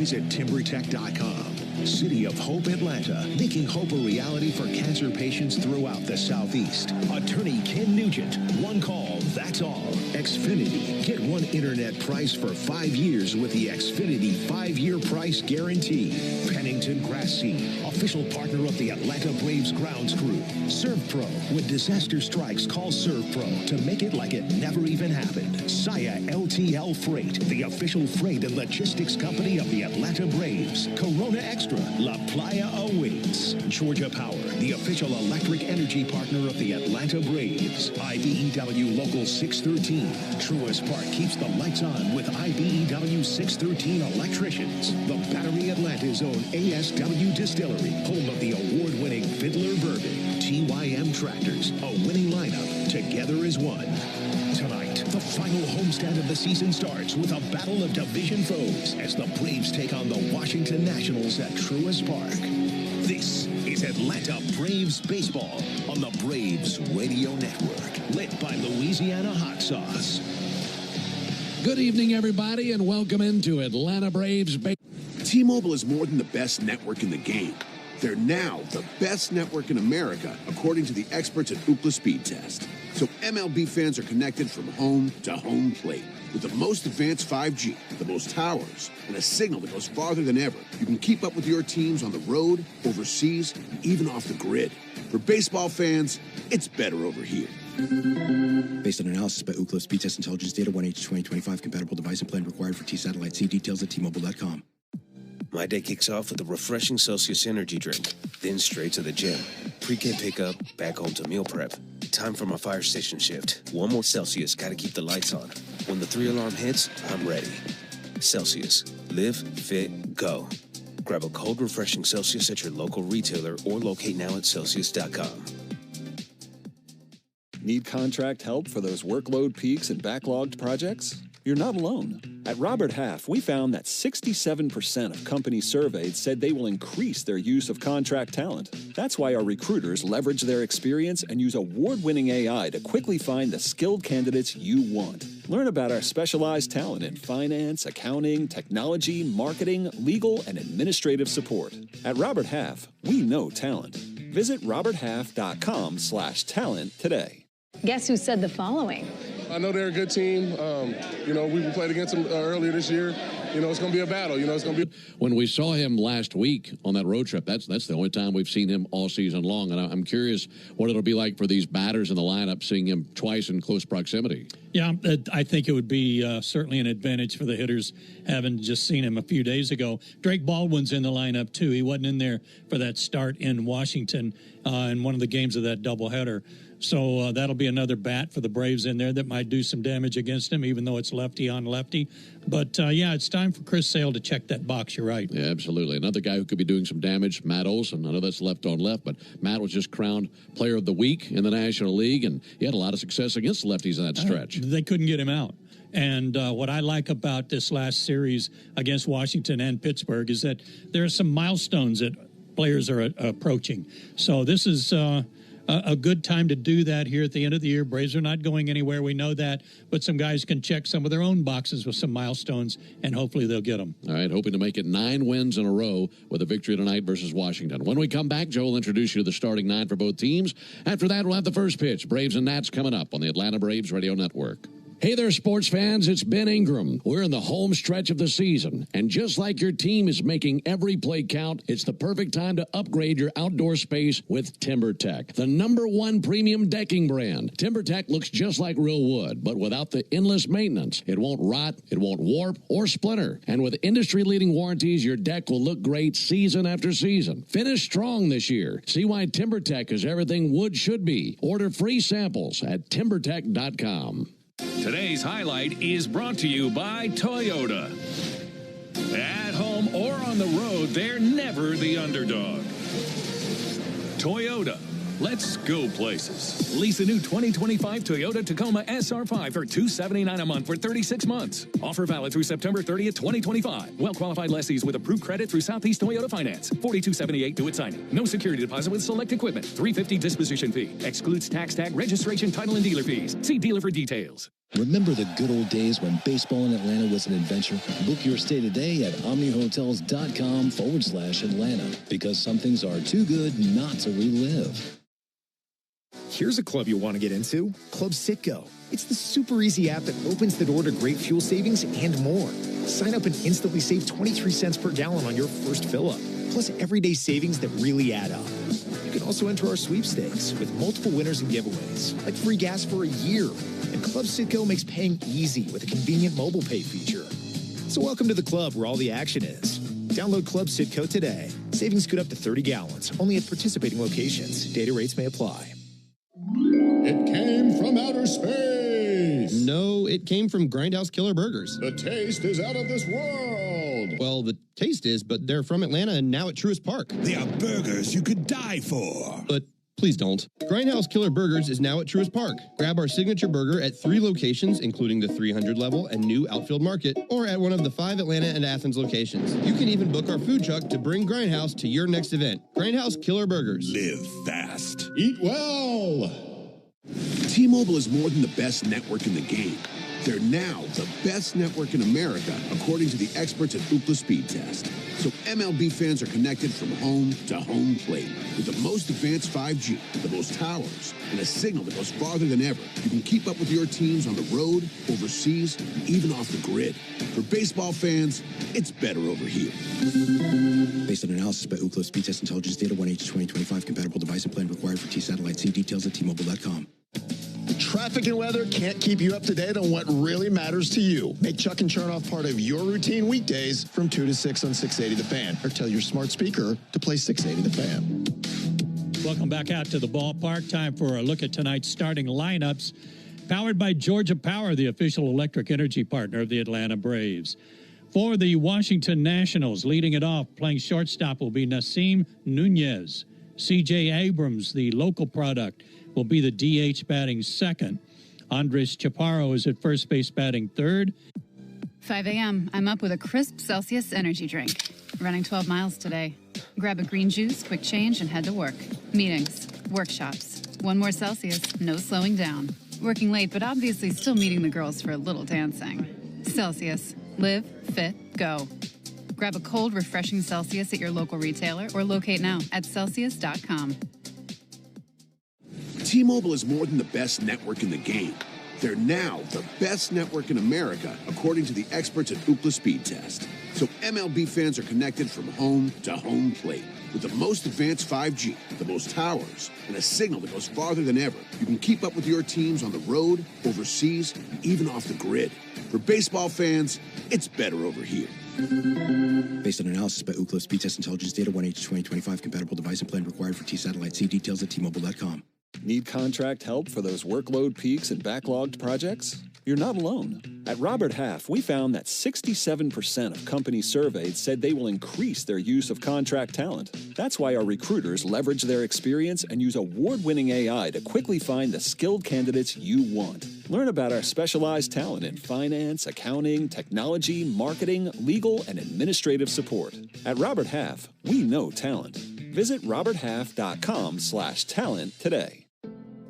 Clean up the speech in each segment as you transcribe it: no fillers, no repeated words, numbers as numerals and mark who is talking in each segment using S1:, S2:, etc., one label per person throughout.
S1: Visit TimberTech.com. City of Hope, Atlanta, making hope a reality for cancer patients throughout the Southeast. Attorney Ken Nugent. One call, that's all. Xfinity. Get one internet price for 5 years with the Xfinity 5-year price guarantee. Pennington Grass Seed, official partner of the Atlanta Braves grounds crew. ServPro. When disaster strikes, call ServPro to make it like it never even happened. Saya LTL Freight, the official freight and logistics company of the Atlanta Braves. Corona Extra, La Playa awaits. Georgia Power, the official electric energy partner of the Atlanta Braves. IBEW Local 613. Truist Park keeps the lights on with IBEW 613 electricians. The Battery Atlanta's own ASW Distillery, home of the award-winning Fiddler Bourbon. TYM Tractors, a winning lineup. Together as one. Tonight, the final homestand of the season starts with a battle of division foes as the Braves take on the Washington Nationals at Truist Park. This is Atlanta Braves Baseball on the Braves Radio Network, lit by Louisiana Hot Sauce.
S2: Good evening, everybody, and welcome into Atlanta Braves Baseball.
S3: T-Mobile is more than the best network in the game. They're now the best network in America, according to the experts at Ookla Speed Test. So MLB fans are connected from home to home plate. With the most advanced 5G, the most towers, and a signal that goes farther than ever, you can keep up with your teams on the road, overseas, and even off the grid. For baseball fans, it's better over here.
S4: Based on analysis by Ookla Speed Test Intelligence Data, 1H2025, compatible device and plan required for T-Satellite. See details at T-Mobile.com.
S5: My day kicks off with a refreshing Celsius energy drink, then straight to the gym. Pre-K pickup, back home to meal prep. Time for my fire station shift. One more Celsius, gotta keep the lights on. When the 3-alarm hits, I'm ready. Celsius. Live, fit, go. Grab a cold, refreshing Celsius at your local retailer or locate now at Celsius.com.
S6: Need contract help for those workload peaks and backlogged projects? You're not alone. At Robert Half, we found that 67% of companies surveyed said they will increase their use of contract talent. That's why our recruiters leverage their experience and use award-winning AI to quickly find the skilled candidates you want. Learn about our specialized talent in finance, accounting, technology, marketing, legal, and administrative support. At Robert Half, we know talent. Visit roberthalf.com/talent today.
S7: Guess who said the following?
S8: I know they're a good team. We played against them earlier this year. It's going to be a battle. It's going to be.
S2: When we saw him last week on that road trip, that's the only time we've seen him all season long. And I'm curious what it'll be like for these batters in the lineup, seeing him twice in close proximity.
S9: Yeah, I think it would be certainly an advantage for the hitters, having just seen him a few days ago. Drake Baldwin's in the lineup, too. He wasn't in there for that start in Washington in one of the games of that doubleheader. So that'll be another bat for the Braves in there that might do some damage against him, even though it's lefty on lefty. But, it's time for Chris Sale to check that box. You're right.
S2: Yeah, absolutely. Another guy who could be doing some damage, Matt Olson. I know that's left on left, but Matt was just crowned Player of the Week in the National League, and he had a lot of success against lefties in that stretch.
S9: They couldn't get him out. And what I like about this last series against Washington and Pittsburgh is that there are some milestones that players are approaching. So this is a good time to do that here at the end of the year. Braves are not going anywhere. We know that. But some guys can check some of their own boxes with some milestones, and hopefully they'll get them.
S2: All right, hoping to make it 9 wins in a row with a victory tonight versus Washington. When we come back, Joe will introduce you to the starting 9 for both teams. After that, we'll have the first pitch. Braves and Nats coming up on the Atlanta Braves Radio Network. Hey there, sports fans. It's Ben Ingram. We're in the home stretch of the season, and just like your team is making every play count, it's the perfect time to upgrade your outdoor space with TimberTech, the #1 premium decking brand. TimberTech looks just like real wood, but without the endless maintenance. It won't rot, it won't warp or splinter, and with industry-leading warranties, your deck will look great season after season. Finish strong this year. See why TimberTech is everything wood should be. Order free samples at TimberTech.com.
S10: Today's highlight is brought to you by Toyota. At home or on the road, they're never the underdog. Toyota. Let's go places. Lease the new 2025 Toyota Tacoma SR5 for $279 a month for 36 months. Offer valid through September 30th, 2025. Well-qualified lessees with approved credit through Southeast Toyota Finance. $42.78 due at signing. No security deposit with select equipment. $350 disposition fee. Excludes tax tag, registration, title, and dealer fees. See dealer for details.
S11: Remember the good old days when baseball in Atlanta was an adventure? Book your stay today at omnihotels.com/Atlanta, because some things are too good not to relive.
S12: Here's a club you'll want to get into, Club Citgo. It's the super easy app that opens the door to great fuel savings and more. Sign up and instantly save 23 cents per gallon on your first fill-up, plus everyday savings that really add up. You can also enter our sweepstakes with multiple winners and giveaways, like free gas for a year. And Club Citgo makes paying easy with a convenient mobile pay feature. So welcome to the club where all the action is. Download Club Citgo today. Savings could up to 30 gallons, only at participating locations. Data rates may apply.
S13: It came from outer space.
S14: No, it came from Grindhouse Killer Burgers.
S13: The taste is out of this world.
S14: Well, the taste is, but they're from Atlanta and now at Truist Park.
S15: They are burgers you could die for.
S14: But please don't. Grindhouse Killer Burgers is now at Truist Park. Grab our signature burger at 3 locations, including the 300 level and new Outfield Market, or at one of the 5 Atlanta and Athens locations. You can even book our food truck to bring Grindhouse to your next event. Grindhouse Killer Burgers.
S15: Live fast.
S13: Eat well.
S3: T-Mobile is more than the best network in the game. They're now the best network in America, according to the experts at Ookla Speed Test. So MLB fans are connected from home to home plate with the most advanced 5G, the most towers, and a signal that goes farther than ever. You can keep up with your teams on the road, overseas, and even off the grid. For baseball fans, it's better over here.
S4: Based on analysis by Ookla Speed Test Intelligence Data 1H2025, compatible device and plan required for T-Satellite. See details at T-Mobile.com.
S16: Traffic and weather can't keep you up to date on what really matters to you. Make Chuck and Chernoff part of your routine weekdays from 2 to 6 on 680 The Fan. Or tell your smart speaker to play 680 The Fan.
S9: Welcome back out to the ballpark. Time for a look at tonight's starting lineups. Powered by Georgia Power, the official electric energy partner of the Atlanta Braves. For the Washington Nationals, leading it off, playing shortstop will be Nasim Nunez. C.J. Abrams, the local product, will be the DH batting second. Andres Chaparro is at first base batting third.
S17: 5 a.m. I'm up with a crisp Celsius energy drink. Running 12 miles today. Grab a green juice, quick change, and head to work. Meetings, workshops. One more Celsius, no slowing down. Working late, but obviously still meeting the girls for a little dancing. Celsius. Live, fit, go. Grab a cold, refreshing Celsius at your local retailer or locate now at Celsius.com.
S3: T-Mobile is more than the best network in the game. They're now the best network in America, according to the experts at Ookla Speed Test. So MLB fans are connected from home to home plate with the most advanced 5G, the most towers, and a signal that goes farther than ever. You can keep up with your teams on the road, overseas, and even off the grid. For baseball fans, it's better over here.
S4: Based on analysis by Ookla Speed Test Intelligence Data 1H2025, compatible device and plan required for T-Satellite. See details at T-Mobile.com.
S6: Need contract help for those workload peaks and backlogged projects? You're not alone. At Robert Half, we found that 67% of companies surveyed said they will increase their use of contract talent. That's why our recruiters leverage their experience and use award-winning AI to quickly find the skilled candidates you want. Learn about our specialized talent in finance, accounting, technology, marketing, legal, and administrative support. At Robert Half, we know talent. Visit roberthalf.com/talent today.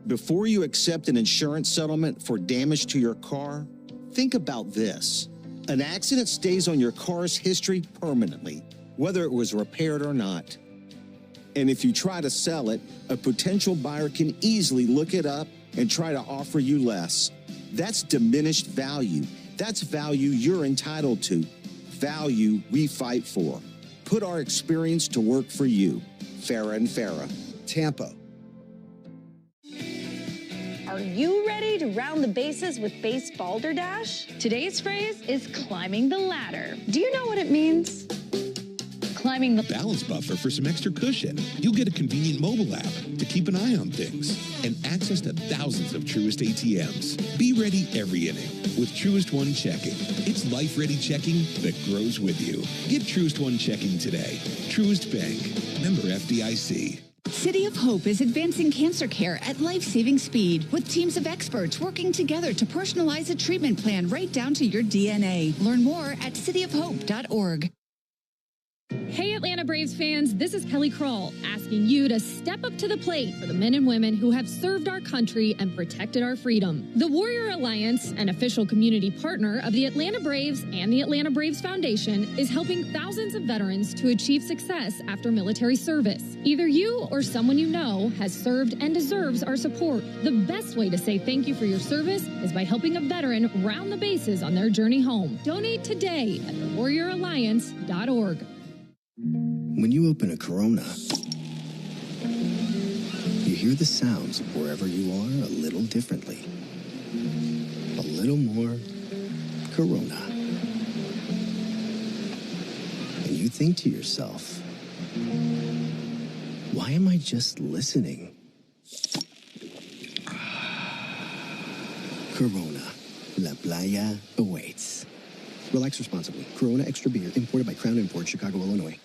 S18: Before you accept an insurance settlement for damage to your car, think about this. An accident stays on your car's history permanently, whether it was repaired or not. And if you try to sell it, a potential buyer can easily look it up and try to offer you less. That's diminished value. That's value you're entitled to. Value we fight for. Put our experience to work for you. Farah and Farah, Tampa.
S7: Are you ready to round the bases with Base Balderdash? Today's phrase is climbing the ladder. Do you know what it means? Climbing the
S15: balance buffer for some extra cushion. You'll get a convenient mobile app to keep an eye on things and access to thousands of Truist ATMs. Be ready every inning with Truist One Checking. It's life-ready checking that grows with you. Get Truist One Checking today. Truist Bank. Member FDIC.
S19: City of Hope is advancing cancer care at life-saving speed with teams of experts working together to personalize a treatment plan right down to your DNA. Learn more at cityofhope.org.
S20: Hey Atlanta Braves fans, this is Kelly Kroll asking you to step up to the plate for the men and women who have served our country and protected our freedom. The Warrior Alliance, an official community partner of the Atlanta Braves and the Atlanta Braves Foundation, is helping thousands of veterans to achieve success after military service. Either you or someone you know has served and deserves our support. The best way to say thank you for your service is by helping a veteran round the bases on their journey home. Donate today at thewarrioralliance.org.
S4: When you open a Corona, you hear the sounds wherever you are a little differently. A little more Corona. And you think to yourself, why am I just listening? Corona. La Playa awaits. Relax responsibly. Corona Extra Beer, imported by Crown Imports, Chicago, Illinois.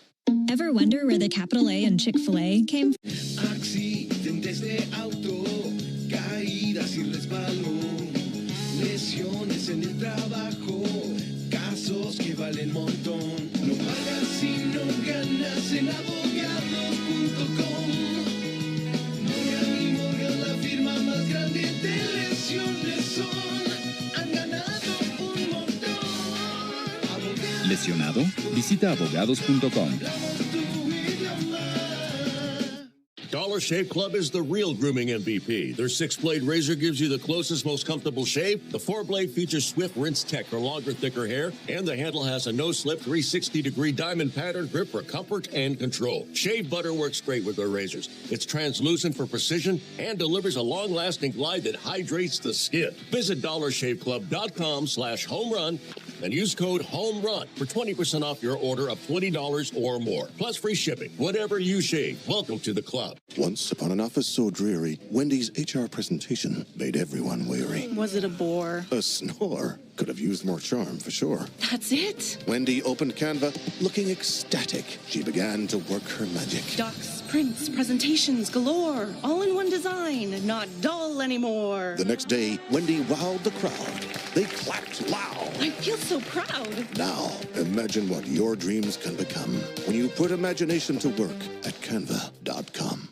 S21: Ever wonder where the capital A in Chick-fil-A came from?
S22: Accidentes de auto, caídas y resbalón, lesiones en el trabajo, casos que valen montón. No pagas si no ganas en abogados.com. Morgan y Morgan, la firma más grande de lesiones son. Han ganado un montón.
S23: ¿Lesionado? Visita abogados.com.
S24: Dollar Shave Club is the real grooming MVP. Their 6-blade razor gives you the closest, most comfortable shave. The 4-blade features swift rinse tech for longer, thicker hair, and the handle has a no-slip 360-degree diamond pattern grip for comfort and control. Shave butter works great with their razors. It's translucent for precision and delivers a long-lasting glide that hydrates the skin. Visit dollarshaveclub.com/homerun and use code HOMERUN for 20% off your order of $20 or more, plus free shipping. Whatever you shave, welcome to the club.
S25: Once upon an office so dreary, Wendy's HR presentation made everyone weary.
S26: Was it a bore?
S25: A snore. Could have used more charm, for sure.
S26: That's it?
S25: Wendy opened Canva, looking ecstatic. She began to work her magic.
S26: Docs, prints, presentations galore. All in one design. Not dull anymore.
S25: The next day, Wendy wowed the crowd. They clapped loud.
S26: I feel so proud.
S25: Now, imagine what your dreams can become when you put imagination to work at Canva.com.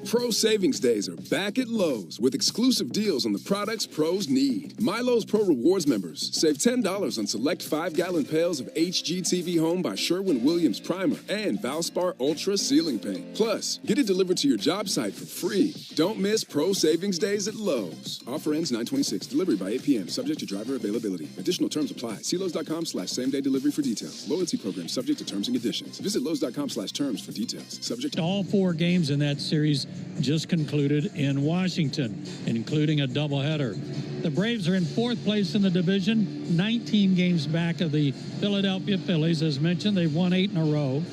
S27: Pro Savings Days are back at Lowe's with exclusive deals on the products pros need. My Lowe's Pro Rewards members save $10 on select 5-gallon pails of HGTV Home by Sherwin-Williams Primer and Valspar Ultra Ceiling Paint. Plus, get it delivered to your job site for free. Don't miss Pro Savings Days at Lowe's. Offer ends 9/26. Delivery by 8 p.m. Subject to driver availability. Additional terms apply. See Lowe's.com/same-day delivery for details. Loyalty program subject to terms and conditions. Visit Lowe's.com/terms for details. Subject to
S9: all 4 games in that series just concluded in Washington, including a doubleheader. The Braves are in 4th place in the division, 19 games back of the Philadelphia Phillies. As mentioned, they've won 8 in a row.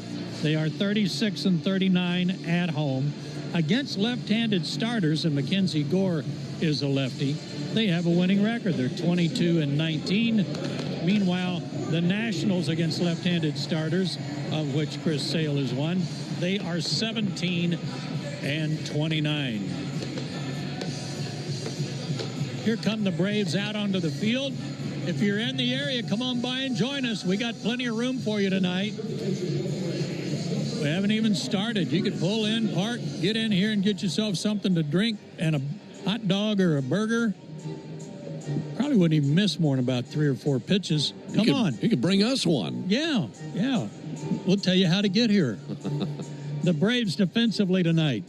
S9: They are 36-39 at home. Against left-handed starters, and Mackenzie Gore is a lefty, they have a winning record. They're 22-19. Meanwhile, the Nationals against left-handed starters, of which Chris Sale is one, they are 17-29. Here come the Braves out onto the field. If you're in the area, come on by and join us. We got plenty of room for you tonight. We haven't even started. You could pull in, park, get in here and get yourself something to drink and a hot dog or a burger. Probably wouldn't even miss more than about 3 or 4 pitches. Come on.
S2: You could bring us one.
S9: Yeah. We'll tell you how to get here. The Braves defensively tonight.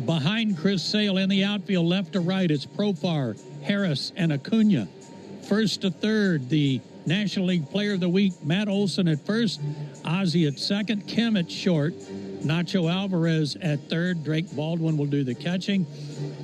S9: Behind Chris Sale in the outfield, left to right, it's Profar, Harris, and Acuna. First to third, the National League Player of the Week, Matt Olson at first, Ozzie at second, Kim at short, Nacho Alvarez at third, Drake Baldwin will do the catching,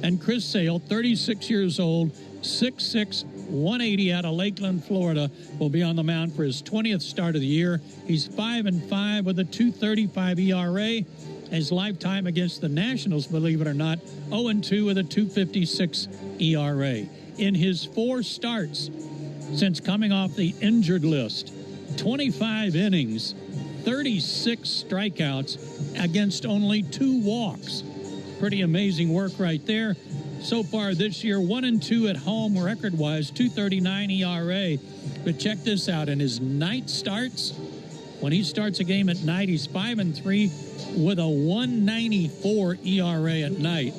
S9: and Chris Sale, 36 years old, 6'6", 180 out of Lakeland, Florida, will be on the mound for his 20th start of the year. He's 5-5 with a 2.35 ERA. His lifetime against the Nationals, believe it or not, 0-2 with a 2.56 ERA. In his 4 starts since coming off the injured list, 25 innings, 36 strikeouts against only 2 walks. Pretty amazing work right there. So far this year, 1-2 at home record-wise, 2.39 ERA. But check this out. In his 9 starts, When he starts a game at night, he's 5-3 with a 1.94 ERA at night.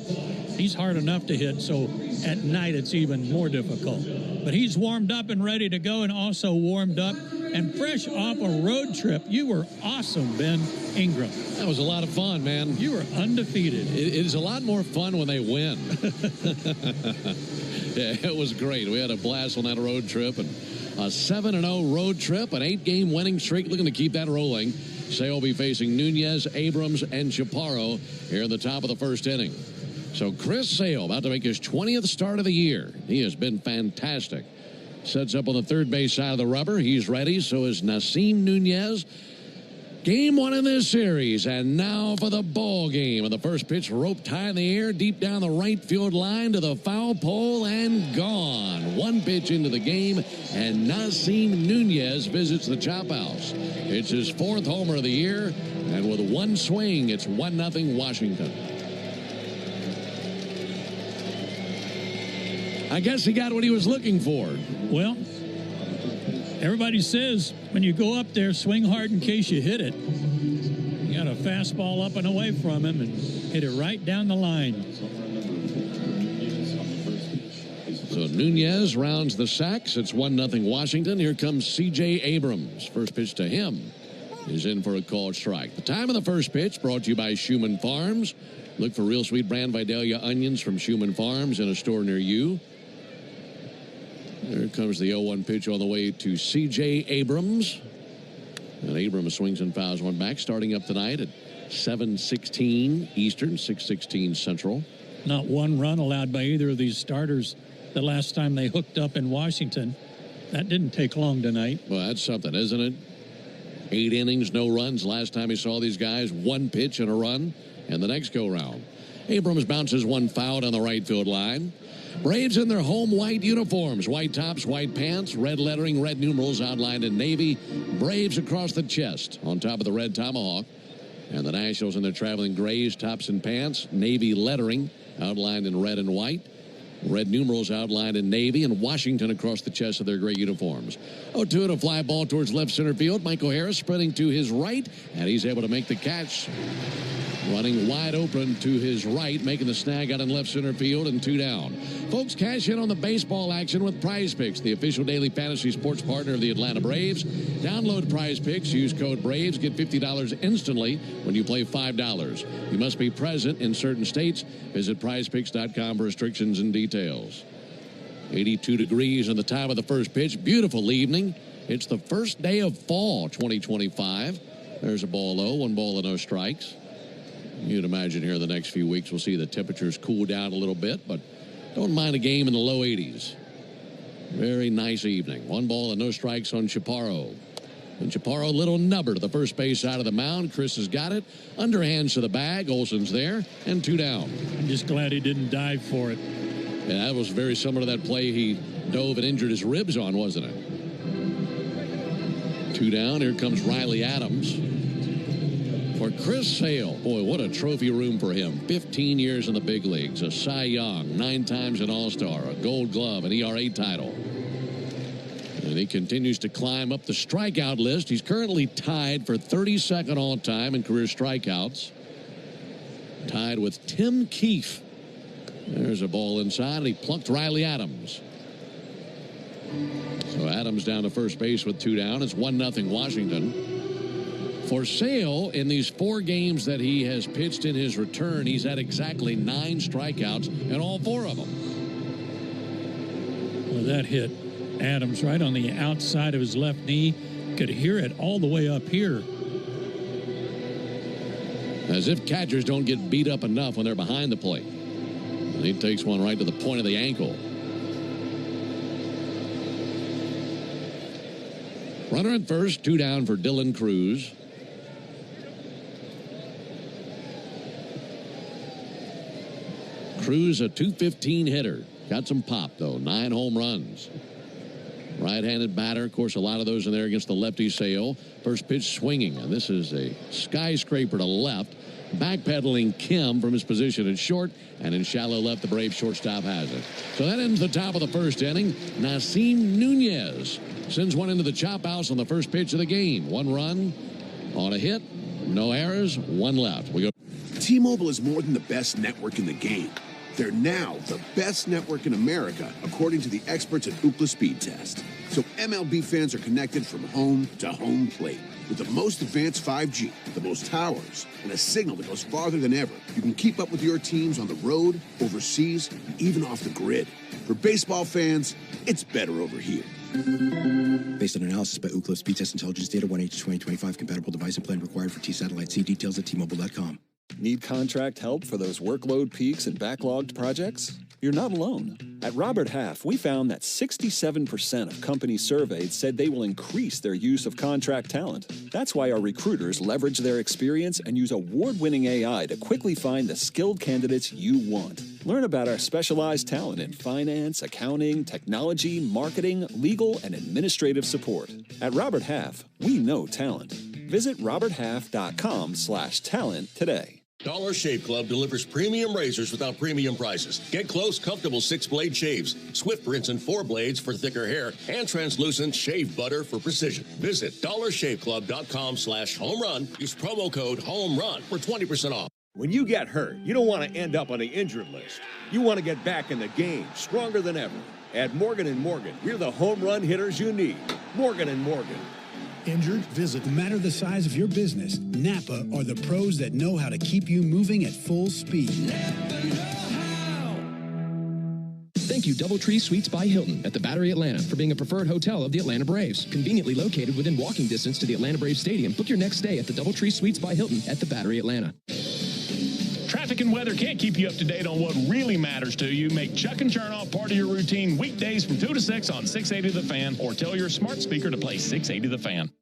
S9: He's hard enough to hit, so at night it's even more difficult. But he's warmed up and ready to go, and also warmed up and fresh off a road trip. You were awesome, Ben Ingram.
S2: That was a lot of fun, man.
S9: You were undefeated.
S2: It is a lot more fun when they win. Yeah, it was great. We had a blast on that road trip, and a 7-0 road trip, an 8-game winning streak, looking to keep that rolling. Sale will be facing Nunez, Abrams, and Chaparro here in the top of the first inning. So Chris Sale about to make his 20th start of the year. He has been fantastic. Sets up on the third base side of the rubber. He's ready. So is Nasim Nunez. Game one in this series. And now for the ball game. And the first pitch roped high in the air, deep down the right field line to the foul pole and gone. One pitch into the game, and Nasim Nunez visits the chop house. It's his 4th homer of the year. And with one swing, it's 1-0 Washington. I guess he got what he was looking for.
S9: Well, everybody says when you go up there, swing hard in case you hit it. You got a fastball up and away from him and hit it right down the line.
S2: So Nunez rounds the sacks. It's 1-0 Washington. Here comes C.J. Abrams. First pitch to him is in for a called strike. The time of the first pitch brought to you by Schumann Farms. Look for real sweet brand Vidalia onions from Schumann Farms in a store near you. There comes the 0-1 pitch on the way to C.J. Abrams. And Abrams swings and fouls one back, starting up tonight at 7:16 Eastern, 6:16 Central.
S9: Not one run allowed by either of these starters the last time they hooked up in Washington. That didn't take long tonight.
S2: Well, that's something, isn't it? 8 innings, no runs. Last time he saw these guys, 1 pitch and a run, and the next go-round. Abrams bounces one foul on the right field line. Braves in their home white uniforms, white tops, white pants, red lettering, red numerals outlined in navy. Braves across the chest on top of the red tomahawk. And the Nationals in their traveling grays, tops and pants, navy lettering outlined in red and white. Red numerals outlined in navy, and Washington across the chest of their gray uniforms. 0-2 and a fly ball towards left center field. Michael Harris spreading to his right, and he's able to make the catch. Running wide open to his right, making the snag out in left center field, and 2 down. Folks, cash in on the baseball action with Prize Picks, the official daily fantasy sports partner of the Atlanta Braves. Download Prize Picks, use code BRAVES, get $50 instantly when you play $5. You must be present in certain states. Visit prizepicks.com for restrictions and details. 82 degrees in the time of the first pitch. Beautiful evening. It's the first day of fall 2025. There's a ball low, 1 ball and no strikes. You'd imagine here in the next few weeks we'll see the temperatures cool down a little bit, but don't mind a game in the low 80s. Very nice evening. 1 ball and no strikes on Chaparro. And Chaparro, a little nubber to the first base side of the mound. Chris has got it. Underhands to the bag. Olson's there, and 2 down.
S9: I'm just glad he didn't dive for it.
S2: Yeah, that was very similar to that play he dove and injured his ribs on, wasn't it? 2 down. Here comes Riley Adams. For Chris Sale, boy, what a trophy room for him. 15 years in the big leagues, a Cy Young, 9 times an All-Star, a Gold Glove, an ERA title. And he continues to climb up the strikeout list. He's currently tied for 32nd all-time in career strikeouts. Tied with Tim Keefe. There's a ball inside, and he plucked Riley Adams. So Adams down to first base with 2 down. It's 1-0 Washington. For Sale, in these 4 games that he has pitched in his return, he's had exactly 9 strikeouts in all 4 of them.
S9: Well, that hit Adams right on the outside of his left knee. Could hear it all the way up here.
S2: As if catchers don't get beat up enough when they're behind the plate. And he takes one right to the point of the ankle. Runner at first, 2 down for Dylan Cruz. Cruz, a .215 hitter. Got some pop, though. 9 home runs. Right-handed batter. Of course, a lot of those in there against the lefty Sale. First pitch swinging, and this is a skyscraper to left. backpedaling Kim from his position at short, and in shallow left, the Braves shortstop has it. So that ends the top of the first inning. Nasim Nunez sends one into the chop house on the first pitch of the game. 1 run on a hit, no errors, 1 left. We go.
S3: T-Mobile is more than the best network in the game. They're now the best network in America, according to the experts at Ookla Speed Test. So MLB fans are connected from home to home plate. With the most advanced 5G, the most towers, and a signal that goes farther than ever, you can keep up with your teams on the road, overseas, and even off the grid. For baseball fans, it's better over here.
S4: Based on analysis by Ookla Speed Test Intelligence Data, 1H2025, compatible device and plan required for T-Satellite. See details at T-Mobile.com.
S6: Need contract help for those workload peaks and backlogged projects? You're not alone. At Robert Half, we found that 67% of companies surveyed said they will increase their use of contract talent. That's why our recruiters leverage their experience and use award-winning AI to quickly find the skilled candidates you want. Learn about our specialized talent in finance, accounting, technology, marketing, legal, and administrative support. At Robert Half, we know talent. Visit roberthalf.com/talent today.
S24: Dollar Shave Club delivers premium razors without premium prices. Get close, comfortable 6-blade shaves, swift rinse and 4 blades for thicker hair, and translucent shave butter for precision. Visit dollarshaveclub.com/home-run. Use promo code HOME-RUN for 20% off.
S1: When you get hurt, you don't want to end up on the injured list. You want to get back in the game, stronger than ever. At Morgan & Morgan, we're the home run hitters you need. Morgan & Morgan.
S5: Injured? Visit. No matter the size of your business, Napa are the pros that know how to keep you moving at full speed.
S8: Thank you, Doubletree Suites by Hilton at the Battery Atlanta, for being a preferred hotel of the Atlanta Braves. Conveniently located within walking distance to the Atlanta Braves Stadium. Book your next stay at the Doubletree Suites by Hilton at the Battery Atlanta.
S10: Traffic and weather can't keep you up to date on what really matters to you. Make Chuck and Chernoff part of your routine weekdays from 2 to 6 on 680 The Fan, or tell your smart speaker to play 680 The Fan.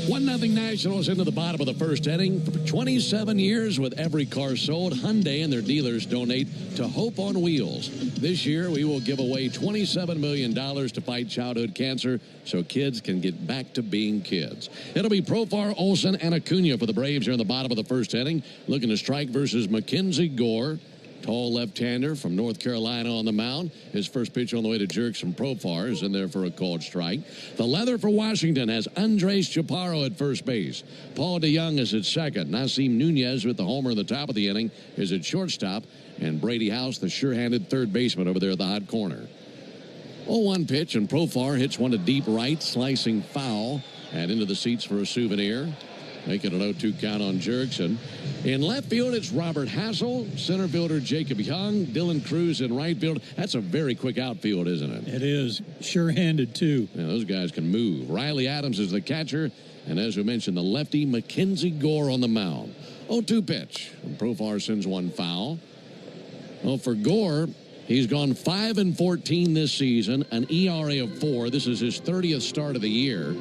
S2: 1-0 Nationals into the bottom of the first inning. For 27 years, with every car sold, Hyundai and their dealers donate to Hope on Wheels. This year, we will give away $27 million to fight childhood cancer so kids can get back to being kids. It'll be Profar, Olsen, and Acuna for the Braves here in the bottom of the first inning. Looking to strike versus Mackenzie Gore. Tall left-hander from North Carolina on the mound. His first pitch on the way to jerks from Profar is in there for a called strike. The leather for Washington has Andres Chaparro at first base. Paul DeYoung is at second. Nasim Nunez with the homer in the top of the inning is at shortstop. And Brady House, the sure-handed third baseman over there at the hot corner. 0-1 pitch, and Profar hits one to deep right, slicing foul, and into the seats for a souvenir. Making an 0-2 count on Jurickson. In left field, it's Robert Hassel. Center fielder Jacob Young. Dylan Cruz in right field. That's a very quick outfield, isn't it?
S9: It is. Sure-handed, too.
S2: Yeah, those guys can move. Riley Adams is the catcher. And as we mentioned, the lefty Mackenzie Gore on the mound. 0-2 pitch. And Profar sends one foul. Well, for Gore, he's gone 5-14 this season, an ERA of 4. This is his 30th start of the year.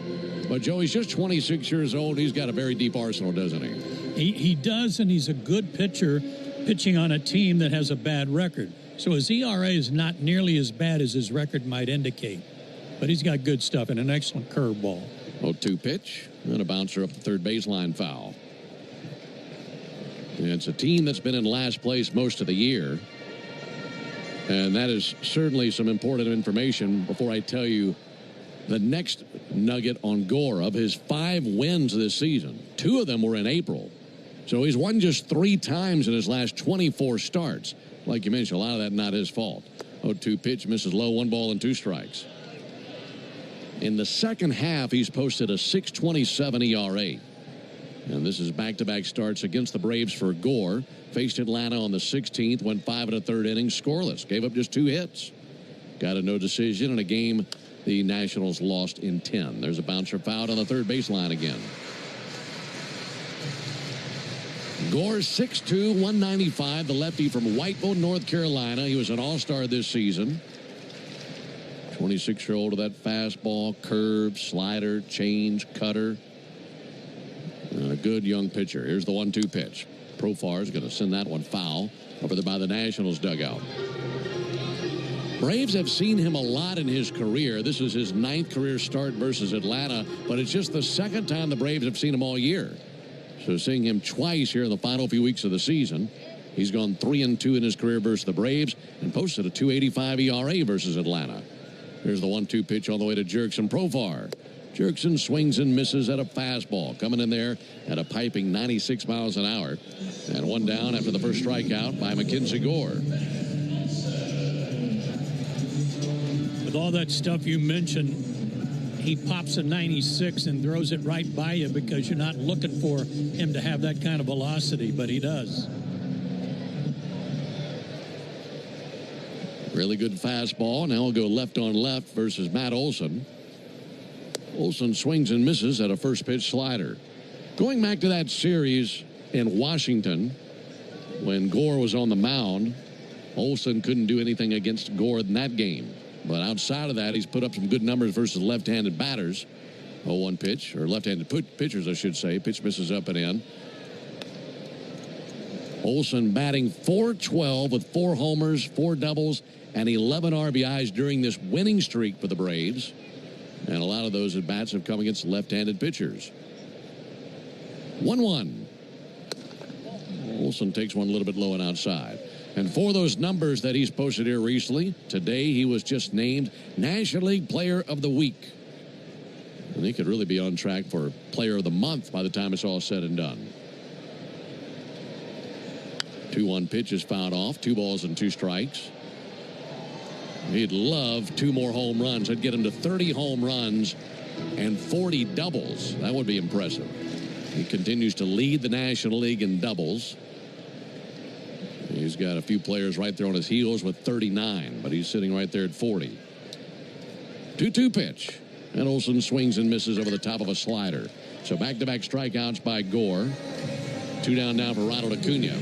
S2: But, Joe, he's just 26 years old. He's got a very deep arsenal, doesn't he?
S9: He does, and he's a good pitcher pitching on a team that has a bad record. So his ERA is not nearly as bad as his record might indicate. But he's got good stuff and an excellent curveball.
S2: 0-2 pitch, and a bouncer up the third baseline foul. And it's a team that's been in last place most of the year. And that is certainly some important information before I tell you the next nugget on Gore. Of his 5 wins this season, 2 of them were in April. So he's won just 3 times in his last 24 starts. Like you mentioned, a lot of that not his fault. 0-2 pitch, misses low, 1 ball and 2 strikes. In the second half, he's posted a .627 ERA. And this is back-to-back starts against the Braves for Gore. Faced Atlanta on the 16th, went 5 1/3 innings, scoreless. Gave up just 2 hits. Got a no decision in a game the Nationals lost in 10. There's a bouncer fouled on the third baseline again. Gore, 6'2", 195, the lefty from Whiteville, North Carolina. He was an all-star this season. 26-year-old with that fastball, curve, slider, change, cutter. A good young pitcher. Here's the 1-2 pitch. Profar is going to send that one foul over there by the Nationals dugout. Braves have seen him a lot in his career. This is his 9th career start versus Atlanta, but it's just the second time the Braves have seen him all year. So seeing him twice here in the final few weeks of the season. He's gone 3-2 in his career versus the Braves and posted a 2.85 ERA versus Atlanta. Here's the 1-2 pitch on the way to Jurickson Profar. Jurickson swings and misses at a fastball. Coming in there at a piping 96 miles an hour. And one down after the first strikeout by Mackenzie Gore.
S9: With all that stuff you mentioned, he pops a 96 and throws it right by you because you're not looking for him to have that kind of velocity, but he does.
S2: Really good fastball. Now we'll go left on left versus Matt Olson. Olson swings and misses at a first pitch slider. Going back to that series in Washington when Gore was on the mound, Olson couldn't do anything against Gore in that game. But outside of that, he's put up some good numbers versus left-handed batters. 0-1 pitch, or left-handed pitchers, I should say. Pitch misses up and in. Olson batting .412 with 4 homers, 4 doubles, and 11 RBIs during this winning streak for the Braves. And a lot of those at-bats have come against left-handed pitchers. 1-1. Olson takes one a little bit low and outside. And for those numbers that he's posted here recently, today he was just named National League Player of the Week. And he could really be on track for Player of the Month by the time it's all said and done. 2-1 pitch is fouled off. 2 balls and 2 strikes. He'd love 2 more home runs. That'd get him to 30 home runs and 40 doubles. That would be impressive. He continues to lead the National League in doubles. He's got a few players right there on his heels with 39, but he's sitting right there at 40. 2-2 pitch. And Olson swings and misses over the top of a slider. So back-to-back strikeouts by Gore. 2 down now for Ronald Acuna.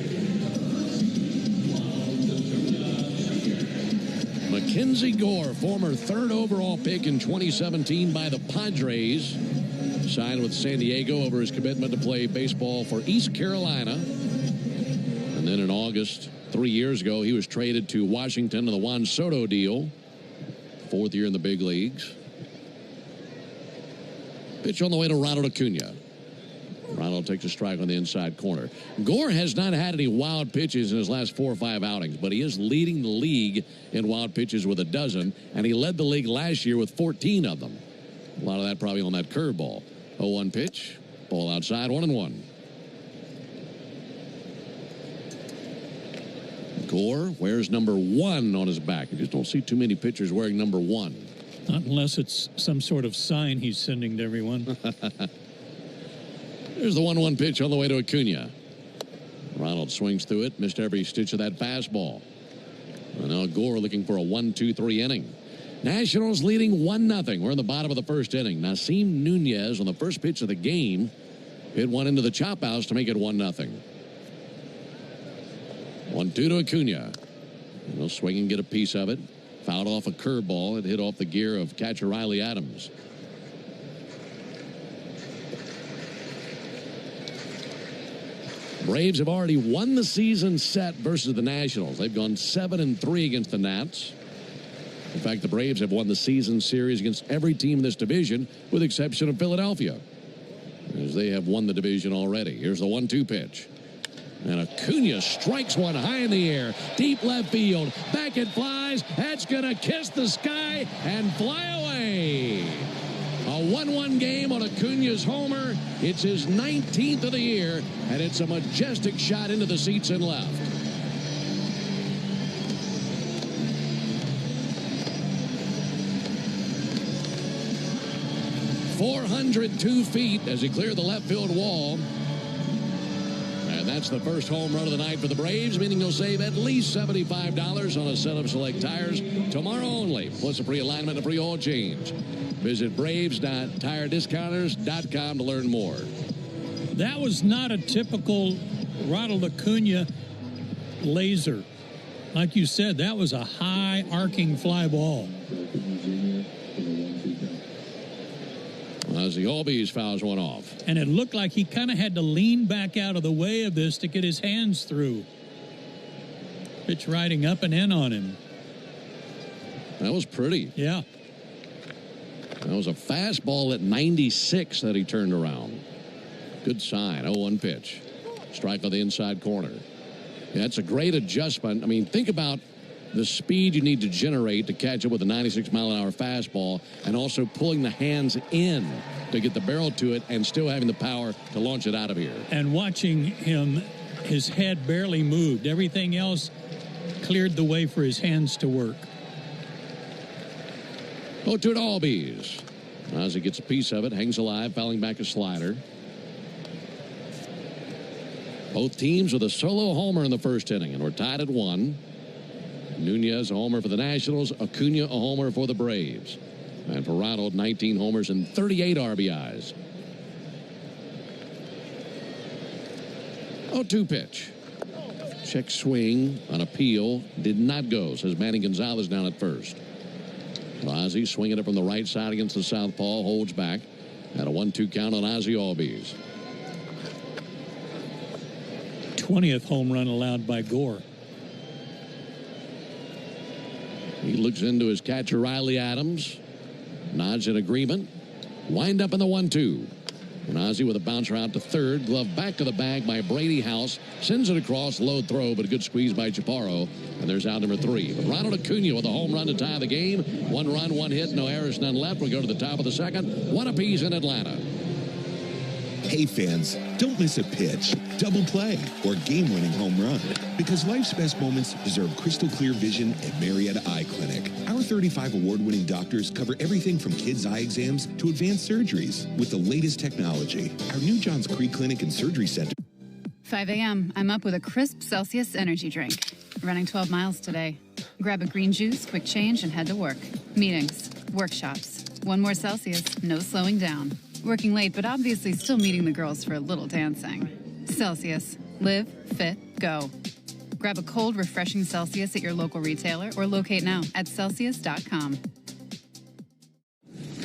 S2: Mackenzie Gore, former 3rd overall pick in 2017 by the Padres, signed with San Diego over his commitment to play baseball for East Carolina. And then in August, 3 years ago, he was traded to Washington in the Juan Soto deal. 4th year in the big leagues. Pitch on the way to Ronald Acuna. Ronald takes a strike on the inside corner. Gore has not had any wild pitches in his last 4 or 5 outings, but he is leading the league in wild pitches with 12, and he led the league last year with 14 of them. A lot of that probably on that curveball. 0-1 pitch. Ball outside, 1-1. Gore wears number 1 on his back. You just don't see too many pitchers wearing number 1.
S9: Not unless it's some sort of sign he's sending to everyone.
S2: There's the 1-1 pitch on the way to Acuna. Ronald swings through it, missed every stitch of that fastball. And now Gore looking for a 1-2-3 inning. Nationals leading 1-0. We're in the bottom of the first inning. Nasim Nunez on the first pitch of the game hit one into the chop house to make it 1-0. 1-2 to Acuna. He'll swing and get a piece of it. Fouled off a curveball. It hit off the gear of catcher Riley Adams. Braves have already won the season set versus the Nationals. They've gone 7-3 against the Nats. In fact, the Braves have won the season series against every team in this division with the exception of Philadelphia, as they have won the division already. Here's the 1-2 pitch. And Acuna strikes one high in the air. Deep left field. Back it flies. That's going to kiss the sky and fly away. A 1-1 game on Acuna's homer. It's his 19th of the year, and it's a majestic shot into the seats and left. .402 feet as he cleared the left field wall. And that's the first home run of the night for the Braves, meaning they'll save at least $75 on a set of select tires tomorrow only, plus a free alignment and a free oil change. Visit Braves.TireDiscounters.com to learn more.
S9: That was not a typical Ronald Acuna laser. Like you said, that was a high arcing fly ball.
S2: As the Albies fouls one off.
S9: And it looked like he kind of had to lean back out of the way of this to get his hands through. Pitch riding up and in on him.
S2: That was pretty.
S9: Yeah.
S2: That was a fastball at 96 that he turned around. Good sign. 0-1 pitch. Strike on the inside corner. Yeah, that's a great adjustment. I mean, think about the speed you need to generate to catch up with a 96-mile-an-hour fastball, and also pulling the hands in to get the barrel to it and still having the power to launch it out of here.
S9: And watching him, his head barely moved. Everything else cleared the way for his hands to work.
S2: 0-2 at Albies. Ozzie gets a piece of it, hangs alive, fouling back a slider. Both teams with a solo homer in the first inning, and we're tied at 1. Nunez a homer for the Nationals, Acuna a homer for the Braves. And for Ronald, 19 homers and 38 RBIs. 0-2 pitch. Check swing on appeal. Did not go, says Manny Gonzalez down at first. Ozzie swinging it from the right side against the southpaw, holds back. At a 1-2 count on Ozzie Albies.
S9: 20th home run allowed by Gore.
S2: He looks into his catcher, Riley Adams. Nods in agreement. Wind up in the 1-2. And Ozzie with a bouncer out to third. Glove back to the bag by Brady House. Sends it across. Low throw, but a good squeeze by Chaparro. And there's out number 3. But Ronald Acuna with a home run to tie the game. 1 run, 1 hit, no errors, none left. We go to the top of the second. 1 apiece in Atlanta.
S15: Hey fans, don't miss a pitch, double play, or game-winning home run. Because life's best moments deserve crystal clear vision at Marietta Eye Clinic. Our 35 award-winning doctors cover everything from kids' eye exams to advanced surgeries with the latest technology. Our new Johns Creek Clinic and Surgery Center.
S11: 5 a.m. I'm up with a crisp Celsius energy drink. Running 12 miles today. Grab a green juice, quick change, and head to work. Meetings, workshops. 1 more Celsius, no slowing down. Working late, but obviously still meeting the girls for a little dancing. Celsius. Live, fit, go. Grab a cold, refreshing Celsius at your local retailer or locate now at Celsius.com.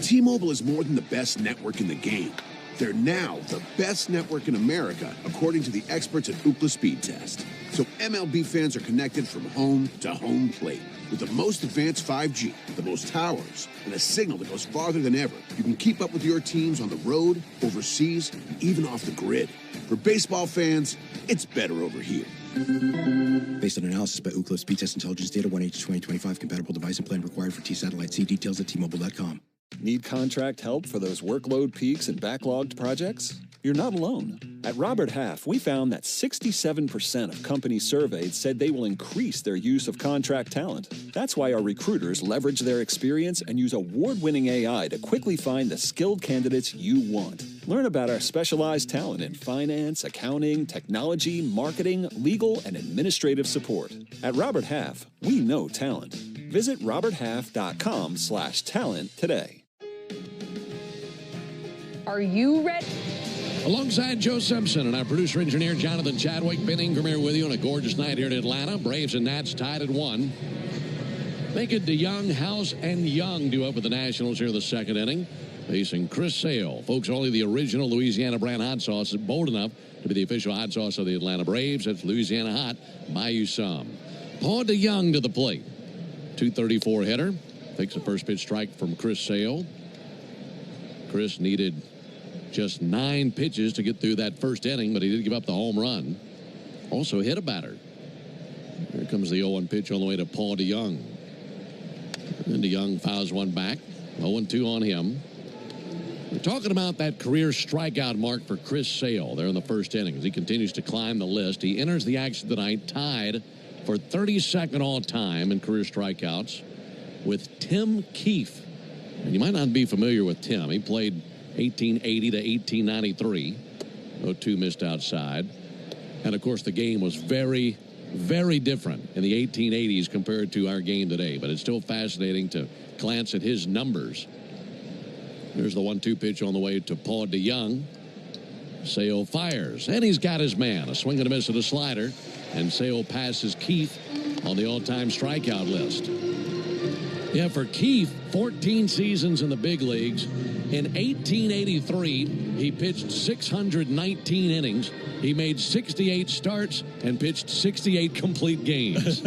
S3: T-Mobile is more than the best network in the game. They're now the best network in America, according to the experts at Ookla Speed Test. So MLB fans are connected from home to home plate. With the most advanced 5G, the most towers, and a signal that goes farther than ever, you can keep up with your teams on the road, overseas, and even off the grid. For baseball fans, it's better over here.
S4: Based on analysis by Ookla Speed Test Intelligence Data 1H2025, compatible device and plan required for T-Satellite. See details at T-Mobile.com.
S6: Need contract help for those workload peaks and backlogged projects? You're not alone. At Robert Half, we found that 67% of companies surveyed said they will increase their use of contract talent. That's why our recruiters leverage their experience and use award-winning AI to quickly find the skilled candidates you want. Learn about our specialized talent in finance, accounting, technology, marketing, legal, and administrative support. At Robert Half, we know talent. Visit roberthalf.com/talent today.
S7: Are you ready?
S2: Alongside Joe Simpson and our producer-engineer Jonathan Chadwick, Ben Ingram here with you on a gorgeous night here in Atlanta. Braves and Nats tied at 1. Make it DeYoung, House, and Young do up with the Nationals here in the second inning. Facing Chris Sale. Folks, only the original Louisiana brand hot sauce is bold enough to be the official hot sauce of the Atlanta Braves. It's Louisiana Hot. Buy you some. Paul DeYoung to the plate. 234 hitter. Takes a first pitch strike from Chris Sale. Chris needed just 9 pitches to get through that first inning, but he did give up the home run. Also hit a batter. Here comes the 0-1 pitch on the way to Paul DeYoung. And DeYoung fouls one back. 0-2 on him. We're talking about that career strikeout mark for Chris Sale there in the first inning as he continues to climb the list. He enters the action tonight tied for 32nd all-time in career strikeouts with Tim Keefe. And you might not be familiar with Tim. He played 1880 to 1893. 0-2 missed outside. And, of course, the game was very, very different in the 1880s compared to our game today. But it's still fascinating to glance at his numbers. There's the 1-2 pitch on the way to Paul DeYoung. Sale fires, and he's got his man. A swing and a miss at a slider. And Sale passes Keefe on the all-time strikeout list. Yeah, for Keefe, 14 seasons in the big leagues. In 1883, he pitched 619 innings. He made 68 starts and pitched 68 complete games.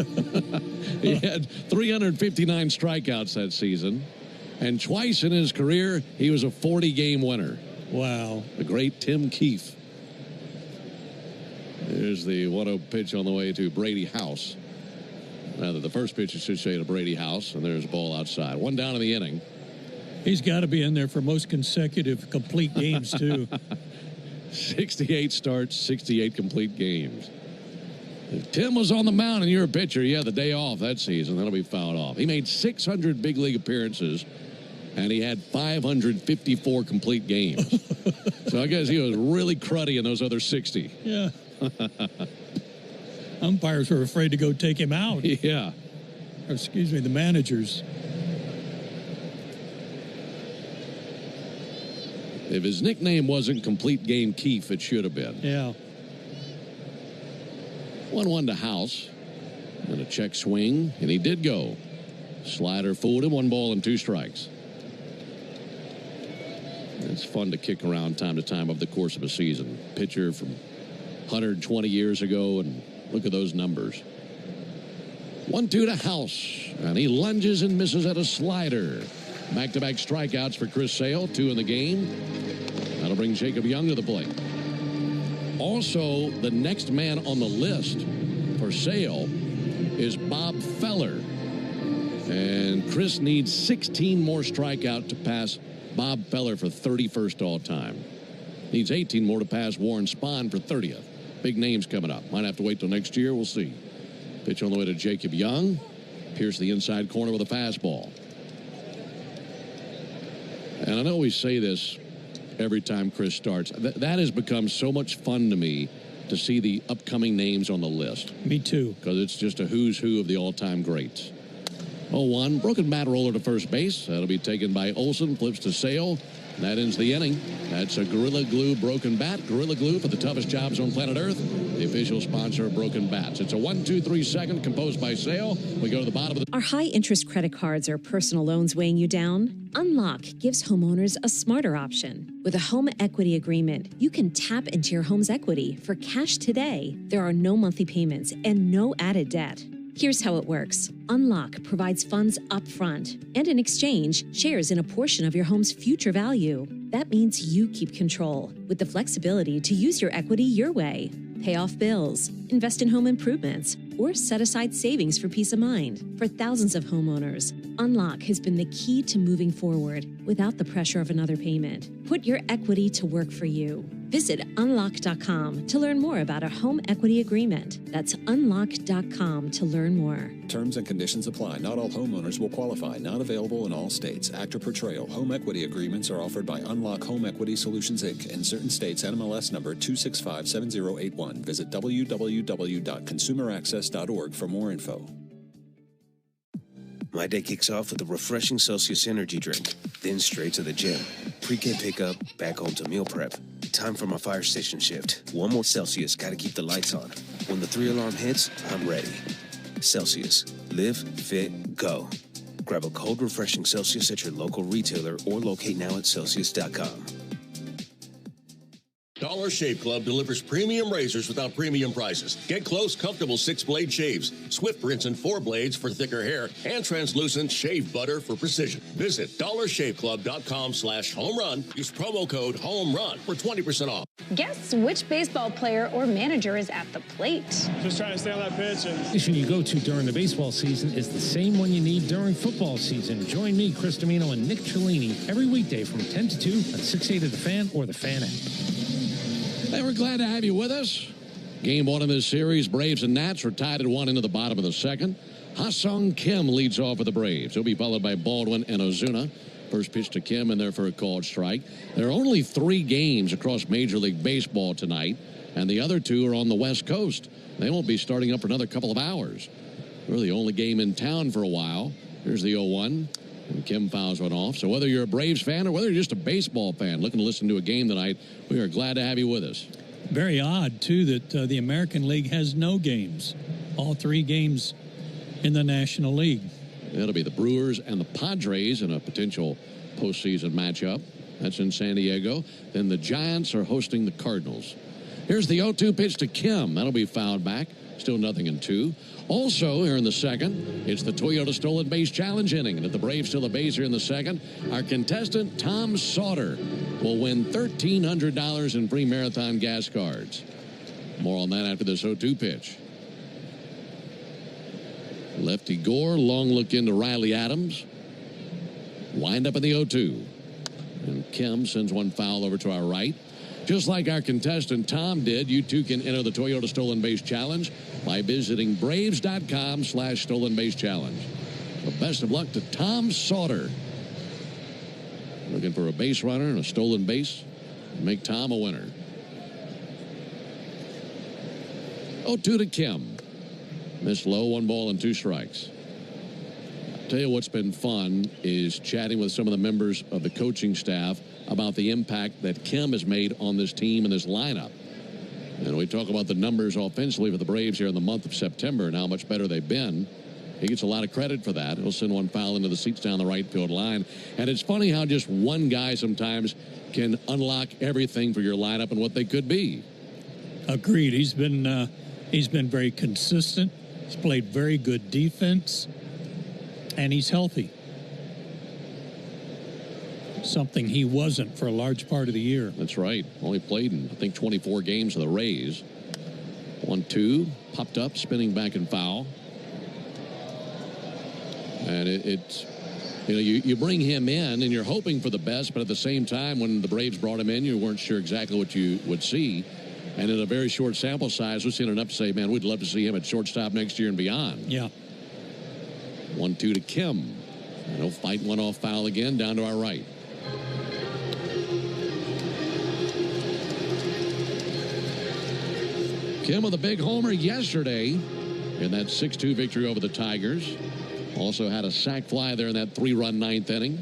S2: He had 359 strikeouts that season. And twice in his career, he was a 40-game winner.
S9: Wow.
S2: The great Tim Keefe. Here's the 1-0 pitch on the way to Brady House. Rather, the first pitch should say to Brady House, and there's a ball outside. One down in the inning.
S9: He's got to be in there for most consecutive complete games, too.
S2: 68 starts, 68 complete games. If Tim was on the mound and you're a pitcher, you had the day off that season. That'll be fouled off. He made 600 big league appearances, and he had 554 complete games. So I guess he was really cruddy in those other 60.
S9: Yeah. Umpires were afraid to go take him out.
S2: Yeah.
S9: Or, excuse me, the managers.
S2: If his nickname wasn't Complete Game Keefe, it should have been.
S9: Yeah.
S2: 1-1 to House. And a check swing, and he did go. Slider fooled him, 1 ball and 2 strikes. It's fun to kick around time to time over the course of a season. Pitcher from 120 years ago, and look at those numbers. 1-2 to House, and he lunges and misses at a slider. Back-to-back strikeouts for Chris Sale, 2 in the game. That'll bring Jacob Young to the plate. Also, the next man on the list for Sale is Bob Feller. And Chris needs 16 more strikeouts to pass Bob Feller for 31st all-time. Needs 18 more to pass Warren Spahn for 30th. Big names coming up. Might have to wait till next year. We'll see. Pitch on the way to Jacob Young. Pierce the inside corner with a fastball. And I know we say this every time Chris starts. That has become so much fun to me to see the upcoming names on the list.
S9: Me too.
S2: Because it's just a who's who of the all-time greats. 0-1, broken bat roller to first base. That'll be taken by Olson, flips to Sale. That ends the inning. That's a Gorilla Glue broken bat. Gorilla Glue for the toughest jobs on planet Earth. The official sponsor of broken bats. It's a 1-2-3 second composed by Sale. We go to the bottom of the...
S12: Are high-interest credit cards or personal loans weighing you down? Unlock gives homeowners a smarter option. With a home equity agreement, you can tap into your home's equity for cash today. There are no monthly payments and no added debt. Here's how it works. Unlock provides funds upfront and in exchange shares in a portion of your home's future value. That means you keep control with the flexibility to use your equity your way. Pay off bills, invest in home improvements, or set aside savings for peace of mind. For thousands of homeowners, Unlock has been the key to moving forward without the pressure of another payment. Put your equity to work for you. Visit unlock.com to learn more about a home equity agreement. That's unlock.com to learn more.
S6: Terms and conditions apply. Not all homeowners will qualify. Not available in all states. Actor Portrayal. Home equity agreements are offered by Unlock Home Equity Solutions, Inc. In certain states, NMLS number 2657081. Visit www.consumeraccess.org for more info.
S13: My day kicks off with a refreshing Celsius energy drink, then straight to the gym. Pre-K pickup, back home to meal prep. Time for my fire station shift. One more Celsius, gotta keep the lights on. When the 3-alarm hits, I'm ready. Celsius. Live, fit, go. Grab a cold, refreshing Celsius at your local retailer or locate now at Celsius.com.
S24: Dollar Shave Club delivers premium razors without premium prices. Get close, comfortable 6-blade shaves, swift rinse and 4 blades for thicker hair, and translucent shave butter for precision. Visit dollarshaveclub.com/homerun. Use promo code HOMERUN for 20% off.
S7: Guess which baseball player or manager is at the plate?
S14: Just trying to stay on that pitch.
S16: The station you go to during the baseball season is the same one you need during football season. Join me, Chris Domino, and Nick Cellini every weekday from 10 to 2 on 680 The Fan or The Fan app.
S2: Hey, we're glad to have you with us. Game 1 of this series, Braves and Nats are tied at 1 into the bottom of the second. Ha-Sung Kim leads off for the Braves. He'll be followed by Baldwin and Ozuna. First pitch to Kim, and there for a called strike. There are only 3 games across Major League Baseball tonight, and the other 2 are on the West Coast. They won't be starting up for another couple of hours. We're the only game in town for a while. Here's the 0-1. And Kim fouls one off. So whether you're a Braves fan or whether you're just a baseball fan looking to listen to a game tonight, we are glad to have you with us.
S9: Very odd, too, that the American League has no games. All 3 games in the National League.
S2: It'll be the Brewers and the Padres in a potential postseason matchup. That's in San Diego. Then the Giants are hosting the Cardinals. Here's the 0-2 pitch to Kim. That'll be fouled back. Still 0-2. Also, here in the second, it's the Toyota Stolen Base Challenge inning. And if the Braves steal a base here in the second, our contestant, Tom Sauter, will win $1,300 in free marathon gas cards. More on that after this 0-2 pitch. Lefty Gore, long look into Riley Adams. Wind up in the 0-2. And Kim sends one foul over to our right. Just like our contestant Tom did, you too can enter the Toyota Stolen Base Challenge by visiting Braves.com/Stolen Base Challenge. So best of luck to Tom Sauter. Looking for a base runner and a stolen base. Make Tom a winner. 0-2 to Kim. Missed low, 1 ball and 2 strikes. I'll tell you what's been fun is chatting with some of the members of the coaching staff about the impact that Kim has made on this team and this lineup. And we talk about the numbers offensively for the Braves here in the month of September and how much better they've been. He gets a lot of credit for that. He'll send one foul into the seats down the right field line. And it's funny how just one guy sometimes can unlock everything for your lineup and what they could be.
S9: Agreed. He's been very consistent. He's played very good defense. And he's healthy. Something he wasn't for a large part of the year.
S2: That's right. Only played in, I think, 24 games for the Rays. 1-2. Popped up, spinning back and foul. And it's, you bring him in and you're hoping for the best, but at the same time, when the Braves brought him in, you weren't sure exactly what you would see. And in a very short sample size, we've seen enough to say, man, we'd love to see him at shortstop next year and beyond.
S9: Yeah.
S2: 1-2 to Kim. And he'll fight one off foul again down to our right. Kim with a big homer yesterday in that 6-2 victory over the Tigers. Also had a sac fly there in that 3-run ninth inning.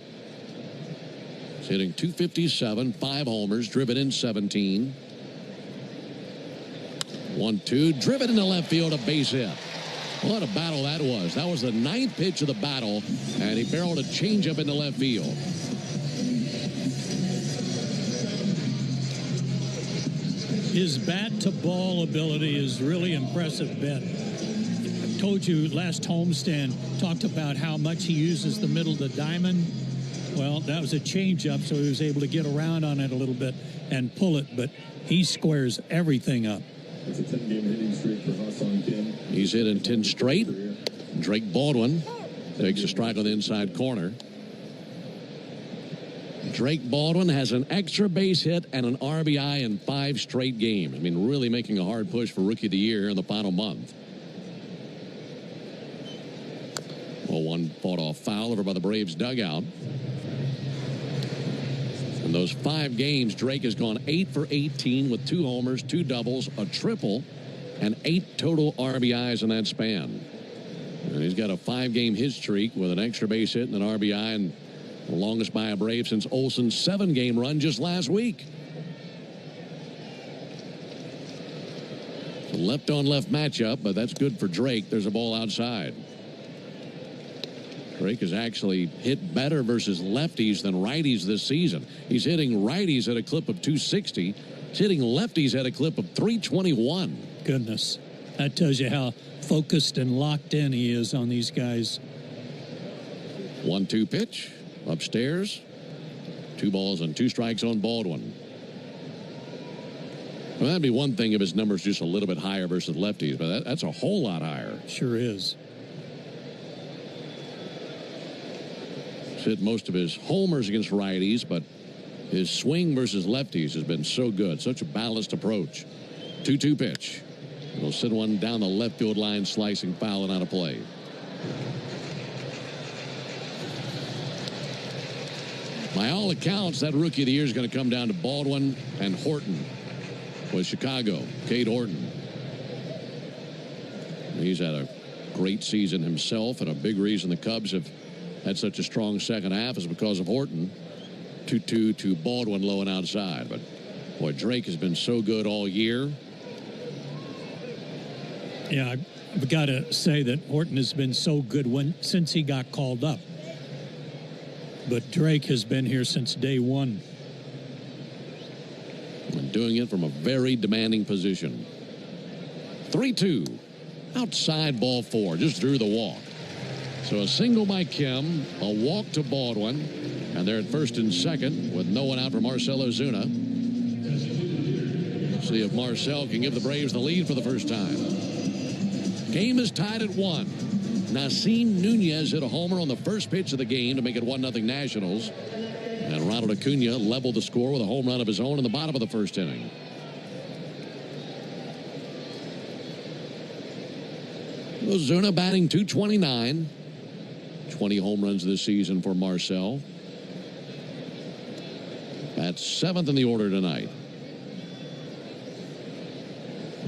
S2: He's hitting .257, 5 homers, driven in 17. 1-2, driven into left field, a base hit. What a battle that was. That was the 9th pitch of the battle, and he barreled a changeup into left field.
S9: His bat-to-ball ability is really impressive, Ben. I told you last homestand, talked about how much he uses the middle of the diamond. Well, that was a changeup, so he was able to get around on it a little bit and pull it, but he squares everything up.
S14: It's a 10-game hitting streak for Ha-Seong Kim.
S2: He's hit in 10 straight. Drake Baldwin takes a strike on the inside corner. Drake Baldwin has an extra base hit and an RBI in 5 straight games. I mean, really making a hard push for Rookie of the Year in the final month. Well, one fought off foul over by the Braves dugout. In those 5 games, Drake has gone 8 for 18 with 2 homers, 2 doubles, a triple, and 8 total RBIs in that span. And he's got a 5-game hit streak with an extra base hit and an RBI, and the longest by a Brave since Olson's 7-game run just last week. It's a left-on-left matchup, but that's good for Drake. There's a ball outside. Drake has actually hit better versus lefties than righties this season. He's hitting righties at a clip of 260. He's hitting lefties at a clip of 321.
S9: Goodness. That tells you how focused and locked in he is on these guys.
S2: 1-2 pitch. Upstairs. 2 balls and 2 strikes on Baldwin. Well, that'd be one thing if his number's just a little bit higher versus lefties, but that's a whole lot higher.
S9: Sure is.
S2: Hit most of his homers against righties, but his swing versus lefties has been so good. Such a balanced approach. 2-2 pitch. He'll send one down the left field line, slicing foul and out of play. By all accounts, that Rookie of the Year is going to come down to Baldwin and Horton with Chicago. Cade Horton. He's had a great season himself, and a big reason the Cubs have had such a strong second half is because of Horton. 2-2 to Baldwin, low and outside. But, boy, Drake has been so good all year.
S9: Yeah, I've got to say that Horton has been so good since he got called up. But Drake has been here since day one.
S2: And doing it from a very demanding position. 3-2. Outside ball 4. Just drew the walk. So a single by Kim, a walk to Baldwin, and they're at first and second with no one out for Marcell Ozuna. See if Marcel can give the Braves the lead for the first time. Game is tied at 1. Nasim Nunez hit a homer on the first pitch of the game to make it 1-0 Nationals. And Ronald Acuna leveled the score with a home run of his own in the bottom of the first inning. Ozuna batting .229. 20 home runs this season for Marcel. That's 7th in the order tonight.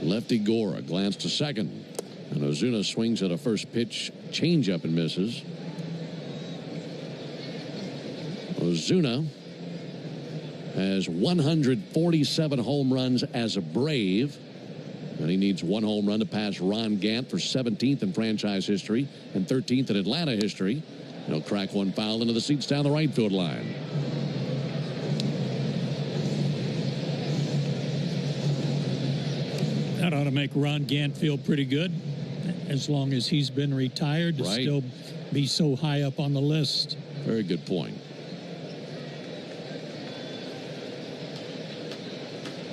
S2: Lefty Gore glance to second. And Ozuna swings at a first pitch changeup and misses. Ozuna has 147 home runs as a Brave. And he needs 1 home run to pass Ron Gant for 17th in franchise history and 13th in Atlanta history. And he'll crack one foul into the seats down the right field line.
S9: That ought to make Ron Gant feel pretty good, as long as he's been retired, to still be so high up on the list.
S2: Very good point.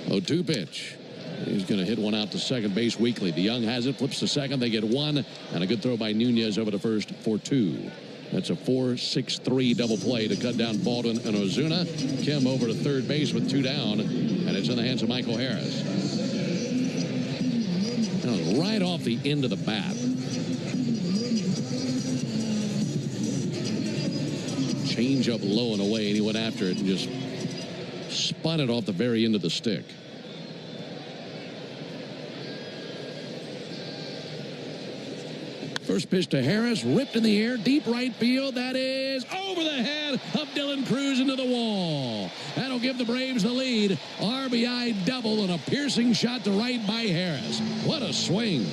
S2: 0-2 pitch. He's going to hit one out to second base weakly. DeYoung has it, flips to second. They get 1, and a good throw by Nunez over to first for 2. That's a 4-6-3 double play to cut down Baldwin and Ozuna. Kim over to third base with 2 down, and it's in the hands of Michael Harris. Right off the end of the bat. Change up low and away, and he went after it and just spun it off the very end of the stick. First pitch to Harris, ripped in the air, deep right field. That is over the head of Dylan Cruz into the wall. That'll give the Braves the lead. RBI double and a piercing shot to right by Harris. What a swing.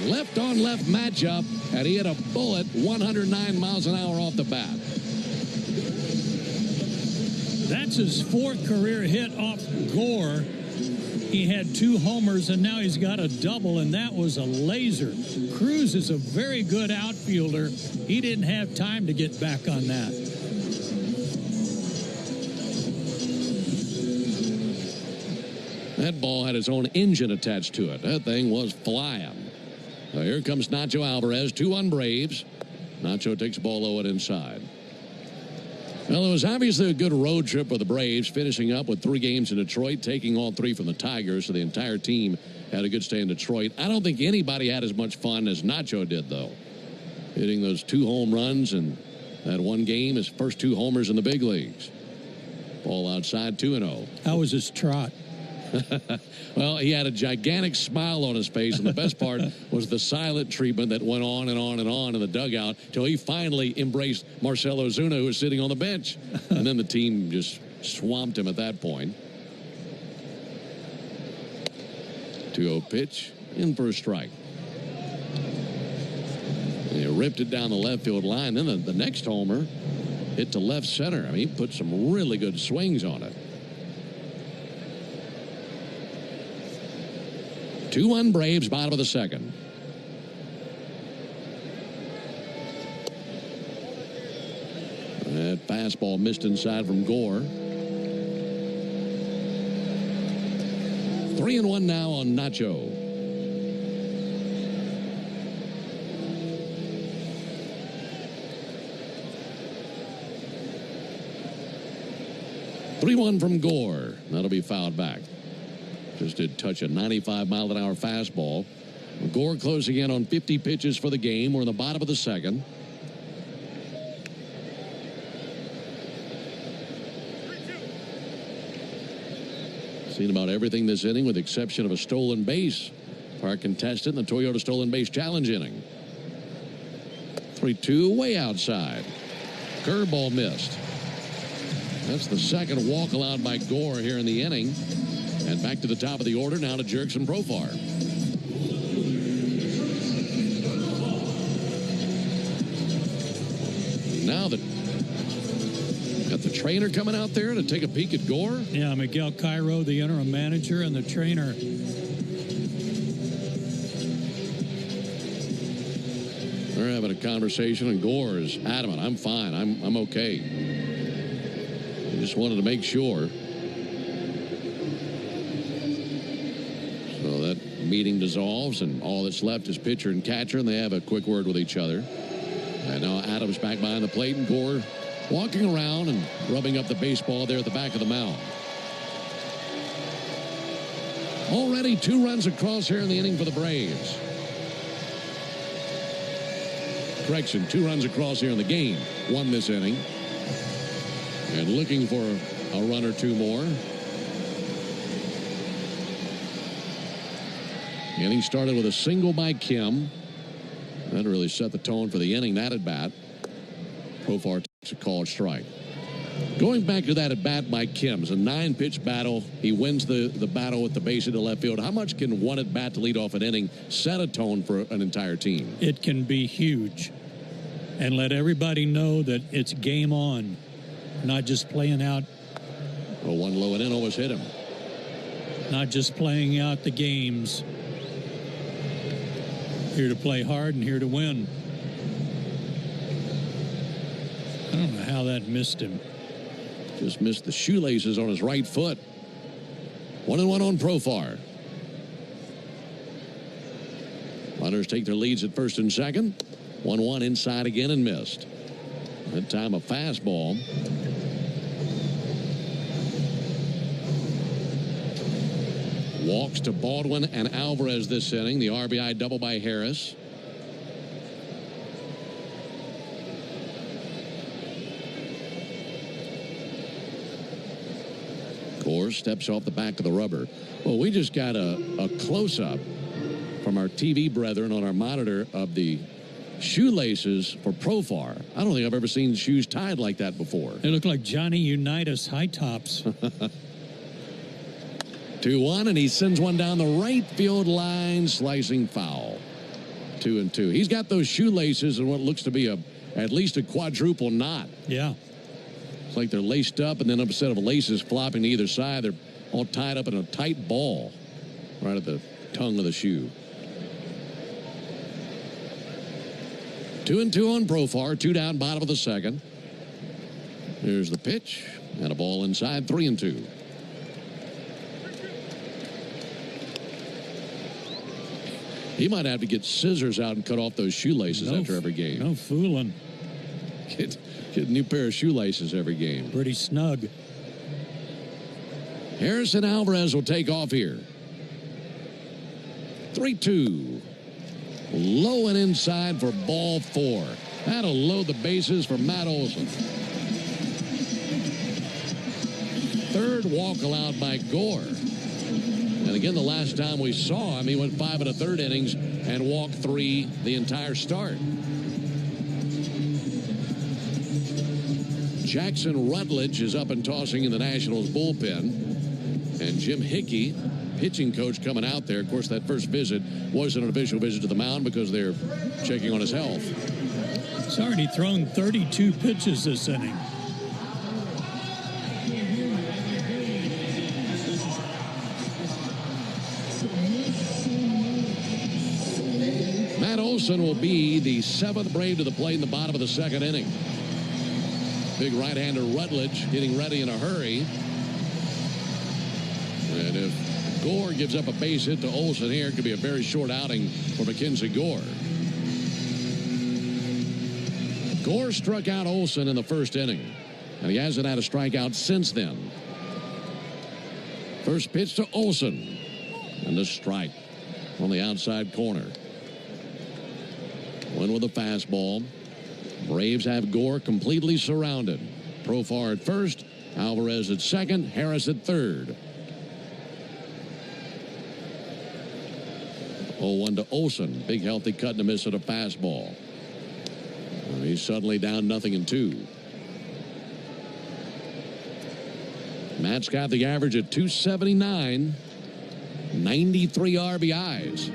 S2: Left on left matchup, and he hit a bullet 109 miles an hour off the bat.
S9: That's his 4th career hit off Gore. He had 2 homers, and now he's got a double, and that was a laser. Cruz is a very good outfielder. He didn't have time to get back on that.
S2: That ball had its own engine attached to it. That thing was flying. So here comes Nacho Alvarez, 2-1 Braves. Nacho takes the ball low and inside. Well, it was obviously a good road trip for the Braves, finishing up with 3 games in Detroit, taking all 3 from the Tigers, so the entire team had a good stay in Detroit. I don't think anybody had as much fun as Nacho did, though. Hitting those 2 home runs in that one game, his first 2 homers in the big leagues. Ball outside, 2-0.
S9: How was his trot?
S2: Well, he had a gigantic smile on his face, and the best part was the silent treatment that went on and on and on in the dugout till he finally embraced Marcell Ozuna, who was sitting on the bench. And then the team just swamped him at that point. 2-0 pitch, in for a strike. And he ripped it down the left field line. Then the next homer hit to left center. I mean, he put some really good swings on it. 2-1 Braves, bottom of the second. That fastball missed inside from Gore. 3-1 now on Nacho. Three-1 from Gore. That'll be fouled back. Just did touch a 95-mile-an-hour fastball. Gore closing in on 50 pitches for the game. We're in the bottom of the second. Seen about everything this inning with the exception of a stolen base for our contestant in the Toyota Stolen Base Challenge inning. 3-2 way outside. Curveball missed. That's the second walk allowed by Gore here in the inning. And back to the top of the order, now to Jerks and Profar. Now got the trainer coming out there to take a peek at Gore.
S9: Yeah, Miguel Cairo, the interim manager, and the trainer.
S2: They're having a conversation, and Gore is adamant. I'm fine. I'm okay. I just wanted to make sure. meeting dissolves, and all that's left is pitcher and catcher, and they have a quick word with each other. And now Adams back behind the plate, and Gore walking around and rubbing up the baseball there at the back of the mound. Already 2 runs across here in the inning for the Braves. Correction, 2 runs across here in the game. 1 this inning. And looking for a run or 2 more. The inning started with a single by Kim. That really set the tone for the inning, that at bat. Profar takes a called strike. Going back to that at bat by Kim, it's a 9-pitch battle. He wins the battle with the base hit to left field. How much can one at bat to lead off an inning set a tone for an entire team?
S9: It can be huge, and let everybody know that it's game on, not just playing out.
S2: Well, 1 low and in almost hit him.
S9: Not just playing out the games. Here to play hard and here to win. I don't know how that missed him.
S2: Just missed the shoelaces on his right foot. 1-1 on Profar. Runners take their leads at first and second. 1-1 inside again and missed. That time a fastball. Walks to Baldwin and Alvarez this inning. The RBI double by Harris. Gore steps off the back of the rubber. Well, we just got a close-up from our TV brethren on our monitor of the shoelaces for Profar. I don't think I've ever seen shoes tied like that before.
S9: They look like Johnny Unitas high tops.
S2: 2-1, and he sends one down the right field line, slicing foul. 2-2. He's got those shoelaces and what looks to be at least a quadruple knot.
S9: Yeah.
S2: It's like they're laced up, and then instead of laces flopping to either side, they're all tied up in a tight ball right at the tongue of the shoe. 2-2 on Profar. 2 down, bottom of the second. Here's the pitch, and a ball inside. 3-2. He might have to get scissors out and cut off those shoelaces after every game.
S9: No fooling.
S2: Get a new pair of shoelaces every game.
S9: Pretty snug.
S2: Harrison Alvarez will take off here. 3-2. Low and inside for ball 4. That'll load the bases for Matt Olson. Third walk allowed by Gore. And again, the last time we saw him, he went 5 1/3 innings and walked 3 the entire start. Jackson Rutledge is up and tossing in the Nationals bullpen. And Jim Hickey, pitching coach, coming out there. Of course, that first visit wasn't an official visit to the mound because they're checking on his health.
S9: He's already thrown 32 pitches this inning.
S2: Matt Olson will be the 7th Brave to the plate in the bottom of the second inning. Big right-hander Rutledge getting ready in a hurry. And if Gore gives up a base hit to Olson here, it could be a very short outing for Mackenzie Gore. Gore struck out Olson in the first inning, and he hasn't had a strikeout since then. First pitch to Olson, and the strike on the outside corner. Win with a fastball. Braves have Gore completely surrounded. Profar at first, Alvarez at second, Harris at third. 0-1 to Olson. Big healthy cut and a miss at a fastball. And he's suddenly down 0-2. Matt's got the average at 279. 93 RBIs.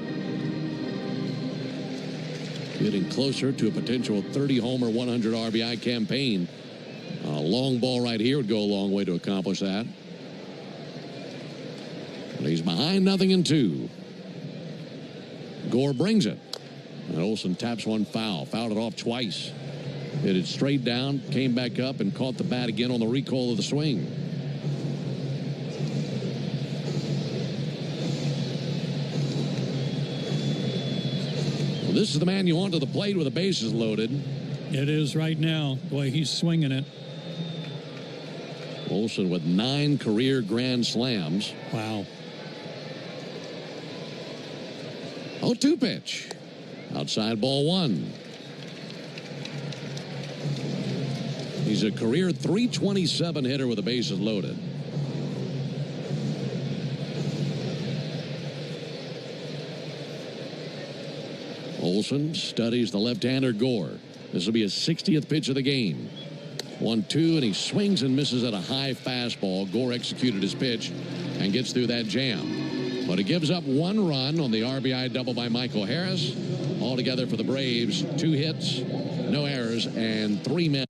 S2: Getting closer to a potential 30-homer, 100 RBI campaign. A long ball right here would go a long way to accomplish that. But he's behind 0-2. Gore brings it. And Olson taps one foul. Fouled it off twice. Hit it straight down, came back up, and caught the bat again on the recall of the swing. Well, this is the man you want to the plate with the bases loaded.
S9: It is right now, the way he's swinging it.
S2: Olson with 9 career grand slams.
S9: Wow.
S2: 0-2 pitch. Outside ball 1. He's a career .327 hitter with the bases loaded. Olson studies the left-hander Gore. This will be his 60th pitch of the game. 1-2, and he swings and misses at a high fastball. Gore executed his pitch and gets through that jam. But he gives up 1 run on the RBI double by Michael Harris. Altogether for the Braves, 2 hits, no errors, and 3 men.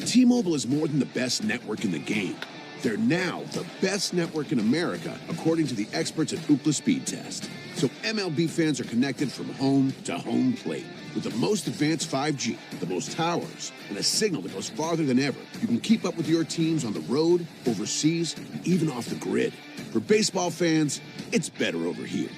S3: T-Mobile is more than the best network in the game. They're now the best network in America, according to the experts at Ookla Speed Test. So MLB fans are connected from home to home plate. With the most advanced 5G, the most towers, and a signal that goes farther than ever, you can keep up with your teams on the road, overseas, and even off the grid. For baseball fans, it's better over here.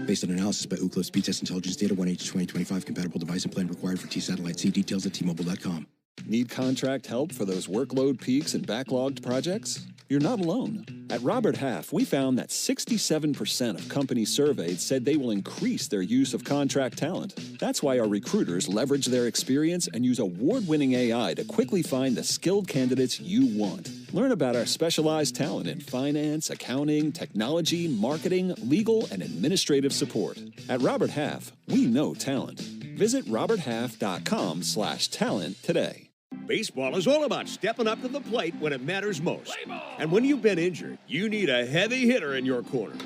S4: Based on analysis by Ookla Speed Test Intelligence Data, 1H2025, compatible device and plan required for T-Satellite. See details at T-Mobile.com.
S6: Need contract help for those workload peaks and backlogged projects? You're not alone. At Robert Half, we found that 67% of companies surveyed said they will increase their use of contract talent. That's why our recruiters leverage their experience and use award-winning AI to quickly find the skilled candidates you want. Learn about our specialized talent in finance, accounting, technology, marketing, legal, and administrative support. At Robert Half, we know talent. Visit roberthalf.com/talent today.
S1: Baseball is all about stepping up to the plate when it matters most. And when you've been injured, you need a heavy hitter in your corner.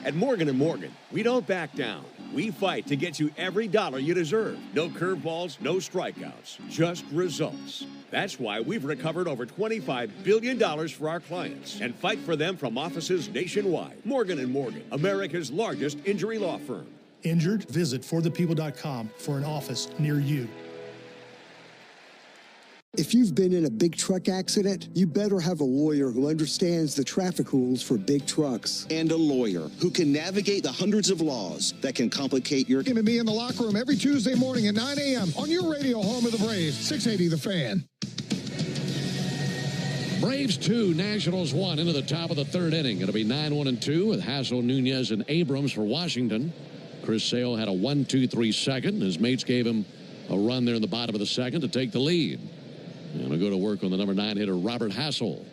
S1: At Morgan & Morgan, we don't back down. We fight to get you every dollar you deserve. No curveballs, no strikeouts, just results. That's why we've recovered over $25 billion for our clients and fight for them from offices nationwide. Morgan & Morgan, America's largest injury law firm.
S17: Injured? Visit forthepeople.com for an office near you.
S18: If you've been in a big truck accident, you better have a lawyer who understands the traffic rules for big trucks.
S19: And a lawyer who can navigate the hundreds of laws that can complicate your...
S20: Give me in the locker room every Tuesday morning at 9 a.m. on your radio home of the Braves, 680 The Fan.
S2: Braves 2, Nationals 1 into the top of the 3rd inning. It'll be 9-1-2 with Hassel, Nunez, and Abrams for Washington. Chris Sale had a 1-2-3 second. His mates gave him a run there in the bottom of the second to take the lead. And we'll go to work on the number 9 hitter, Robert Hassel.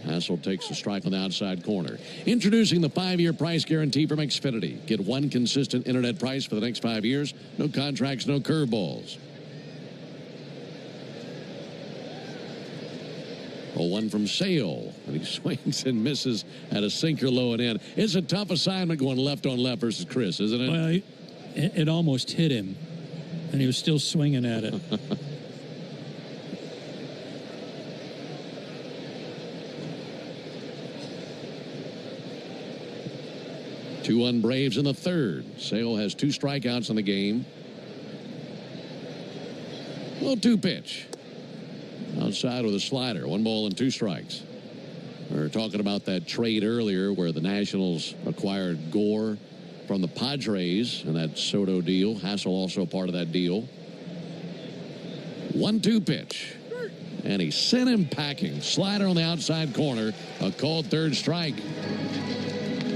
S2: Hassel takes a strike on the outside corner. Introducing the 5-year price guarantee from Xfinity. Get one consistent internet price for the next 5 years. No contracts, no curveballs. 0-1 from Sale. And he swings and misses at a sinker low and in. It's a tough assignment going left on left versus Chris, isn't it?
S9: Well, it almost hit him. And he was still swinging at it.
S2: 2-1 Braves in the 3rd. Sale has 2 strikeouts in the game. 0-2 pitch. Outside with a slider. 1 ball and 2 strikes. We were talking about that trade earlier where the Nationals acquired Gore from the Padres and that Soto deal. Hassel also part of that deal. 1-2 pitch. And he sent him packing. Slider on the outside corner. A called 3rd strike.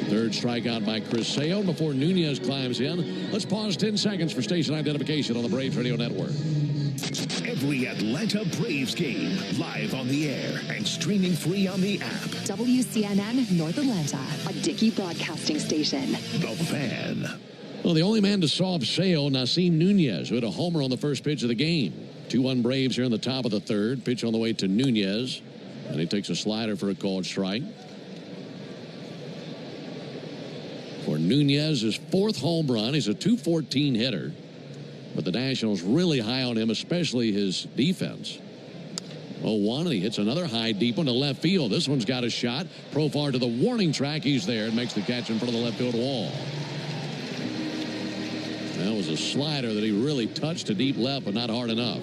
S2: 3rd strikeout by Chris Sale before Nunez climbs in. Let's pause 10 seconds for station identification on the Braves Radio Network.
S21: Every Atlanta Braves game live on the air and streaming free on the app.
S22: WCNN North Atlanta, a Dickey broadcasting station.
S21: The Fan.
S2: Well, the only man to solve Sale, Nasim Nunez, who had a homer on the first pitch of the game. 2-1 Braves here in the top of the 3rd. Pitch on the way to Nunez. And he takes a slider for a called strike. For Nunez, his 4th home run. He's a .214 hitter. But the Nationals really high on him, especially his defense. 0-1, and he hits another high deep one to left field. This one's got a shot. Profar to the warning track. He's there and makes the catch in front of the left field wall. That was a slider that he really touched to deep left, but not hard enough.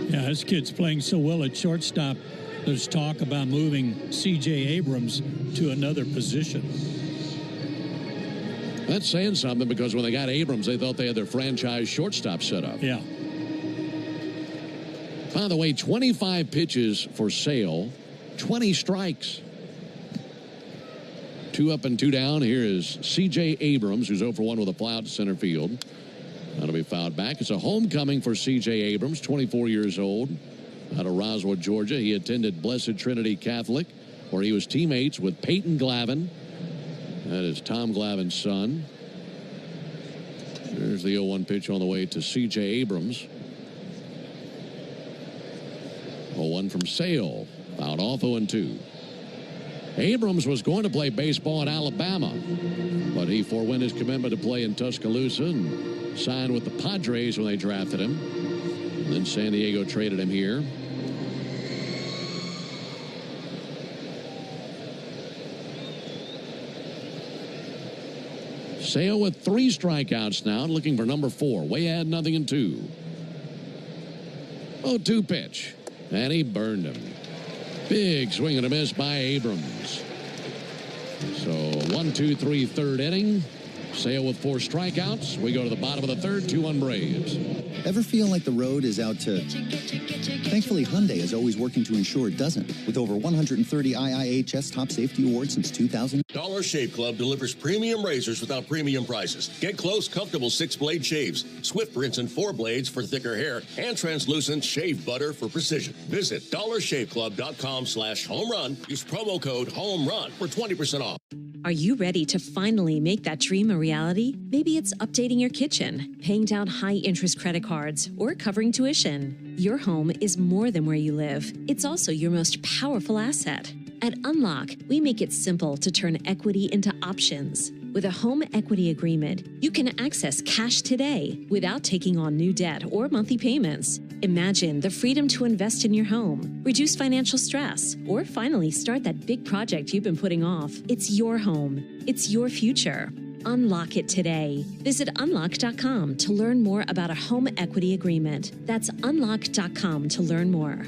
S9: Yeah, this kid's playing so well at shortstop. There's talk about moving C.J. Abrams to another position.
S2: That's saying something because when they got Abrams, they thought they had their franchise shortstop set up.
S9: Yeah.
S2: By the way, 25 pitches for Sale, 20 strikes. 2 up and 2 down. Here is C.J. Abrams, who's 0 for 1 with a fly out to center field. That'll be fouled back. It's a homecoming for C.J. Abrams, 24 years old, out of Roswell, Georgia. He attended Blessed Trinity Catholic, where he was teammates with Peyton Glavin. That is Tom Glavin's son. There's the 0-1 pitch on the way to C.J. Abrams. 0-1 from Sale. Fouled off 0-2. Abrams was going to play baseball in Alabama, but he forewent his commitment to play in Tuscaloosa and signed with the Padres when they drafted him. And then San Diego traded him here. Sale with 3 strikeouts now, looking for number 4. Way ahead, 0-2. 0-2 pitch. And he burned him. Big swing and a miss by Abrams. So 1-2-3 third inning. Sale with 4 strikeouts. We go to the bottom of the third, 2-1 Braves.
S5: Ever feel like the road is out to... Thankfully, Hyundai is always working to ensure it doesn't, with over 130 IIHS top safety awards since 2000.
S24: Dollar Shave Club delivers premium razors without premium prices. Get close, comfortable 6-blade shaves, swift rinse and 4 blades for thicker hair, and translucent shave butter for precision. Visit dollarshaveclub.com/homerun. Use promo code HOMERUN for 20% off.
S12: Are you ready to finally make that dream a reality? Maybe it's updating your kitchen, paying down high-interest credit cards, or covering tuition. Your home is more than where you live. It's also your most powerful asset. At Unlock, we make it simple to turn equity into options. With a home equity agreement, you can access cash today without taking on new debt or monthly payments. Imagine the freedom to invest in your home, reduce financial stress, or finally start that big project you've been putting off. It's your home. It's your future. Unlock it today. Visit unlock.com to learn more about a home equity agreement. That's unlock.com to learn more.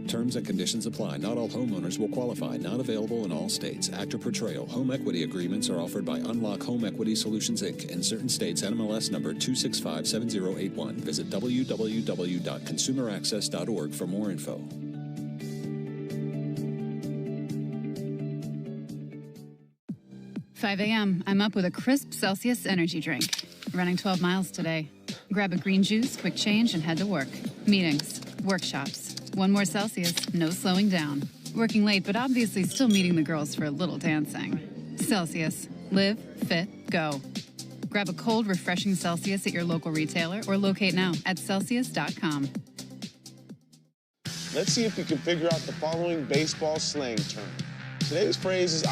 S6: Terms and conditions apply. Not all homeowners will qualify. Not available in all states. Actor Portrayal. Home equity agreements are offered by Unlock Home Equity Solutions, Inc. In certain states, NMLS number 2657081. Visit www.consumeraccess.org for more info.
S11: $5 a.m. I'm up with a crisp Celsius energy drink. Running 12 miles today. Grab a green juice, quick change, and head to work. Meetings, workshops. 1 more Celsius, no slowing down. Working late, but obviously still meeting the girls for a little dancing. Celsius. Live, fit, go. Grab a cold, refreshing Celsius at your local retailer or locate now at Celsius.com.
S8: Let's see if we can figure out the following baseball slang term. Today's phrase is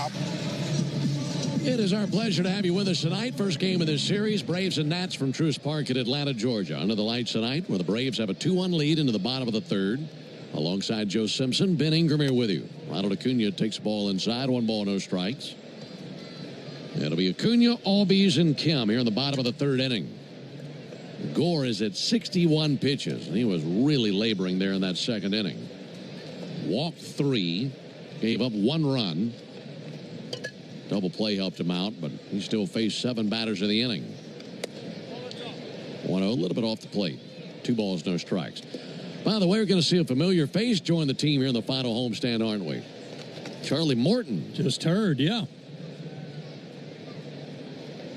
S2: It is our pleasure to have you with us tonight. First game of this series, Braves and Nats from Truist Park in Atlanta, Georgia. Under the lights tonight, where the Braves have a 2-1 lead into the bottom of the third. Alongside Joe Simpson, Ben Ingram here with you. Ronald Acuna takes the ball inside. 1 ball, no strikes. It'll be Acuna, Albies, and Kim here in the bottom of the third inning. Gore is at 61 pitches, and he was really laboring there in that second inning. Walked 3, gave up 1 run. Double play helped him out, but he still faced 7 batters in the inning. 1-0, a little bit off the plate. 2 balls, no strikes. By the way, we're going to see a familiar face join the team here in the final homestand, aren't we? Charlie Morton.
S9: Just heard, yeah.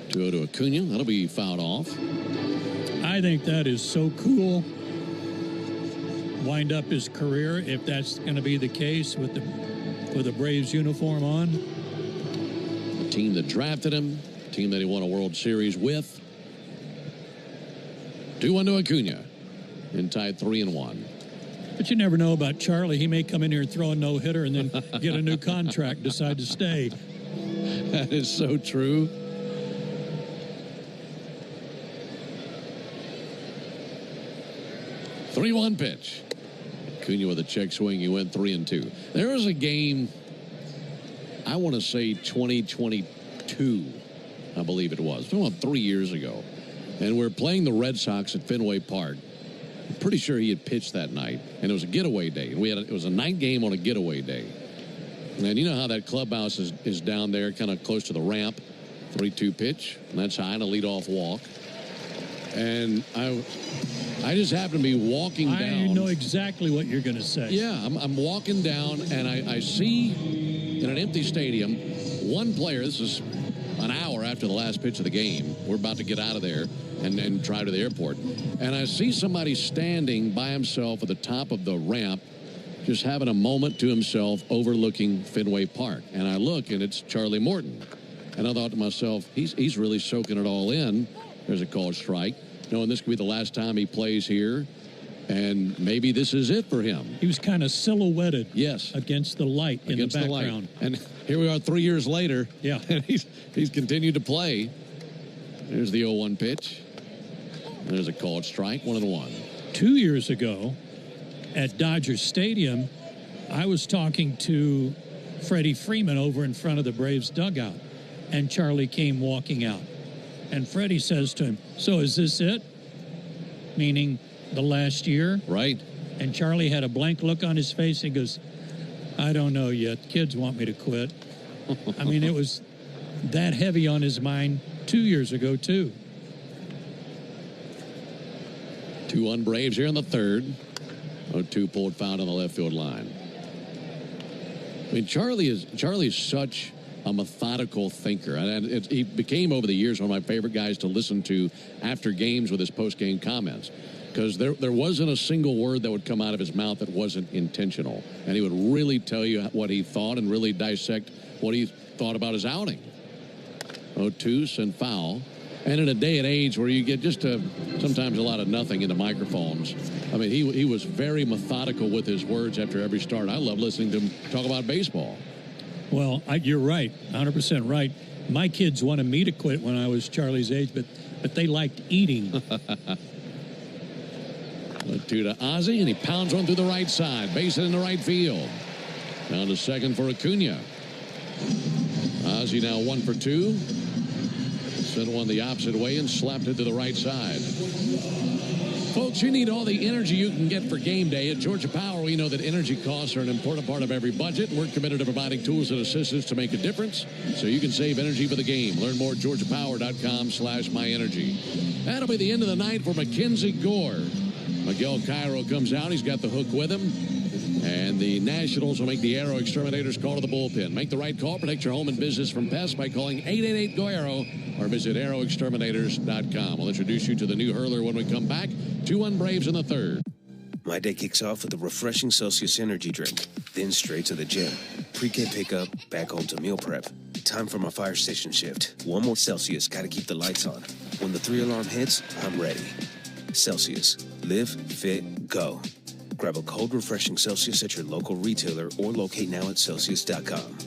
S2: 2-0 to Acuna. That'll be fouled off.
S9: I think that is so cool. Wind up his career, if that's going to be the case with the Braves uniform on.
S2: The team that drafted him, team that he won a World Series with. 2-1 to Acuna. And tied 3-1.
S9: But you never know about Charlie. He may come in here and throw a no-hitter and then get a new contract, decide to stay.
S2: That is so true. Three-1 pitch. Acuna with a check swing. He went 3-2. There was a game, I want to say 2022, I believe it was. About 3 years ago. And we're playing the Red Sox at Fenway Park. I'm pretty sure he had pitched that night, and it was a getaway day. It was a night game on a getaway day. And you know how that clubhouse is down there, kind of close to the ramp. 3-2 pitch, and that's high, and a leadoff walk. And I just happen to be walking down.
S9: I know exactly what you're going to say.
S2: Yeah, I'm walking down, and I see in an empty stadium one player. This is an hour after the last pitch of the game. We're about to get out of there and drive to the airport. And I see somebody standing by himself at the top of the ramp, just having a moment to himself overlooking Fenway Park. And I look, and it's Charlie Morton. And I thought to myself, he's really soaking it all in. There's a called strike, knowing this could be the last time he plays here. And maybe this is it for him.
S9: He was kind of silhouetted.
S2: Yes.
S9: Against the light in the background.
S2: And here we are 3 years later.
S9: Yeah.
S2: And he's continued to play. There's the 0-1 pitch. There's a called strike, 1-1.
S9: 2 years ago at Dodger Stadium, I was talking to Freddie Freeman over in front of the Braves dugout, and Charlie came walking out. And Freddie says to him, "So is this it?" Meaning the last year.
S2: Right.
S9: And Charlie had a blank look on his face. He goes, "I don't know yet. Kids want me to quit." I mean, it was that heavy on his mind 2 years ago, too.
S2: 2-1 Braves here in the third. 0-2 pulled foul on the left field line. I mean, Charlie's such a methodical thinker. And he became, over the years, one of my favorite guys to listen to after games with his post-game comments. Because there wasn't a single word that would come out of his mouth that wasn't intentional. And he would really tell you what he thought and really dissect what he thought about his outing. 0-2, send foul. And in a day and age where you get just sometimes a lot of nothing in the microphones, I mean, he was very methodical with his words after every start. I love listening to him talk about baseball.
S9: Well, you're right, 100% right. My kids wanted me to quit when I was Charlie's age, but they liked eating.
S2: 2 to Ozzie, and he pounds one through the right side. Base it in the right field. Down to second for Acuna. Ozzie now 1 for 2. Sent one the opposite way and slapped it to the right side. Folks, you need all the energy you can get for game day. At Georgia Power, we know that energy costs are an important part of every budget, and we're committed to providing tools and assistance to make a difference so you can save energy for the game. Learn more at georgiapower.com/myenergy. That'll be the end of the night for Mackenzie Gore. Miguel Cairo comes out. He's got the hook with him. And the Nationals will make the Aero Exterminators call to the bullpen. Make the right call. Protect your home and business from pests by calling 888-GO-AERO or visit aeroexterminators.com. We'll introduce you to the new hurler when we come back. 2-1 Braves in the third.
S10: My day kicks off with a refreshing Celsius energy drink. Then straight to the gym. Pre-K pickup, back home to meal prep. Time for my fire station shift. One more Celsius, gotta keep the lights on. When the 3-alarm hits, I'm ready. Celsius. Live, fit, go. Grab a cold, refreshing Celsius at your local retailer or locate now at Celsius.com.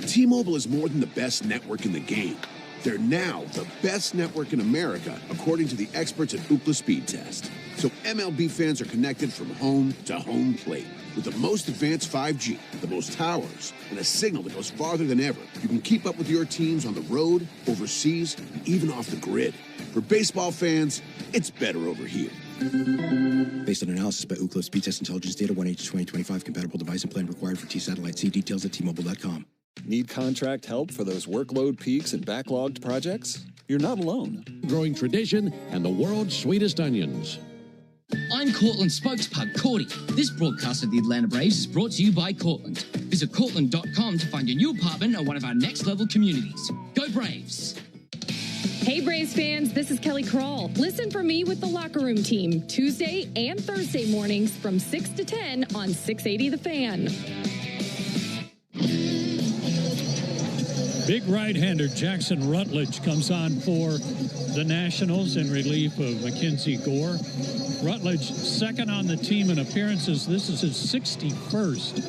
S3: T-Mobile is more than the best network in the game. They're now the best network in America, according to the experts at Ookla Speed Test. So MLB fans are connected from home to home plate. With the most advanced 5G, the most towers, and a signal that goes farther than ever, you can keep up with your teams on the road, overseas, and even off the grid. For baseball fans, it's better over here.
S4: Based on analysis by Ookla Speed Test Intelligence Data, 1H2025 compatible device and plan required for T-Satellite. See details at T-Mobile.com.
S6: Need contract help for those workload peaks and backlogged projects? You're not alone.
S2: Growing tradition and the world's sweetest onions.
S13: I'm Cortland spokespug Cordy. This broadcast of the Atlanta Braves is brought to you by Cortland. Visit Cortland.com to find your new apartment or one of our next level communities. Go Braves!
S15: Hey Braves fans, this is Kelly Krall. Listen for me with the Locker Room Team, Tuesday and Thursday mornings from 6 to 10 on 680 The Fan.
S9: Big right-hander Jackson Rutledge comes on for the Nationals in relief of Mackenzie Gore. Rutledge second on the team in appearances. This is his 61st.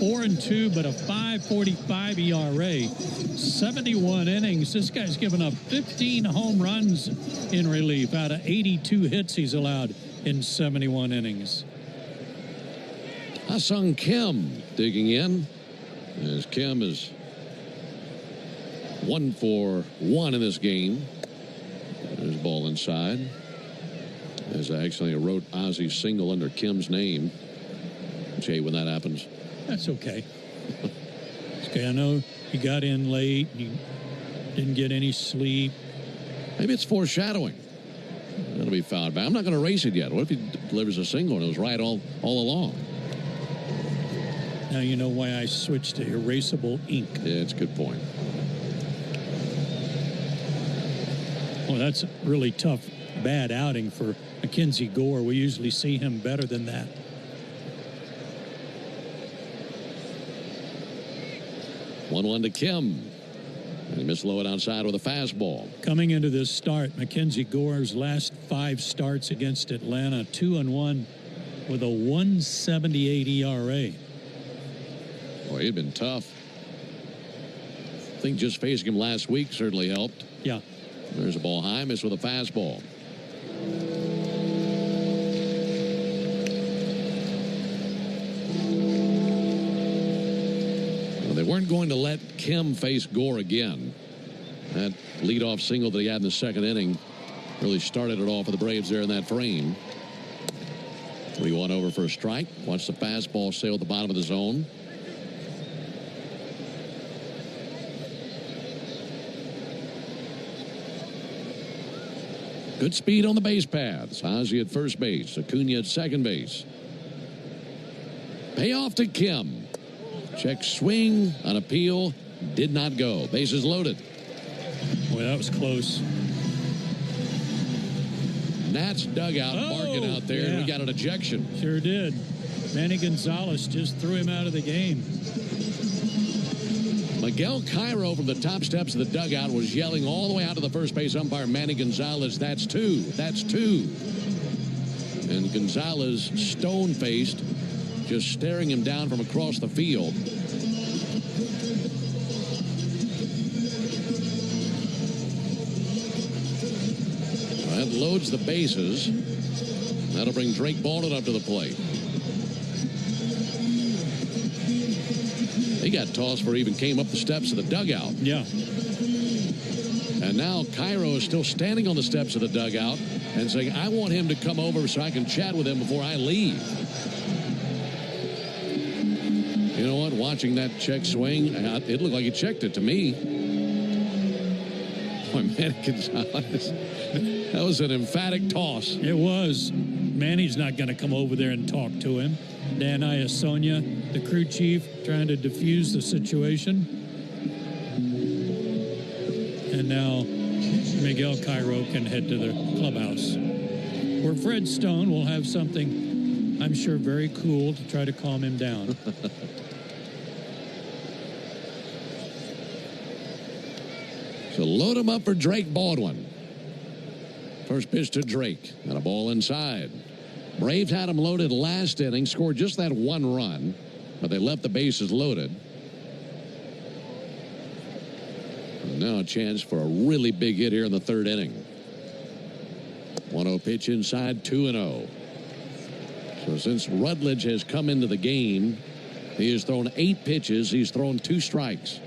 S9: 4-2, but a 5.45 ERA. 71 innings. This guy's given up 15 home runs in relief out of 82 hits he's allowed in 71 innings.
S2: Ha-Seong Kim digging in as Kim is 1 for 1 in this game. There's a ball inside. As I actually wrote Ozzie's single under Kim's name. Jay, when that happens.
S9: That's okay. Okay, I know he got in late. He didn't get any sleep.
S2: Maybe it's foreshadowing. That'll be fouled back. I'm not going to race it yet. What if he delivers a single and it was right all along?
S9: Now you know why I switched to erasable ink.
S2: Yeah, it's a good point.
S9: Well, that's a really tough, bad outing for Mackenzie Gore. We usually see him better than that.
S2: One to Kim. And he missed low it outside with a fastball.
S9: Coming into this start, Mackenzie Gore's last 5 starts against Atlanta, 2-1 with a 1.78 ERA.
S2: Boy, he'd been tough. I think just facing him last week certainly helped.
S9: Yeah.
S2: There's a ball high, missed with a fastball. Well, they weren't going to let Kim face Gore again. That leadoff single that he had in the second inning really started it off for the Braves there in that frame. 3-1 over for a strike. Watch the fastball sail at the bottom of the zone. Good speed on the base paths. Ozzie at first base. Acuna at second base. Payoff to Kim. Check swing. An appeal. Did not go. Bases loaded.
S9: Boy, that was close.
S2: Nats dugout barking out there.
S9: Yeah.
S2: And we got an ejection.
S9: Sure did. Manny Gonzalez just threw him out of the game.
S2: Miguel Cairo from the top steps of the dugout was yelling all the way out to the first base umpire, Manny Gonzalez, that's 2. That's 2. And Gonzalez, stone-faced, just staring him down from across the field. Well, that loads the bases. That'll bring Drake Baldwin up to the plate. He got tossed before he even came up the steps of the dugout.
S9: Yeah.
S2: And now Cairo is still standing on the steps of the dugout and saying, I want him to come over so I can chat with him before I leave. You know what? Watching that check swing, it looked like he checked it to me. Boy, Manny Gonzalez, that was an emphatic toss.
S9: It was. Manny's not going to come over there and talk to him. Dan Iasonia, the crew chief, trying to defuse the situation. And now Miguel Cairo can head to the clubhouse, where Fred Stone will have something, I'm sure, very cool to try to calm him down.
S2: So load him up for Drake Baldwin. First pitch to Drake, and a ball inside. Braves had him loaded last inning, scored just that 1 run, but they left the bases loaded. And now a chance for a really big hit here in the 3rd inning. 1-0 pitch inside, 2-0. So since Rutledge has come into the game, he has thrown 8 pitches. He's thrown 2 strikes.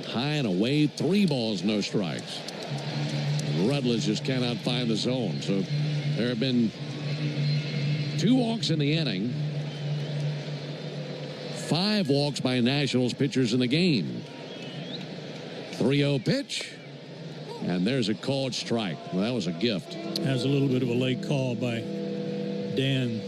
S2: High and away, 3 balls, no strikes. And Rutledge just cannot find the zone. So there have been 2 walks in the inning, 5 walks by Nationals pitchers in the game. 3-0 pitch, and there's a called strike. Well, that was a gift.
S9: Has a little bit of a late call by Dan.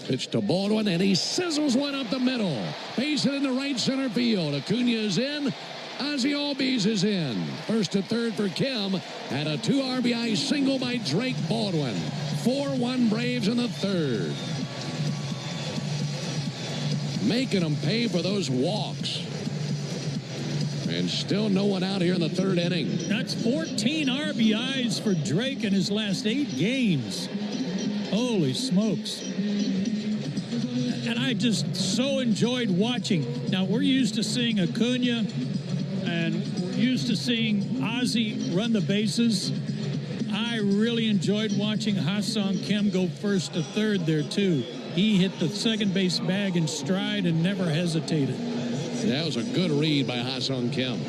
S2: Pitch to Baldwin, and he sizzles one up the middle. Base it in the right center field. Acuna is in. Ozzie Albies is in. First to third for Kim, and a 2 RBI single by Drake Baldwin. 4-1 Braves in the 3rd. Making them pay for those walks. And still no one out here in the 3rd inning.
S9: That's 14 RBIs for Drake in his last 8 games. Holy smokes. And I just so enjoyed watching. Now, we're used to seeing Acuna, and we're used to seeing Ozzie run the bases. I really enjoyed watching Ha-Seong Kim go first to third there, too. he hit the second base bag in stride and never hesitated.
S2: That was a good read by Ha-Seong Kim.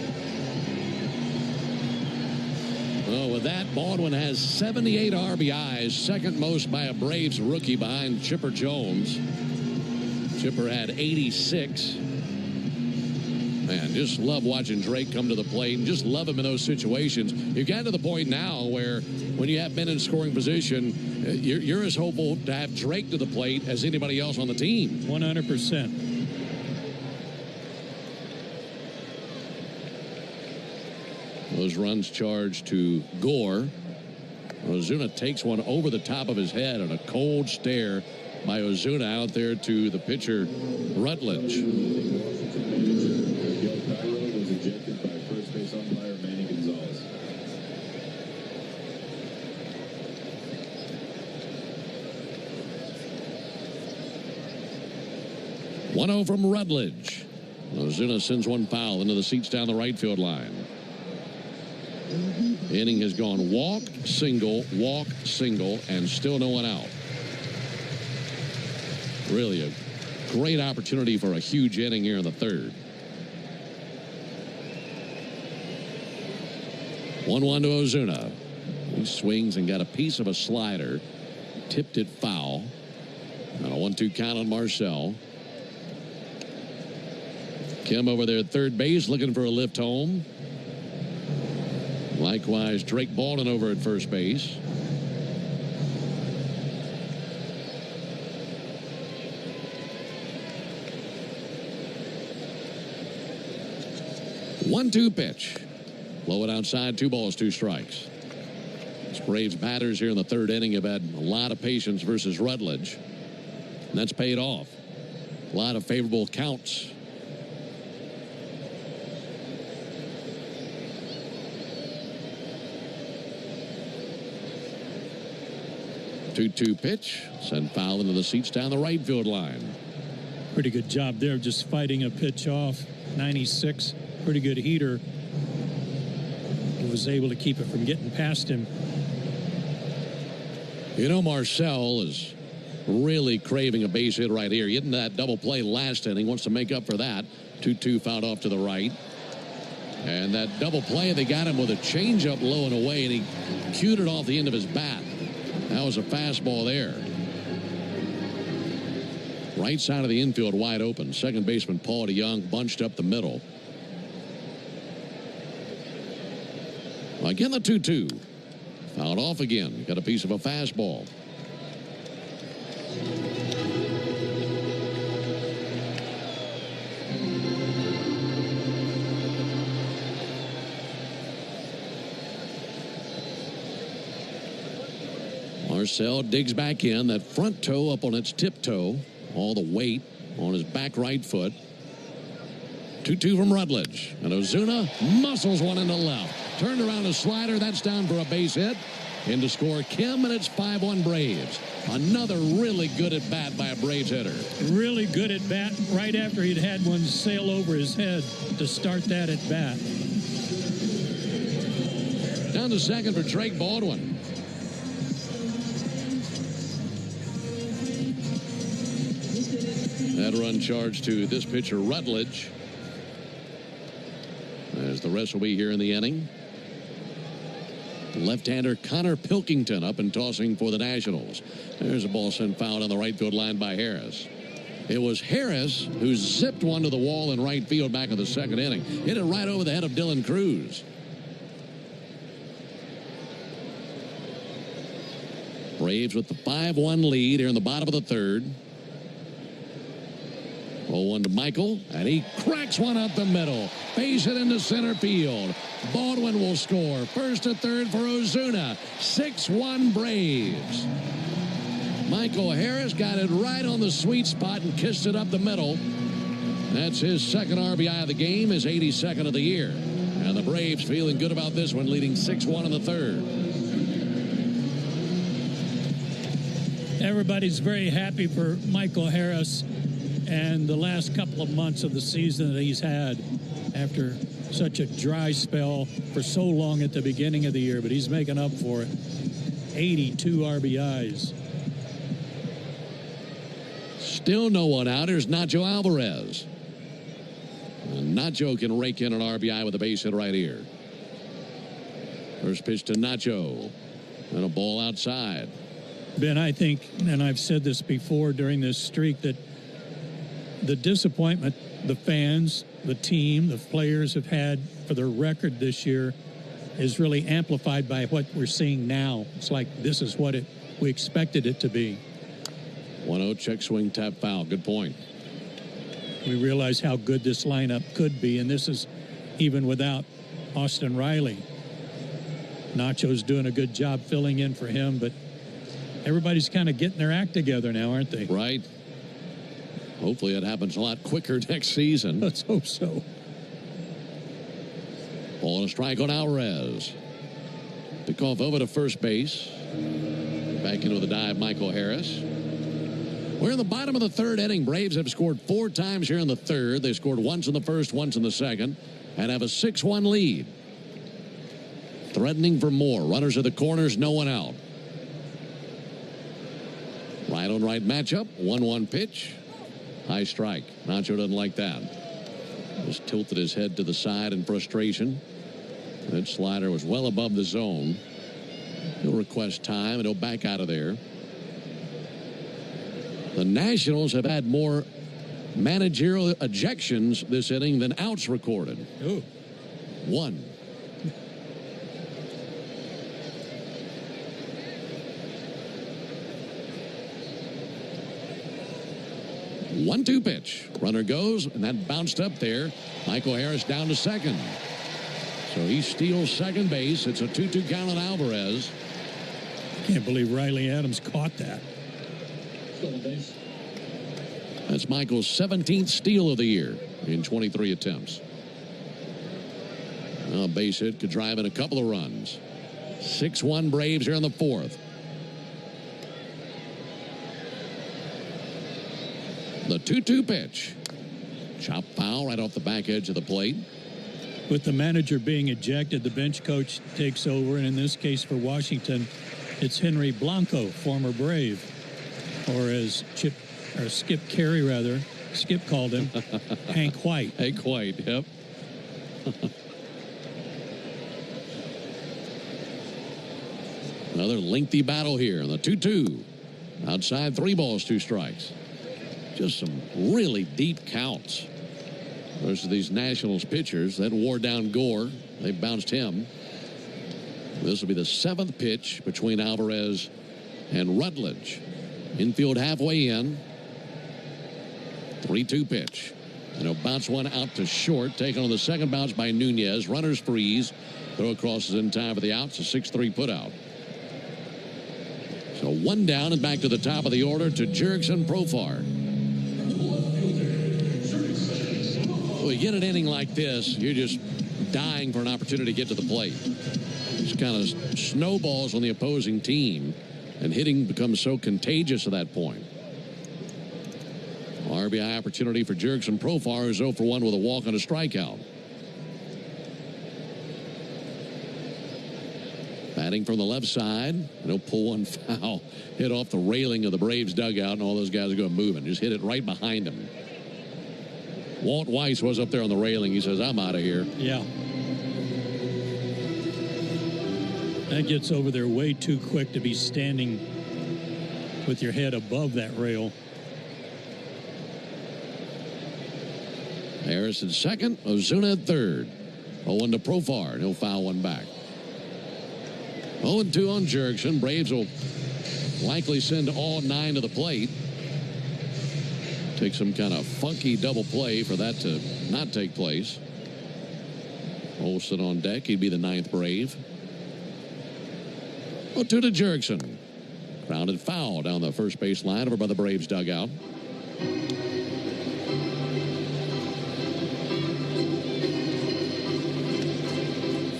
S2: Well, with that, Baldwin has 78 RBIs, second most by a Braves rookie behind Chipper Jones. Chipper had 86. Man, just love watching Drake come to the plate and just love him in those situations. You've gotten to the point now where when you have men in scoring position, you're as hopeful to have Drake to the plate as anybody else on the team.
S9: 100%.
S2: Those runs charged to Gore. Ozuna takes one over the top of his head and a cold stare by Ozuna out there to the pitcher, Rutledge.
S7: Was ejected by first base umpire Manny Gonzalez.
S2: One-0 from Rutledge. Ozuna sends one foul into the seats down the right field line. Inning has gone walk, single, and still no one out. Really a great opportunity for a huge inning here in the third. 1-1 to Ozuna. He swings and got a piece of a slider. Tipped it foul. And a 1-2 count on Marcel. Kim over there at third base looking for a lift home. Likewise, Drake Baldwin over at first base. One-two pitch. Blow it outside, 2 balls, 2 strikes. This Braves batters here in the third inning have had a lot of patience versus Rutledge. And that's paid off. A lot of favorable counts. Two-two pitch. Send foul into the seats down the right field line.
S9: Pretty good job there, just fighting a pitch off. 96, pretty good heater. He was able to keep it from getting past him.
S2: You know, Marcel is really craving a base hit right here. Getting that double play last inning, wants to make up for that. 2-2 fouled off to the right. And that double play, they got him with a changeup low and away, and he cued it off the end of his bat. That was a fastball there. Right side of the infield wide open. Second baseman Paul DeYoung bunched up the middle. Again, the 2-2. Fouled off again. Got a piece of a fastball. Marcel digs back in. That front toe up on its tiptoe. All the weight on his back right foot. 2-2 from Rutledge. And Ozuna muscles one into left. Turned around a slider. That's down for a base hit. In to score Kim, and it's 5-1 Braves. Another really good at bat by a Braves hitter.
S9: Really good at bat right after he'd had one sail over his head to start that at bat.
S2: Down to second for Drake Baldwin. That run charged to this pitcher, Rutledge. As the rest will be here in the inning. Left-hander Connor Pilkington up and tossing for the Nationals. There's a ball sent foul on the right field line by Harris. It was Harris who zipped one to the wall in right field back in the second inning. Hit it right over the head of Dylan Cruz. Braves with the 5-1 lead here in the bottom of the third. 0-1 to Michael, and he cracks one up the middle. Base it into center field. Baldwin will score. First to third for Ozuna. 6-1 Braves. Michael Harris got it right on the sweet spot and kissed it up the middle. That's his second RBI of the game, his 82nd of the year. And the Braves feeling good about this one, leading 6-1 in the third.
S9: Everybody's very happy for Michael Harris and the last couple of months of the season that he's had after such a dry spell for so long at the beginning of the year, but he's making up for it. 82 RBIs.
S2: Still no one out. Here's Nacho Alvarez. And Nacho can rake in an RBI with a base hit right here. First pitch to Nacho. And a ball outside.
S9: Ben, I think, and I've said this before during this streak, that the disappointment the fans, the team, the players have had for their record this year is really amplified by what we're seeing now. It's like this is what we expected it to be.
S2: 1-0 check swing, tap foul. Good point.
S9: We realize how good this lineup could be, and this is even without Austin Riley. Nacho's doing a good job filling in for him, but everybody's kind of getting their act together now, aren't they?
S2: Right. Hopefully it happens a lot quicker next season.
S9: Let's hope so.
S2: Ball and a strike on Alvarez. Pick off over to first base. Back into the dive, Michael Harris. We're in the bottom of the third inning. Braves have scored 4 times here in the third. They scored once in the first, once in the second, and have a 6-1 lead. Threatening for more. Runners at the corners, no one out. Right on right matchup. 1-1 pitch. High strike. Nacho doesn't like that. Just tilted his head to the side in frustration. That slider was well above the zone. He'll request time and he'll back out of there. The Nationals have had more managerial ejections this inning than outs recorded.
S9: Ooh.
S2: 1. One-two pitch. Runner goes, and that bounced up there. Michael Harris down to second. So he steals second base. It's a 2-2 count on Alvarez.
S9: Can't believe Riley Adams caught that.
S2: That's Michael's 17th steal of the year in 23 attempts. A base hit could drive in a couple of runs. 6-1 Braves here in the fourth. The 2-2 pitch. Chop foul right off the back edge of the plate.
S9: With the manager being ejected, the bench coach takes over, and in this case for Washington, it's Henry Blanco, former Brave, or as Skip Carey rather. Skip called him Hank White.
S2: Hank White, yep. Another lengthy battle here in the 2-2. Outside, 3 balls, 2 strikes. Just some really deep counts versus these Nationals pitchers that wore down Gore. They bounced him. This will be the 7th pitch between Alvarez and Rutledge. Infield halfway in. 3-2 pitch. And he'll bounce one out to short. Taken on the second bounce by Nunez. Runners freeze. Throw across is in time for the out. It's a 6-3 putout. So 1 down and back to the top of the order to Jurickson Profar. Well, you get an inning like this, you're just dying for an opportunity to get to the plate. It's kind of snowballs on the opposing team, and hitting becomes so contagious at that point. RBI opportunity for Jurickson Profar, who's 0 for 1 with a walk and a strikeout. Batting from the left side, and he'll pull one foul, hit off the railing of the Braves dugout, and all those guys are going moving. Just hit it right behind him. Walt Weiss was up there on the railing. He says, I'm out of here.
S9: Yeah. That gets over there way too quick to be standing with your head above that rail.
S2: Harris at second, Ozuna at third. 0-1 to Profar, and he'll foul one back. 0-2 on Jurickson. Braves will likely send all 9 to the plate. Take some kind of funky double play for that to not take place. Olsen on deck. He'd be the 9th Brave. 0-2 to Jurickson. Grounded foul down the first base line over by the Braves dugout.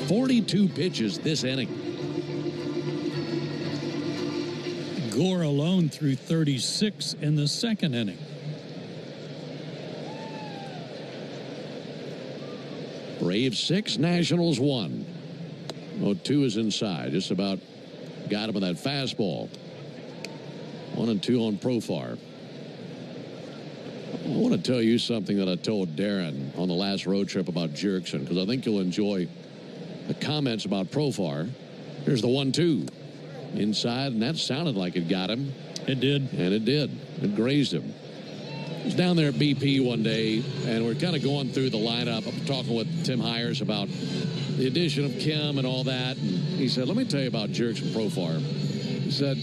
S2: .42 pitches this inning.
S9: Gore alone threw 36 in the second inning.
S2: Braves 6, Nationals 1. 0-2 is inside. Just about got him with that fastball. 1-2 on Profar. I want to tell you something that I told Darren on the last road trip about Jurickson, because I think you'll enjoy the comments about Profar. Here's the 1-2 inside, and that sounded like it got him.
S9: It did.
S2: And it did. It grazed him. I was down there at BP one day, and we're kind of going through the lineup. I'm talking with Tim Hires about the addition of Kim and all that. And he said, let me tell you about Jurickson Profar. He said,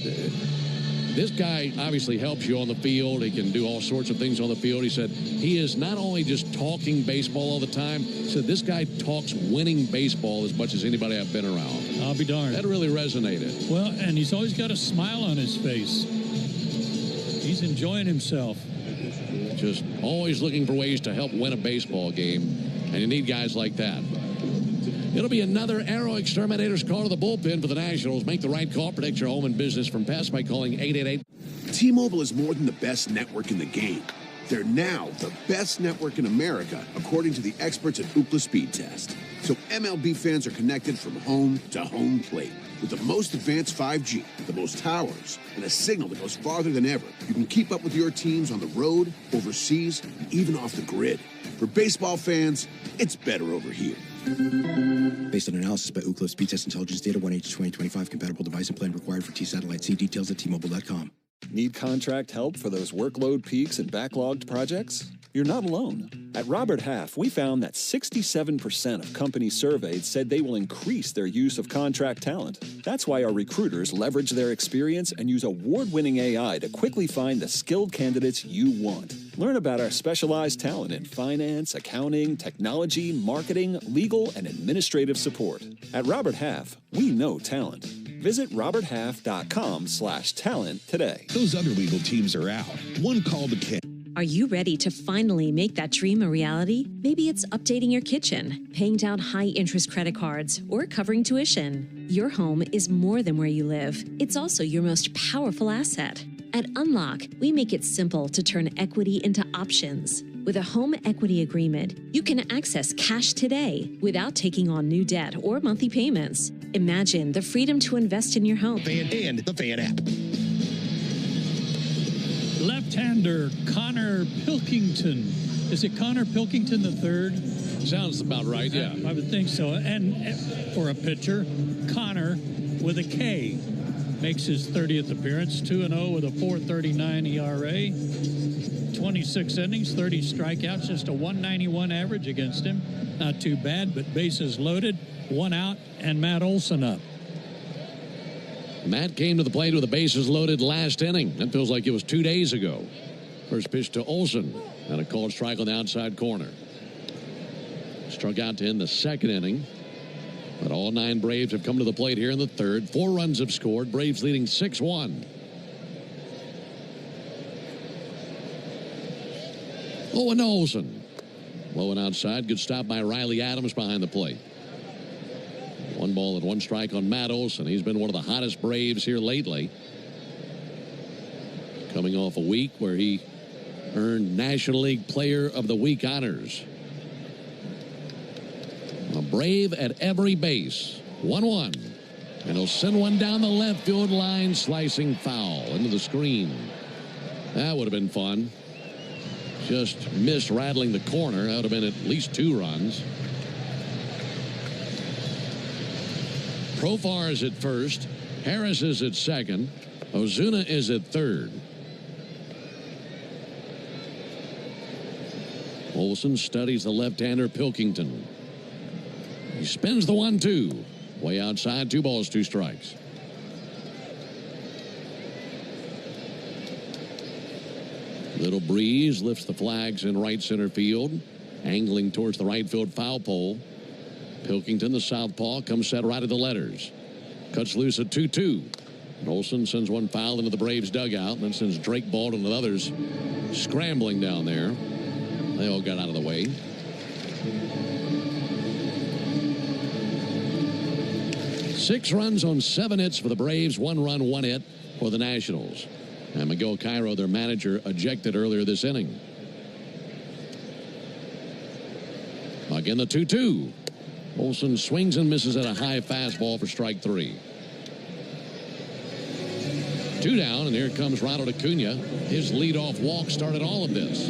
S2: this guy obviously helps you on the field. He can do all sorts of things on the field. He said he is not only just talking baseball all the time. He said this guy talks winning baseball as much as anybody I've been around.
S9: I'll be darned.
S2: That really resonated.
S9: Well, and he's always got a smile on his face. He's enjoying himself.
S2: Just always looking for ways to help win a baseball game. And you need guys like that. It'll be another Aero Exterminators call to the bullpen for the Nationals. Make the right call. Protect your home and business from pests by calling 888.
S3: T-Mobile is more than the best network in the game. They're now the best network in America, according to the experts at Ookla Speed Test. So MLB fans are connected from home to home plate. With the most advanced 5G, the most towers, and a signal that goes farther than ever, you can keep up with your teams on the road, overseas, and even off the grid. For baseball fans, it's better over here.
S4: Based on analysis by Ookla Speed Test Intelligence Data, 1H2025 compatible device and plan required for T-Satellite. See details at T-Mobile.com.
S6: Need contract help for those workload peaks and backlogged projects? You're not alone. At Robert Half, we found that 67% of companies surveyed said they will increase their use of contract talent. That's why our recruiters leverage their experience and use award-winning AI to quickly find the skilled candidates you want. Learn about our specialized talent in finance, accounting, technology, marketing, legal, and administrative support. At Robert Half, we know talent. Visit roberthalf.com/talent today.
S21: Those other legal teams are out. One call to Ken.
S12: Are you ready to finally make that dream a reality? Maybe it's updating your kitchen, paying down high-interest credit cards, or covering tuition. Your home is more than where you live. It's also your most powerful asset. At Unlock, we make it simple to turn equity into options. With a home equity agreement, you can access cash today without taking on new debt or monthly payments. Imagine the freedom to invest in your home.
S21: Fan and the Fan app.
S9: Left-hander Connor Pilkington. Is it Connor Pilkington III?
S2: Sounds about right, yeah.
S9: I would think so. And for a pitcher, Connor with a K makes his 30th appearance, 2-0 with a 4.39 ERA. 26 innings, 30 strikeouts, just a 191 average against him. Not too bad, but bases loaded, one out, and Matt Olson up.
S2: Matt came to the plate with the bases loaded last inning. That feels like it was 2 days ago. First pitch to Olson, and a called strike on the outside corner. Struck out to end the second inning. But all 9 Braves have come to the plate here in the third. 4 runs have scored. Braves leading 6-1. Owen Olson. Low and outside. Good stop by Riley Adams behind the plate. 1 ball and 1 strike on Matt Olson. He's been one of the hottest Braves here lately. Coming off a week where he earned National League Player of the Week honors. A Brave at every base. 1-1. And he'll send one down the left field line, slicing foul into the screen. That would have been fun. Just missed rattling the corner. That would have been at least 2 runs. Profar is at first. Harris is at second. Ozuna is at third. Olson studies the left-hander Pilkington. He spins the 1-2. Way outside, 2 balls, 2 strikes. Little breeze lifts the flags in right center field. Angling towards the right field foul pole. Pilkington, the southpaw, comes set right at the letters. Cuts loose at 2-2. And Olson sends one foul into the Braves dugout, and then sends Drake Baldwin and others scrambling down there. They all got out of the way. Six runs on 7 hits for the Braves. 1 run, 1 hit for the Nationals. And Miguel Cairo, their manager, ejected earlier this inning. Again, the 2-2. Olson swings and misses at a high fastball for strike 3. 2 down, and here comes Ronald Acuna. His leadoff walk started all of this.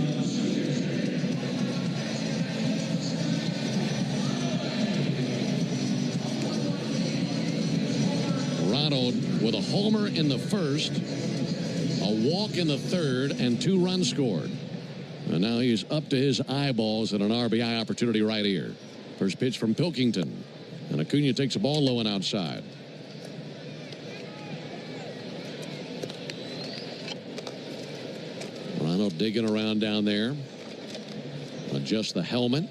S2: Ronald with a homer in the first, a walk in the third, and 2 runs scored. And now he's up to his eyeballs at an RBI opportunity right here. First pitch from Pilkington. And Acuna takes a ball low and outside. Ronald digging around down there. Adjust the helmet.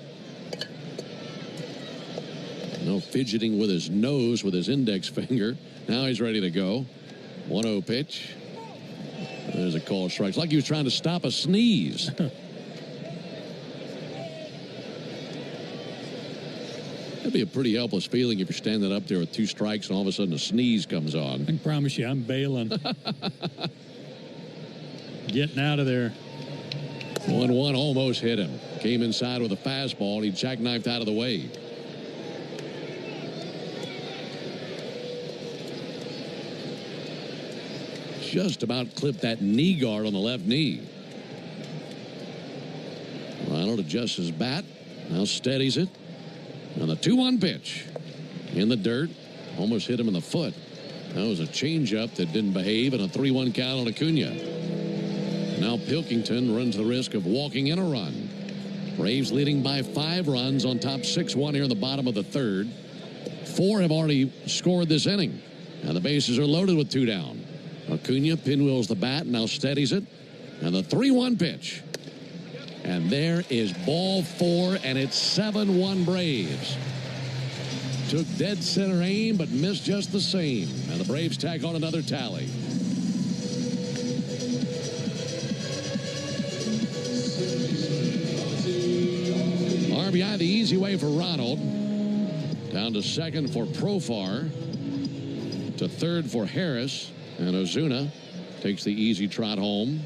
S2: No fidgeting with his nose with his index finger. Now he's ready to go. 1-0 pitch. There's a call strike. It's like he was trying to stop a sneeze. That'd be a pretty helpless feeling if you're standing up there with 2 strikes and all of a sudden a sneeze comes on.
S9: I can promise you, I'm bailing. Getting out of there.
S2: 1-1 almost hit him. Came inside with a fastball and he jackknifed out of the way. Just about clipped that knee guard on the left knee. Ronald adjusts his bat. Now steadies it. On the 2-1 pitch. In the dirt. Almost hit him in the foot. That was a changeup that didn't behave and a 3-1 count on Acuna. Now Pilkington runs the risk of walking in a run. Braves leading by 5 runs on top 6-1 here in the bottom of the third. 4 have already scored this inning. And the bases are loaded with 2 down. Acuna pinwheels the bat, now steadies it. And the 3-1 pitch. And there is ball 4, and it's 7-1 Braves. Took dead center aim, but missed just the same. And the Braves tack on another tally. RBI the easy way for Ronald. Down to second for Profar. To third for Harris. And Ozuna takes the easy trot home.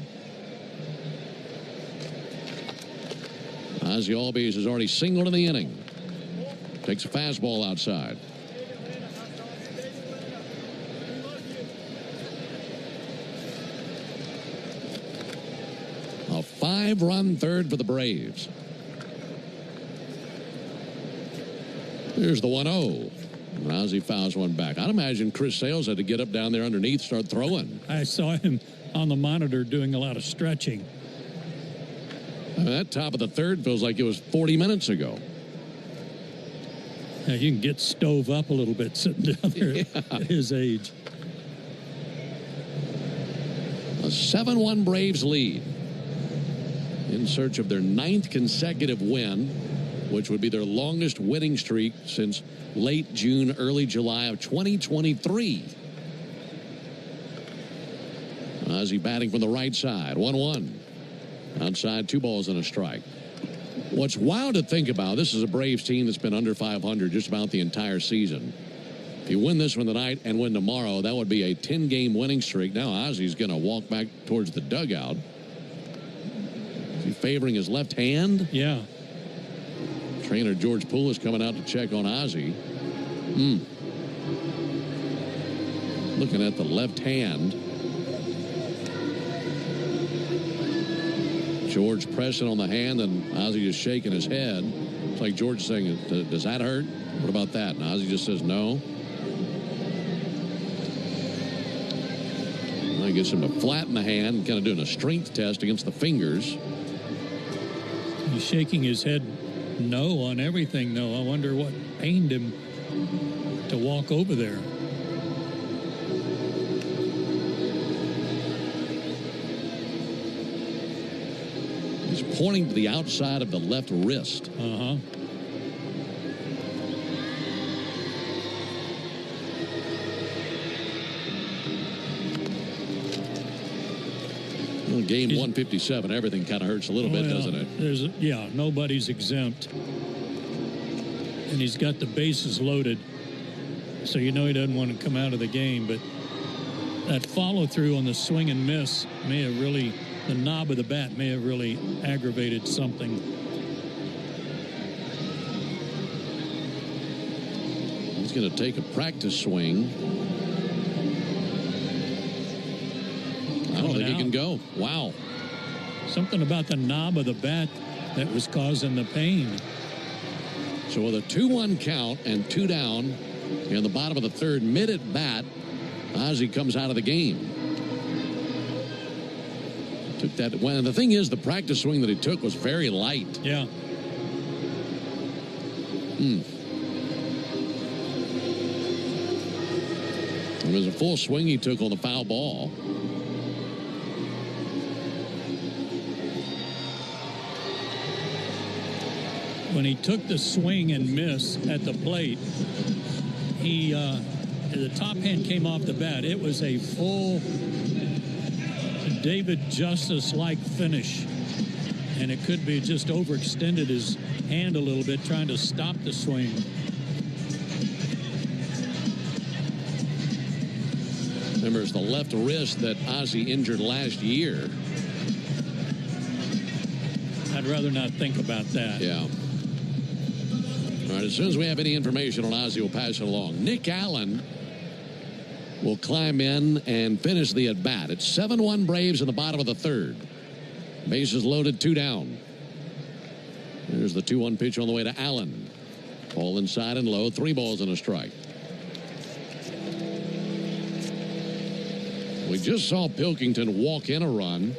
S2: Ozzie Albies has already singled in the inning. Takes a fastball outside. A 5-run third for the Braves. Here's the 1-0. Ozzie fouls one back. I'd imagine Chris Sales had to get up down there underneath, start throwing.
S9: I saw him on the monitor doing a lot of stretching.
S2: That top of the third feels like it was 40 minutes ago.
S9: Yeah, you can get stove up a little bit sitting down there at his age.
S2: A 7-1 Braves lead. In search of their 9th consecutive win, which would be their longest winning streak since late June, early July of 2023. Ozzie batting from the right side. 1-1. Outside, 2 balls and a strike. What's wild to think about, this is a Braves team that's been under 500 just about the entire season. If you win this one tonight and win tomorrow, that would be a 10-game winning streak. Now Ozzie's going to walk back towards the dugout. Is he favoring his left hand?
S9: Yeah.
S2: Trainer George Poole is coming out to check on Ozzie. Looking at the left hand. George pressing on the hand, and Ozzie just shaking his head. It's like George saying, does that hurt? What about that? And Ozzie just says no. Well, he gets him to flatten the hand, kind of doing a strength test against the fingers.
S9: He's shaking his head no on everything, though. I wonder what pained him to walk over there.
S2: He's pointing to the outside of the left wrist.
S9: Uh-huh.
S2: Well, game 157, everything kind of hurts a little bit, doesn't it?
S9: Nobody's exempt. And he's got the bases loaded, so you know he doesn't want to come out of the game. But that follow-through on the swing and miss may have really, the knob of the bat may have really aggravated something.
S2: He's going to take a practice swing. I don't think he can go. Wow.
S9: Something about the knob of the bat that was causing the pain.
S2: So with a 2-1 count and 2 down in the bottom of the third, mid at bat, Ozzie comes out of the game. Took that. Well, the thing is, the practice swing that he took was very light.
S9: Yeah.
S2: It was a full swing he took on the foul ball.
S9: When he took the swing and miss at the plate, the top hand came off the bat. It was a full David Justice-like finish, and it could be just overextended his hand a little bit trying to stop the swing.
S2: Remember, it's the left wrist that Ozzie injured last year.
S9: I'd rather not think about that.
S2: Yeah. All right, as soon as we have any information on Ozzie, we'll pass it along. Nick Allen will climb in and finish the at-bat. It's 7-1 Braves in the bottom of the third. Bases loaded, 2 down. There's the 2-1 pitch on the way to Allen. Ball inside and low, 3 balls and a strike. We just saw Pilkington walk in a run.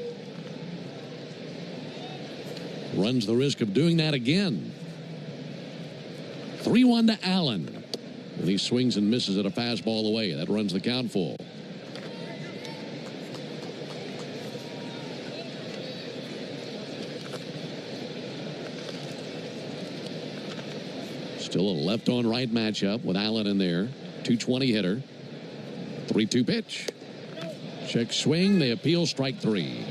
S2: Runs the risk of doing that again. 3-1 to Allen. And he swings and misses at a fastball away. That runs the count full. Still a left on right matchup with Allen in there. 220 hitter. 3-2 pitch. Check swing. They appeal, strike 3.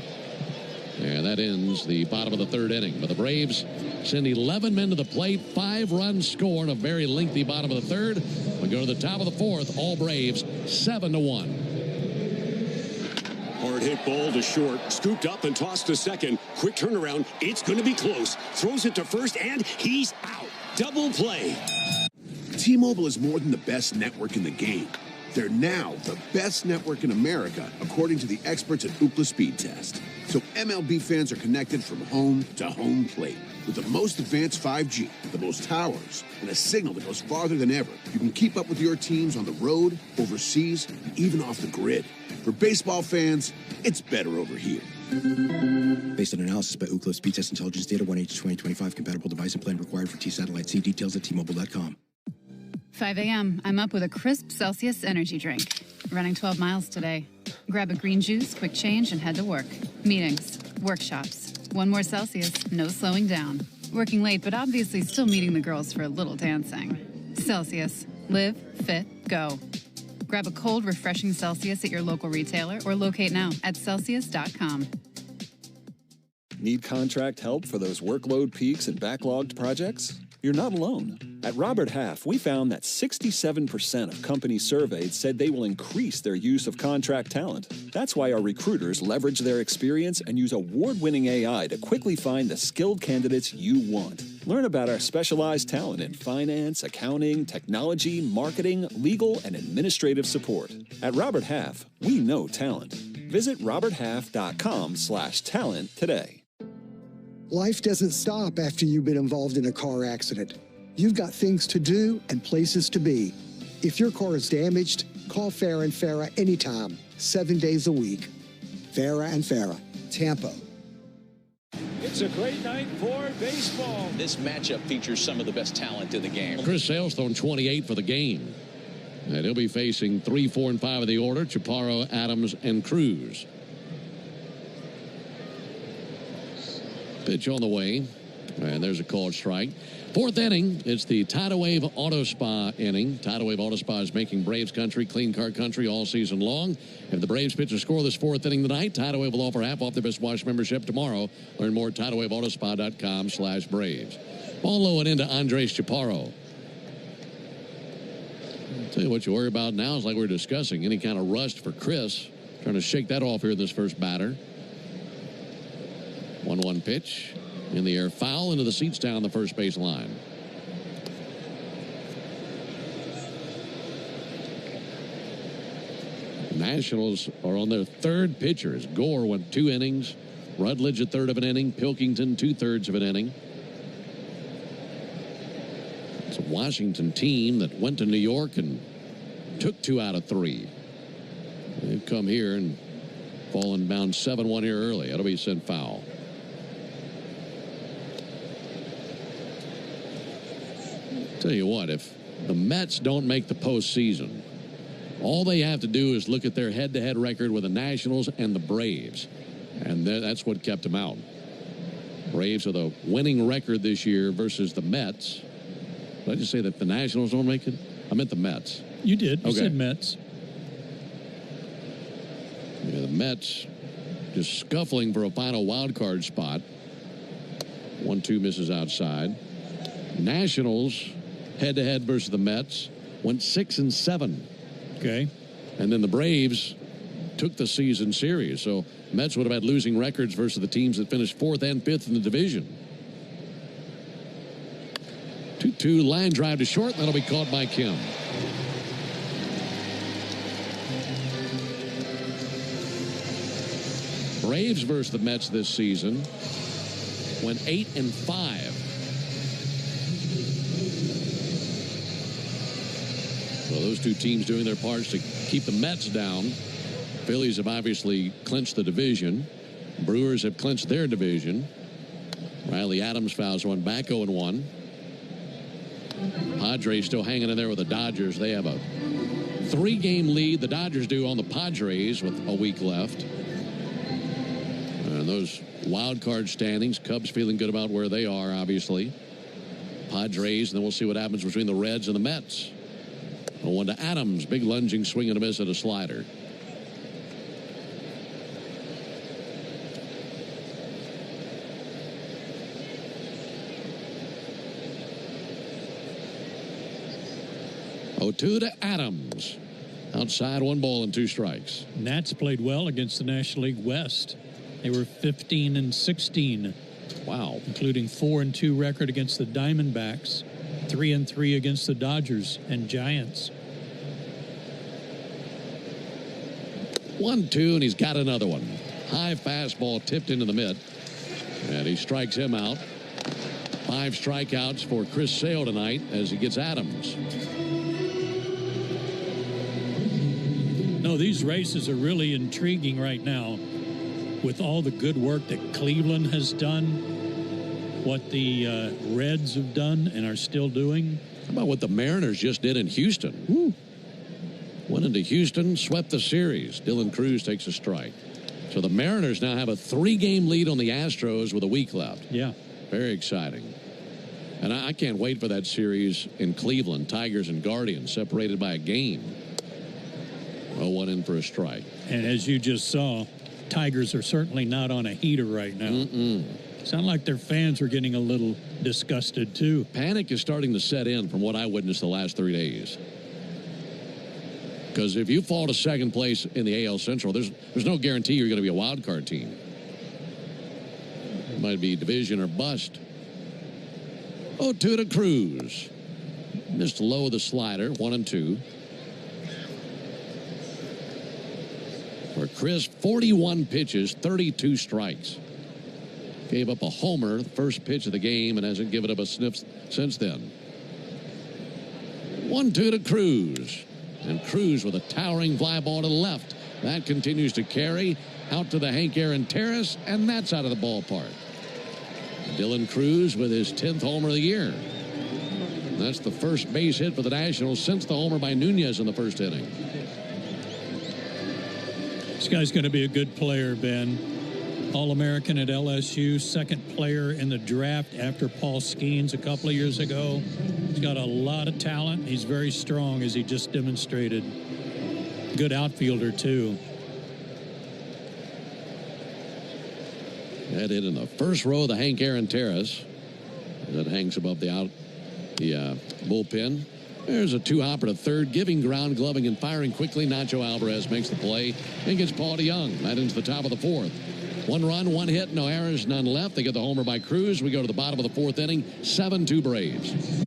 S2: And that ends the bottom of the third inning. But the Braves send 11 men to the plate. 5 runs scored. A very lengthy bottom of the third. We go to the top of the fourth. All Braves 7-1.
S1: Hard hit ball to short. Scooped up and tossed to second. Quick turnaround. It's going to be close. Throws it to first and he's out. Double play.
S3: T-Mobile is more than the best network in the game. They're now the best network in America, according to the experts at Ookla Speed Test. So MLB fans are connected from home to home plate. With the most advanced 5G, the most towers, and a signal that goes farther than ever, you can keep up with your teams on the road, overseas, and even off the grid. For baseball fans, it's better over here.
S4: Based on analysis by Ookla Speed Test Intelligence Data, 1H2025, compatible device and plan required for T-Satellite. See details at T-Mobile.com.
S11: 5 a.m. I'm up with a crisp Celsius energy drink. Running 12 miles today. Grab a green juice, quick change, and head to work. Meetings, workshops. 1 more Celsius, no slowing down. Working late, but obviously still meeting the girls for a little dancing. Celsius. Live, fit, go. Grab a cold, refreshing Celsius at your local retailer or locate now at Celsius.com.
S6: Need contract help for those workload peaks and backlogged projects? You're not alone. At Robert Half, we found that 67% of companies surveyed said they will increase their use of contract talent. That's why our recruiters leverage their experience and use award-winning AI to quickly find the skilled candidates you want. Learn about our specialized talent in finance, accounting, technology, marketing, legal, and administrative support. At Robert Half, we know talent. Visit roberthalf.com/talent today.
S18: Life doesn't stop after you've been involved in a car accident. You've got things to do and places to be. If your car is damaged, call Farah & Farah anytime, 7 days a week. Farah & Farah, Tampa.
S14: It's a great night for baseball.
S16: This matchup features some of the best talent in the game.
S2: Chris Sale's thrown 28 for the game. And he'll be facing 3, 4, and 5 of the order, Chaparro, Adams, and Cruz. Pitch on the way, and there's a called strike. 4th inning, it's the Tidal Wave Auto Spa inning. Tidal Wave Auto Spa is making Braves country clean car country all season long. If the Braves pitch a scoreless 4th inning tonight, Tidal Wave will offer half off their best wash membership tomorrow. Learn more at TidalWaveAutospa.com/Braves. Ball low and into Andres Chaparro. I'll tell you what you worry about now is, like we were discussing, any kind of rust for Chris. Trying to shake that off here in this first batter. 1-1 pitch in the air, foul into the seats down the first base line. Nationals are on their 3rd pitchers. Gore went 2 innings. Rutledge a 1/3 of an inning. Pilkington 2/3 of an inning. It's a Washington team that went to New York and took 2 out of 3. They've come here and fallen down 7-1 here early. That'll be sent foul. Tell you what, if the Mets don't make the postseason, all they have to do is look at their head-to-head record with the Nationals and the Braves. And that's what kept them out. Braves with a winning record this year versus the Mets. Did I just say that the Nationals don't make it? I meant the Mets.
S9: You did. You
S2: okay.
S9: said Mets.
S2: Yeah, the Mets just scuffling for a final wild card spot. 1-2 misses outside. Nationals head-to-head versus the Mets went 6-7.
S9: Okay.
S2: And then the Braves took the season series. So Mets would have had losing records versus the teams that finished 4th and 5th in the division. 2-2 line drive to short. That'll be caught by Kim. Braves versus the Mets this season went 8-5. So those two teams doing their parts to keep the Mets down. Phillies have obviously clinched the division. Brewers have clinched their division. Riley Adams fouls one back 0-1. Padres still hanging in there with the Dodgers. They have a 3-game lead. The Dodgers do on the Padres with a week left. And those wild card standings, Cubs feeling good about where they are, obviously. Padres, and then we'll see what happens between the Reds and the Mets. 0-1 to Adams. Big lunging swing and a miss at a slider. Two to Adams. Outside, 1 ball and 2 strikes.
S9: Nats played well against the National League West. They were 15-16.
S2: Wow.
S9: Including 4-2 record against the Diamondbacks, 3-3 against the Dodgers and Giants.
S2: 1-2, and he's got another one. High fastball tipped into the mid. And he strikes him out. 5 strikeouts for Chris Sale tonight as he gets Adams.
S9: No, these races are really intriguing right now with all the good work that Cleveland has done, what the Reds have done and are still doing.
S2: How about what the Mariners just did in Houston? Woo. Went into Houston, swept the series. Dylan Cruz takes a strike. So the Mariners now have a 3-game lead on the Astros with a week left.
S9: Yeah.
S2: Very exciting. And I can't wait for that series in Cleveland. Tigers and Guardians separated by a game. 0-1 in for a strike.
S9: And as you just saw, Tigers are certainly not on a heater right now. Sound like their fans are getting a little disgusted, too.
S2: Panic is starting to set in from what I witnessed the last 3 days. Because if you fall to second place in the AL Central, there's no guarantee you're going to be a wild card team. It might be division or bust. 0-2 to Cruz. Missed low of the slider, 1-2. For Chris, 41 pitches, 32 strikes. Gave up a homer, the first pitch of the game, and hasn't given up a sniff since then. 1-2 to Cruz. And Cruz with a towering fly ball to the left. That continues to carry out to the Hank Aaron Terrace, and that's out of the ballpark. Dylan Cruz with his 10th homer of the year. And that's the first base hit for the Nationals since the homer by Nunez in the first inning.
S9: This guy's going to be a good player, Ben. All-American at LSU, second player in the draft after Paul Skeens a couple of years ago. He's got a lot of talent. He's very strong, as he just demonstrated. Good outfielder, too.
S2: That hit in the first row of the Hank Aaron Terrace. That hangs above the bullpen. There's a 2-hopper to third, giving ground, gloving, and firing quickly. Nacho Alvarez makes the play and gets Paul DeYoung. That into the top of the 4th. 1 run, 1 hit, no errors, none left. They get the homer by Cruz. We go to the bottom of the 4th inning, 7-2 Braves.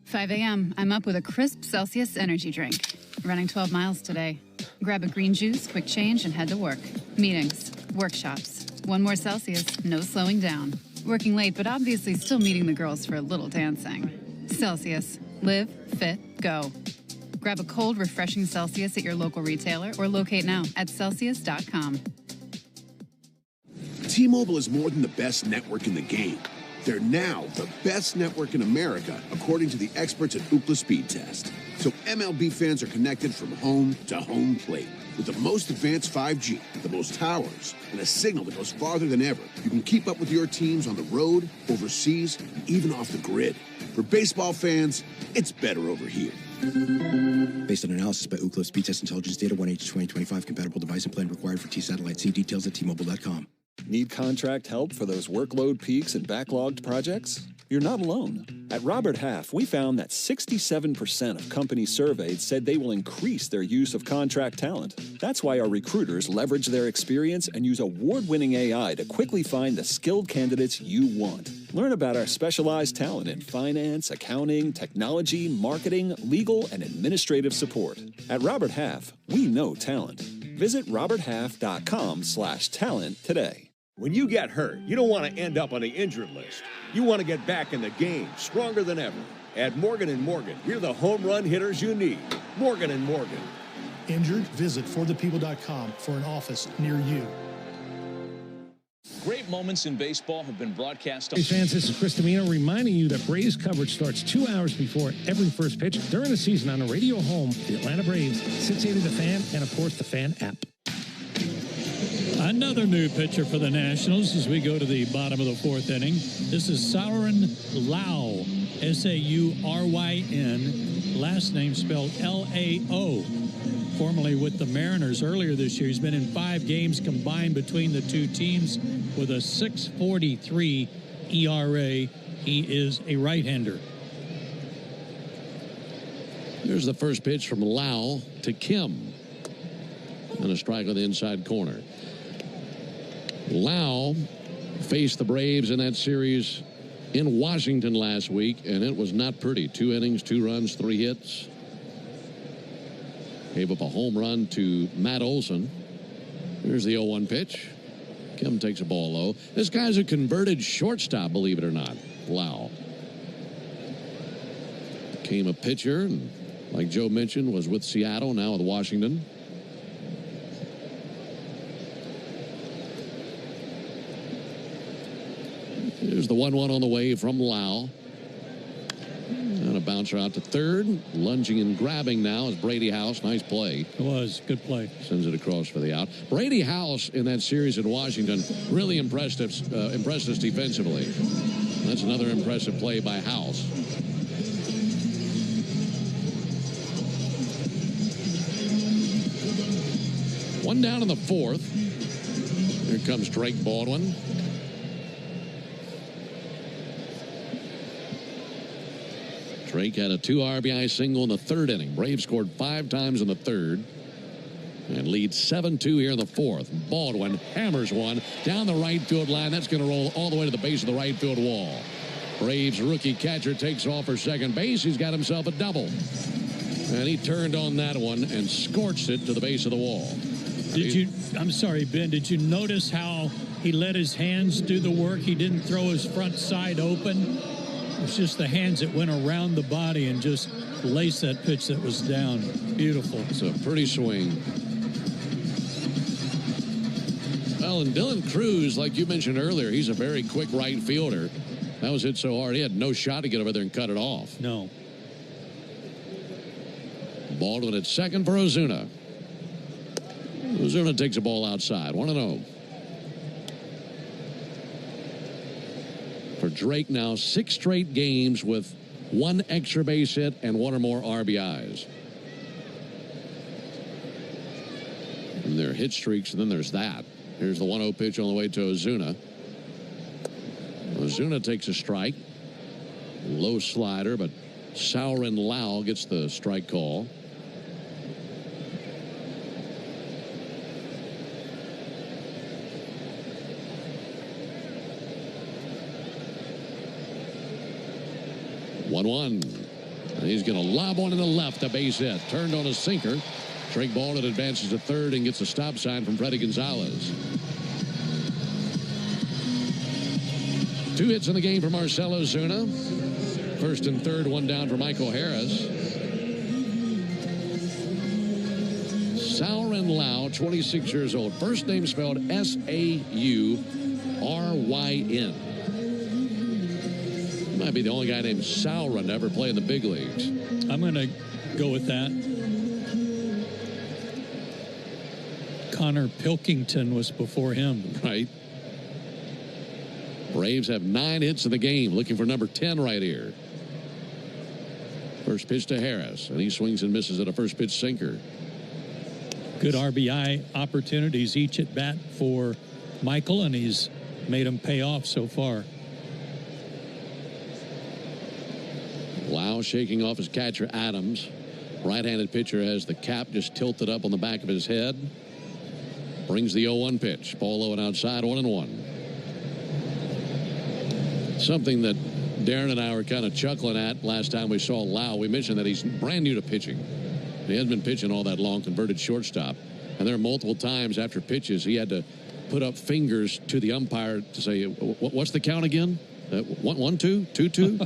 S11: 5 a.m. I'm up with a crisp Celsius energy drink. Running 12 miles today. Grab a green juice, quick change, and head to work. Meetings, workshops. 1 more Celsius, no slowing down. Working late, but obviously still meeting the girls for a little dancing. Celsius. Live, fit, go. Grab a cold, refreshing Celsius at your local retailer or locate now at Celsius.com.
S3: T-Mobile is more than the best network in the game. They're now the best network in America, according to the experts at Ookla Speed Test. So MLB fans are connected from home to home plate. With the most advanced 5G, the most towers, and a signal that goes farther than ever, you can keep up with your teams on the road, overseas, and even off the grid. For baseball fans, it's better over here.
S4: Based on analysis by Ookla Speed Test Intelligence Data, 1H 2025, compatible device and plan required for T-Satellite. See details at T-Mobile.com.
S6: Need contract help for those workload peaks and backlogged projects? You're not alone. At Robert Half, we found that 67% of companies surveyed said they will increase their use of contract talent. That's why our recruiters leverage their experience and use award-winning AI to quickly find the skilled candidates you want. Learn about our specialized talent in finance, accounting, technology, marketing, legal, and administrative support. At Robert Half, we know talent. Visit roberthalf.com/talent today.
S17: When you get hurt, you don't want to end up on the injured list. You want to get back in the game, stronger than ever. At Morgan & Morgan, we're the home run hitters you need. Morgan & Morgan.
S19: Injured? Visit forthepeople.com for an office near you.
S16: Great moments in baseball have been broadcast on...
S20: Hey fans, this is Chris Domino reminding you that Braves coverage starts 2 hours before every first pitch during the season on the radio home, the Atlanta Braves, 680 The Fan, and of course the Fan app.
S9: Another new pitcher for the Nationals as we go to the bottom of the fourth inning. This is Sauryn Lao, S-A-U-R-Y-N, last name spelled L-A-O. Formerly with the Mariners earlier this year. He's been in 5 games combined between the two teams with a 6.43 ERA. He is a right-hander.
S2: Here's the first pitch from Lau to Kim. And a strike on the inside corner. Lau faced the Braves in that series in Washington last week, and it was not pretty. 2 innings, 2 runs, 3 hits. Gave up a home run to Matt Olson. Here's the 0-1 pitch. Kim takes a ball low. This guy's a converted shortstop, believe it or not. Lau. Became a pitcher, and like Joe mentioned, was with Seattle, now with Washington. Here's the 1-1 on the way from Lau. And a bouncer out to third. Lunging and grabbing now is Brady House. Nice play.
S9: It was. Good play.
S2: Sends it across for the out. Brady House in that series in Washington really impressed us defensively. That's another impressive play by House. One down in the fourth. Here comes Drake Baldwin. Drake had a 2 RBI single in the 3rd inning. Braves scored 5 times in the 3rd and lead 7-2 here in the 4th. Baldwin hammers one down the right field line. That's going to roll all the way to the base of the right field wall. Braves rookie catcher takes off for second base. He's got himself a double. And he turned on that one and scorched it to the base of the wall.
S9: I'm sorry, Ben, did you notice how he let his hands do the work? He didn't throw his front side open. It's just the hands that went around the body and just laced that pitch that was down. Beautiful.
S2: It's a pretty swing. Well, and Dylan Cruz, like you mentioned earlier, he's a very quick right fielder. That was hit so hard, he had no shot to get over there and cut it off.
S9: No.
S2: Baldwin at second for Ozuna. Ozuna takes a ball outside. 1-0. For Drake now, 6 straight games with 1 extra base hit and 1 or more RBIs. And there are hit streaks, and then there's that. Here's the 1-0 pitch on the way to Ozuna. Ozuna takes a strike. Low slider, but Sauryn Lau gets the strike call. One. He's going to lob one in the left, a base hit. Turned on a sinker. Drake Baldwin advances to third and gets a stop sign from Freddie Gonzalez. 2 hits in the game for Marcell Ozuna. First and third, 1 down for Michael Harris. Sauron Lau, 26 years old. First name spelled Sauryn. Might be the only guy named Sauron to ever play in the big leagues.
S9: I'm going to go with that. Connor Pilkington was before him.
S2: Right. Braves have 9 hits in the game, looking for number 10 right here. First pitch to Harris, and he swings and misses at a first pitch sinker.
S9: Good RBI opportunities each at bat for Michael, and he's made them pay off so far.
S2: Lau shaking off his catcher, Adams. Right-handed pitcher has the cap just tilted up on the back of his head. Brings the 0-1 pitch. Ball low and outside, 1-1. Something that Darren and I were kind of chuckling at last time we saw Lau. We mentioned that he's brand new to pitching. He hasn't been pitching all that long, converted shortstop. And there are multiple times after pitches he had to put up fingers to the umpire to say, what's the count again? 1-2? 2-2?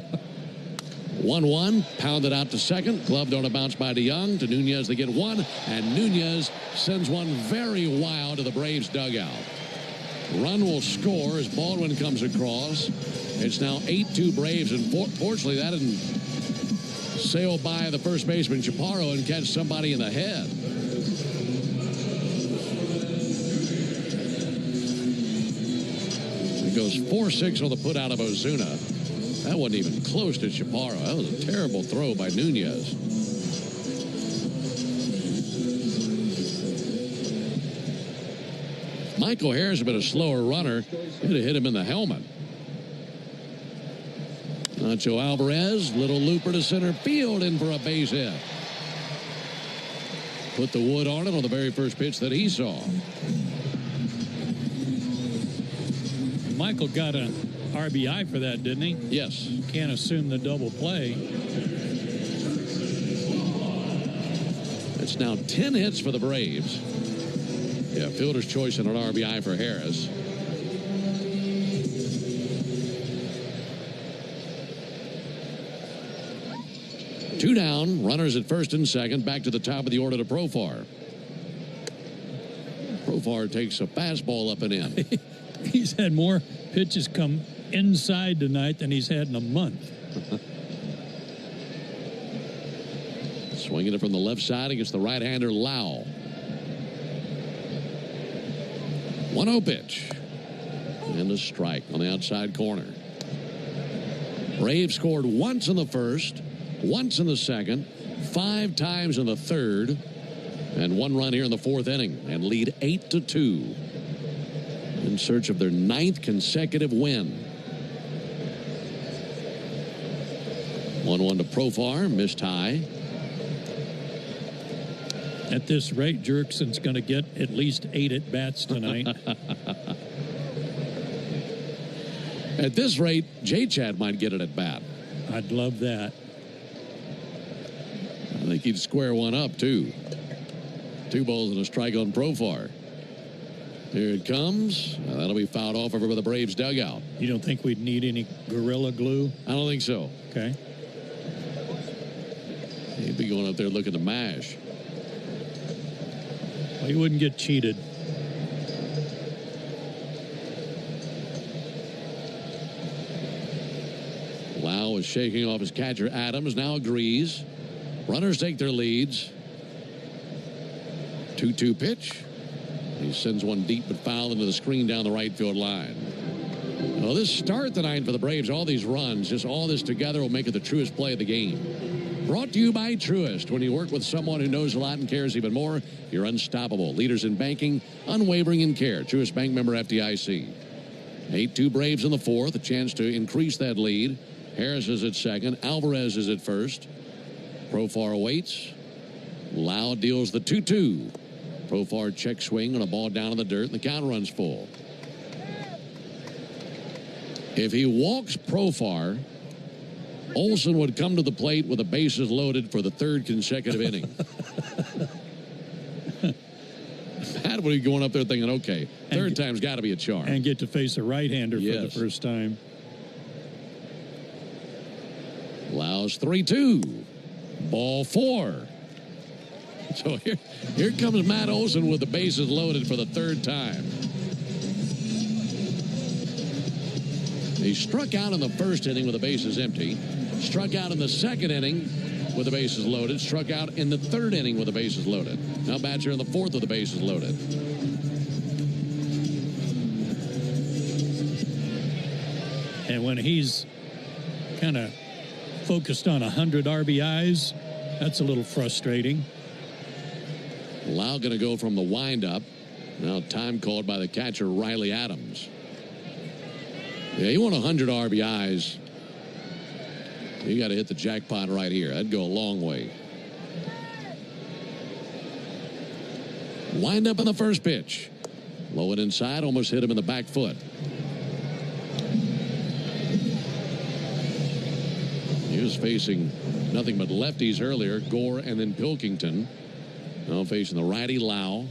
S2: 1-1, pounded out to second, gloved on a bounce by DeYoung. To Nunez, they get one, and Nunez sends one very wild to the Braves dugout. Run will score as Baldwin comes across. It's now 8-2 Braves, and fortunately that didn't sail by the first baseman Chaparro and catch somebody in the head. It goes 4-6 on the put out of Ozuna. That wasn't even close to Chaparro. That was a terrible throw by Nunez. Michael Harris has been a slower runner. It would have hit him in the helmet. Nacho Alvarez, little looper to center field, in for a base hit. Put the wood on it on the very first pitch that he saw.
S9: Michael got an RBI for that, didn't he?
S2: Yes.
S9: Can't assume the double play.
S2: It's now 10 hits for the Braves. Yeah, fielder's choice and an RBI for Harris. Two down, runners at first and second. Back to the top of the order to Profar. Profar takes a fastball up and in.
S9: He's had more pitches come inside tonight than he's had in a month.
S2: Swinging it from the left side against the right-hander Lau. 1-0 pitch. And a strike on the outside corner. Braves scored once in the first, once in the second, 5 times in the third, and 1 run here in the 4th inning, and lead 8-2 in search of their 9th consecutive win. 1-1 to Profar, missed high.
S9: At this rate, Jurickson's going to get at least 8 at-bats tonight.
S2: At this rate, J-Chad might get it at bat.
S9: I'd love that.
S2: I think he'd square one up, too. 2 balls and a strike on Profar. Here it comes. That'll be fouled off over by the Braves dugout.
S9: You don't think we'd need any Gorilla Glue?
S2: I don't think so.
S9: Okay.
S2: He'd be going up there looking to mash.
S9: Well, he wouldn't get cheated.
S2: Lau is shaking off his catcher. Adams now agrees. Runners take their leads. 2-2 pitch. He sends one deep but foul into the screen down the right field line. Well, this start tonight for the Braves, all these runs, just all this together will make it the truest play of the game. Brought to you by Truist. When you work with someone who knows a lot and cares even more, you're unstoppable. Leaders in banking, unwavering in care. Truist Bank member FDIC. 8-2 Braves in the 4th. A chance to increase that lead. Harris is at second. Alvarez is at first. Profar awaits. Lau deals the 2-2. Profar check swing on a ball down in the dirt, and the count runs full. If he walks Profar, Olson would come to the plate with the bases loaded for the 3rd consecutive inning. Pat would be going up there thinking, okay, third time's got to be a charm.
S9: And get to face a right-hander for the first time.
S2: Lau's 3-2. Ball 4. So here comes Matt Olson with the bases loaded for the third time. He struck out in the first inning with the bases empty. Struck out in the second inning with the bases loaded. Struck out in the third inning with the bases loaded. Now bats here in the fourth with the bases loaded.
S9: And when he's kind of focused on 100 RBIs, that's a little frustrating.
S2: Lau going to go from the windup. Now time called by the catcher, Riley Adams. Yeah, you want 100 RBIs. You got to hit the jackpot right here. That'd go a long way. Wind up on the first pitch. Low and inside, almost hit him in the back foot. He was facing nothing but lefties earlier, Gore and then Pilkington. Now facing the righty Lau.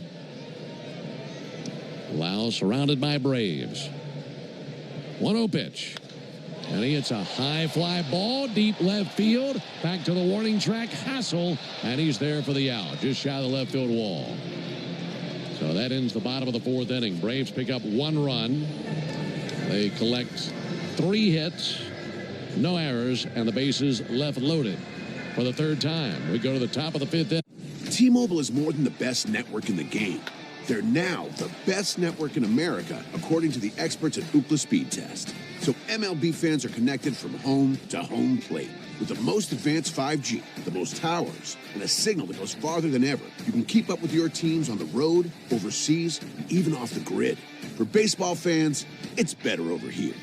S2: Lau surrounded by Braves. 1-0 pitch. And he hits a high fly ball, deep left field. Back to the warning track, Hassel. And he's there for the out, just shy of the left field wall. So that ends the bottom of the fourth inning. Braves pick up 1 run. They collect 3 hits, no errors, and the bases left loaded for the third time. We go to the top of the 5th inning.
S3: T-Mobile is more than the best network in the game. They're now the best network in America, according to the experts at Ookla Speed Test. So MLB fans are connected from home to home plate. With the most advanced 5G, the most towers, and a signal that goes farther than ever, you can keep up with your teams on the road, overseas, and even off the grid. For baseball fans, it's better over here.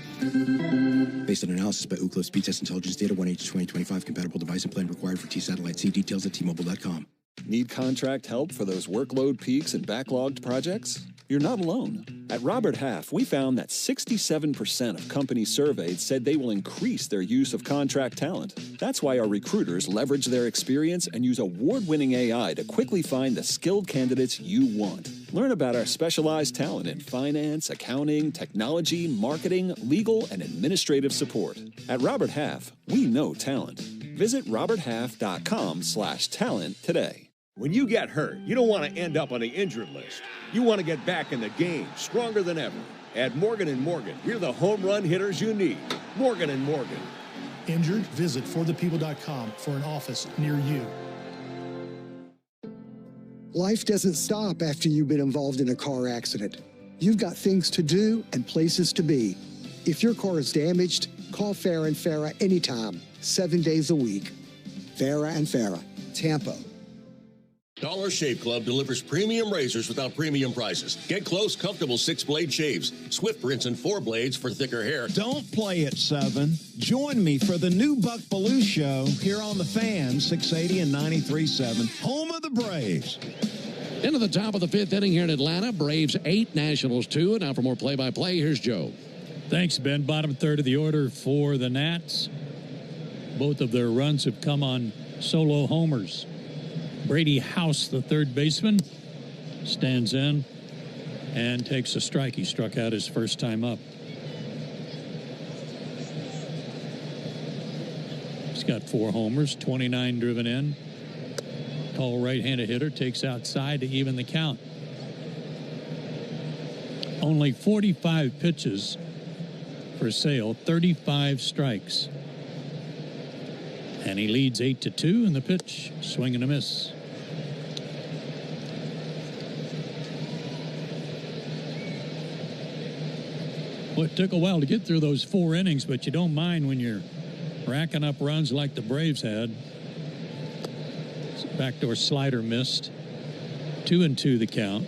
S4: Based on analysis by Ookla Speed Test Intelligence Data, 1H2025, compatible device and plan required for T-Satellite. See details at T-Mobile.com.
S6: Need contract help for those workload peaks and backlogged projects? You're not alone. At Robert Half, we found that 67% of companies surveyed said they will increase their use of contract talent. That's why our recruiters leverage their experience and use award-winning AI to quickly find the skilled candidates you want. Learn about our specialized talent in finance, accounting, technology, marketing, legal, and administrative support. At Robert Half, we know talent. Visit roberthalf.com/talent today.
S17: When you get hurt, you don't want to end up on the injured list. You want to get back in the game, stronger than ever. At Morgan & Morgan, we're the home run hitters you need. Morgan & Morgan.
S19: Injured? Visit forthepeople.com for an office near you.
S18: Life doesn't stop after you've been involved in a car accident. You've got things to do and places to be. If your car is damaged, call Farah & Farah anytime, 7 days a week. Farah & Farah, Tampa.
S5: Dollar Shave Club delivers premium razors without premium prices. Get close, comfortable 6-blade shaves. Swift rinse and 4 blades for thicker hair.
S22: Don't play at 7. Join me for the new Buck Belue Show here on The Fan, 680 and 93.7, home of the Braves.
S2: Into the top of the 5th inning here in Atlanta. Braves 8, Nationals 2. And now for more play-by-play, here's Joe.
S9: Thanks, Ben. Bottom third of the order for the Nats. Both of their runs have come on solo homers. Brady House, the third baseman, stands in and takes a strike. He struck out his first time up. He's got 4 homers, 29 driven in. Tall right-handed hitter takes outside to even the count. Only 45 pitches for Sale, 35 strikes. And he leads 8-2 in the pitch. Swing and a miss. Well, it took a while to get through those 4 innings, but you don't mind when you're racking up runs like the Braves had. Backdoor slider missed. 2-2 the count.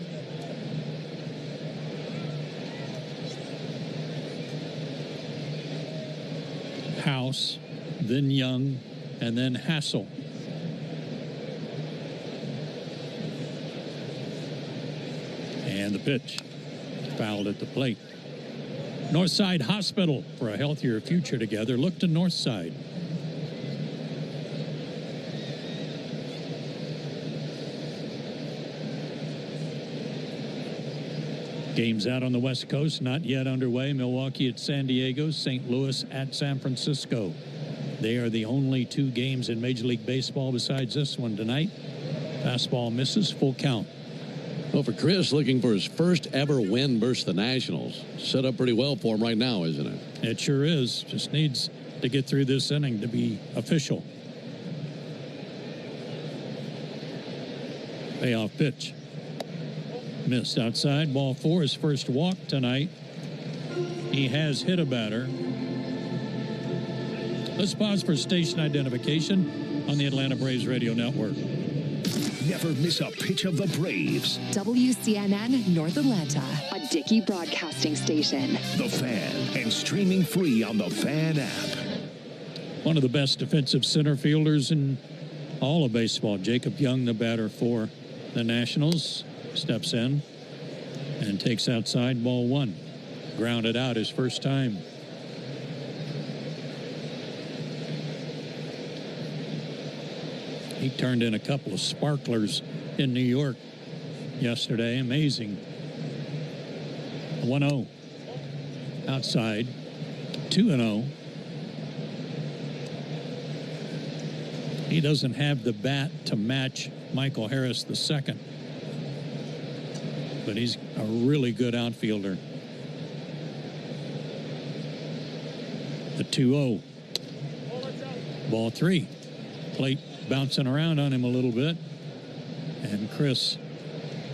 S9: House, then Young, and then Hassel. And the pitch. Fouled at the plate. Northside Hospital, for a healthier future together. Look to Northside. Games out on the West Coast, not yet underway. Milwaukee at San Diego, St. Louis at San Francisco. They are the only 2 games in Major League Baseball besides this one tonight. Fastball misses, full count.
S2: Well, for Chris, looking for his first ever win versus the Nationals. Set up pretty well for him right now, isn't it?
S9: It sure is. Just needs to get through this inning to be official. Payoff pitch. Missed outside. Ball 4, his first walk tonight. He has hit a batter. Let's pause for station identification on the Atlanta Braves Radio Network.
S21: Never miss a pitch of the Braves.
S8: WCNN North Atlanta, a Dickey broadcasting station.
S21: The Fan, and streaming free on the Fan app.
S9: One of the best defensive center fielders in all of baseball. Jacob Young, the batter for the Nationals, steps in and takes outside, ball 1. Grounded out his first time. He turned in a couple of sparklers in New York yesterday. Amazing. 1-0. Outside. 2-0. He doesn't have the bat to match Michael Harris II. But he's a really good outfielder. The 2-0. Ball 3. Plate bouncing around on him a little bit. And Chris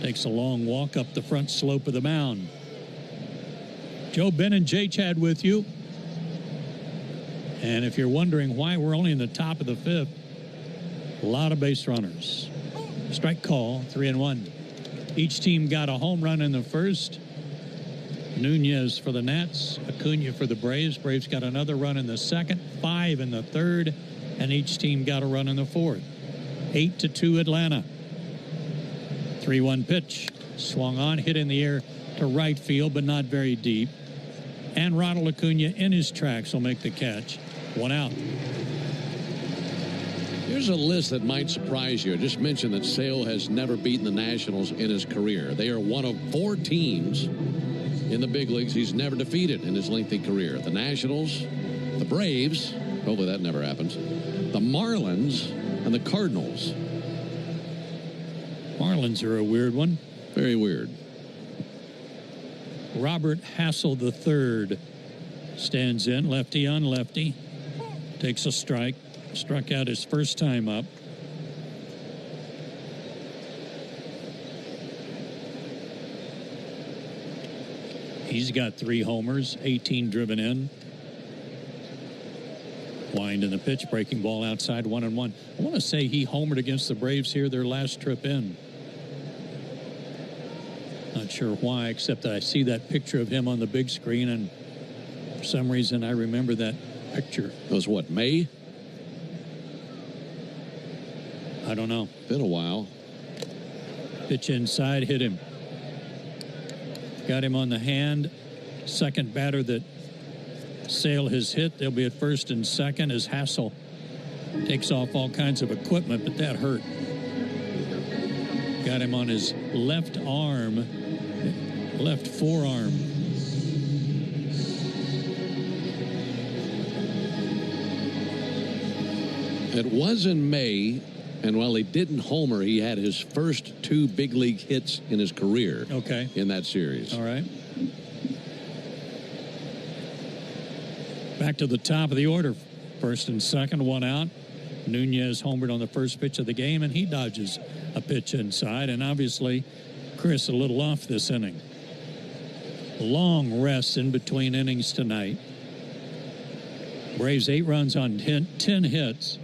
S9: takes a long walk up the front slope of the mound. Joe, Ben, and Jay Chad with you. And if you're wondering why we're only in the top of the 5th, a lot of base runners. Strike call, 3-1. Each team got a home run in the first. Nunez for the Nats, Acuna for the Braves. Braves got another run in the second, 5 in the third, and each team got a run in the fourth. 8-2 Atlanta. 3-1 pitch. Swung on, hit in the air to right field, but not very deep. And Ronald Acuna in his tracks will make the catch. 1 out.
S2: Here's a list that might surprise you. I just mentioned that Sale has never beaten the Nationals in his career. They are one of 4 teams in the big leagues he's never defeated in his lengthy career. The Nationals, the Braves, hopefully that never happens, the Marlins, and the Cardinals.
S9: Marlins are a weird one.
S2: Very weird.
S9: Robert Hassel III stands in, lefty on lefty. Takes a strike. Struck out his first time up. He's got 3 homers, 18 driven in. Wind in the pitch, breaking ball outside, 1-1. I want to say he homered against the Braves here their last trip in. Not sure why, except that I see that picture of him on the big screen, and for some reason I remember that picture.
S2: It was what, May?
S9: I don't know.
S2: Been a while.
S9: Pitch inside, hit him. Got him on the hand. Second batter that Sale has hit. They'll be at first and second as Hassel takes off all kinds of equipment, but that hurt. Got him on his left arm, left forearm.
S2: It was in May. And while he didn't homer, he had his first 2 big league hits in his career.
S9: Okay.
S2: In that series.
S9: All right. Back to the top of the order. First and second, 1 out. Nunez homered on the first pitch of the game, and he dodges a pitch inside. And obviously, Chris a little off this inning. Long rest in between innings tonight. Braves 8 runs on 10 hits.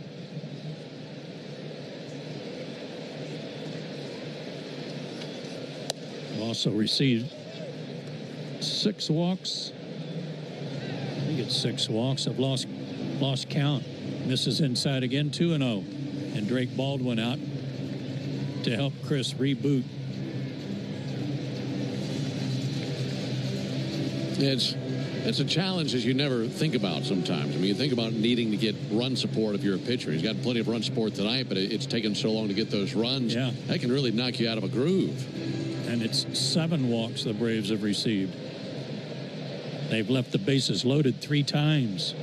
S9: Also received 6 walks. I think it's 6 walks. I've lost count. Misses inside again, 2-0. And Drake Baldwin out to help Chris reboot.
S2: It's a challenge that you never think about sometimes. I mean, you think about needing to get run support if you're a pitcher. He's got plenty of run support tonight, but it's taken so long to get those runs.
S9: Yeah.
S2: That can really knock you out of a groove.
S9: And it's 7 walks the Braves have received. They've left the bases loaded 3 times.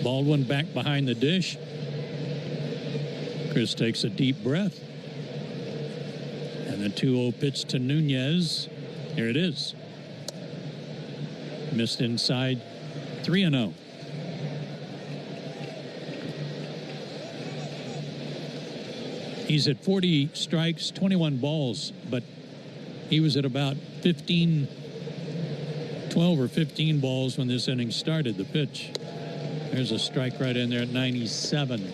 S9: Baldwin back behind the dish. Chris takes a deep breath. And the 2-0 pitch to Nunez. Here it is. Missed inside. 3-0. He's at 40 strikes, 21 balls, but he was at about 12 or 15 balls when this inning started. The pitch. There's a strike right in there at 97.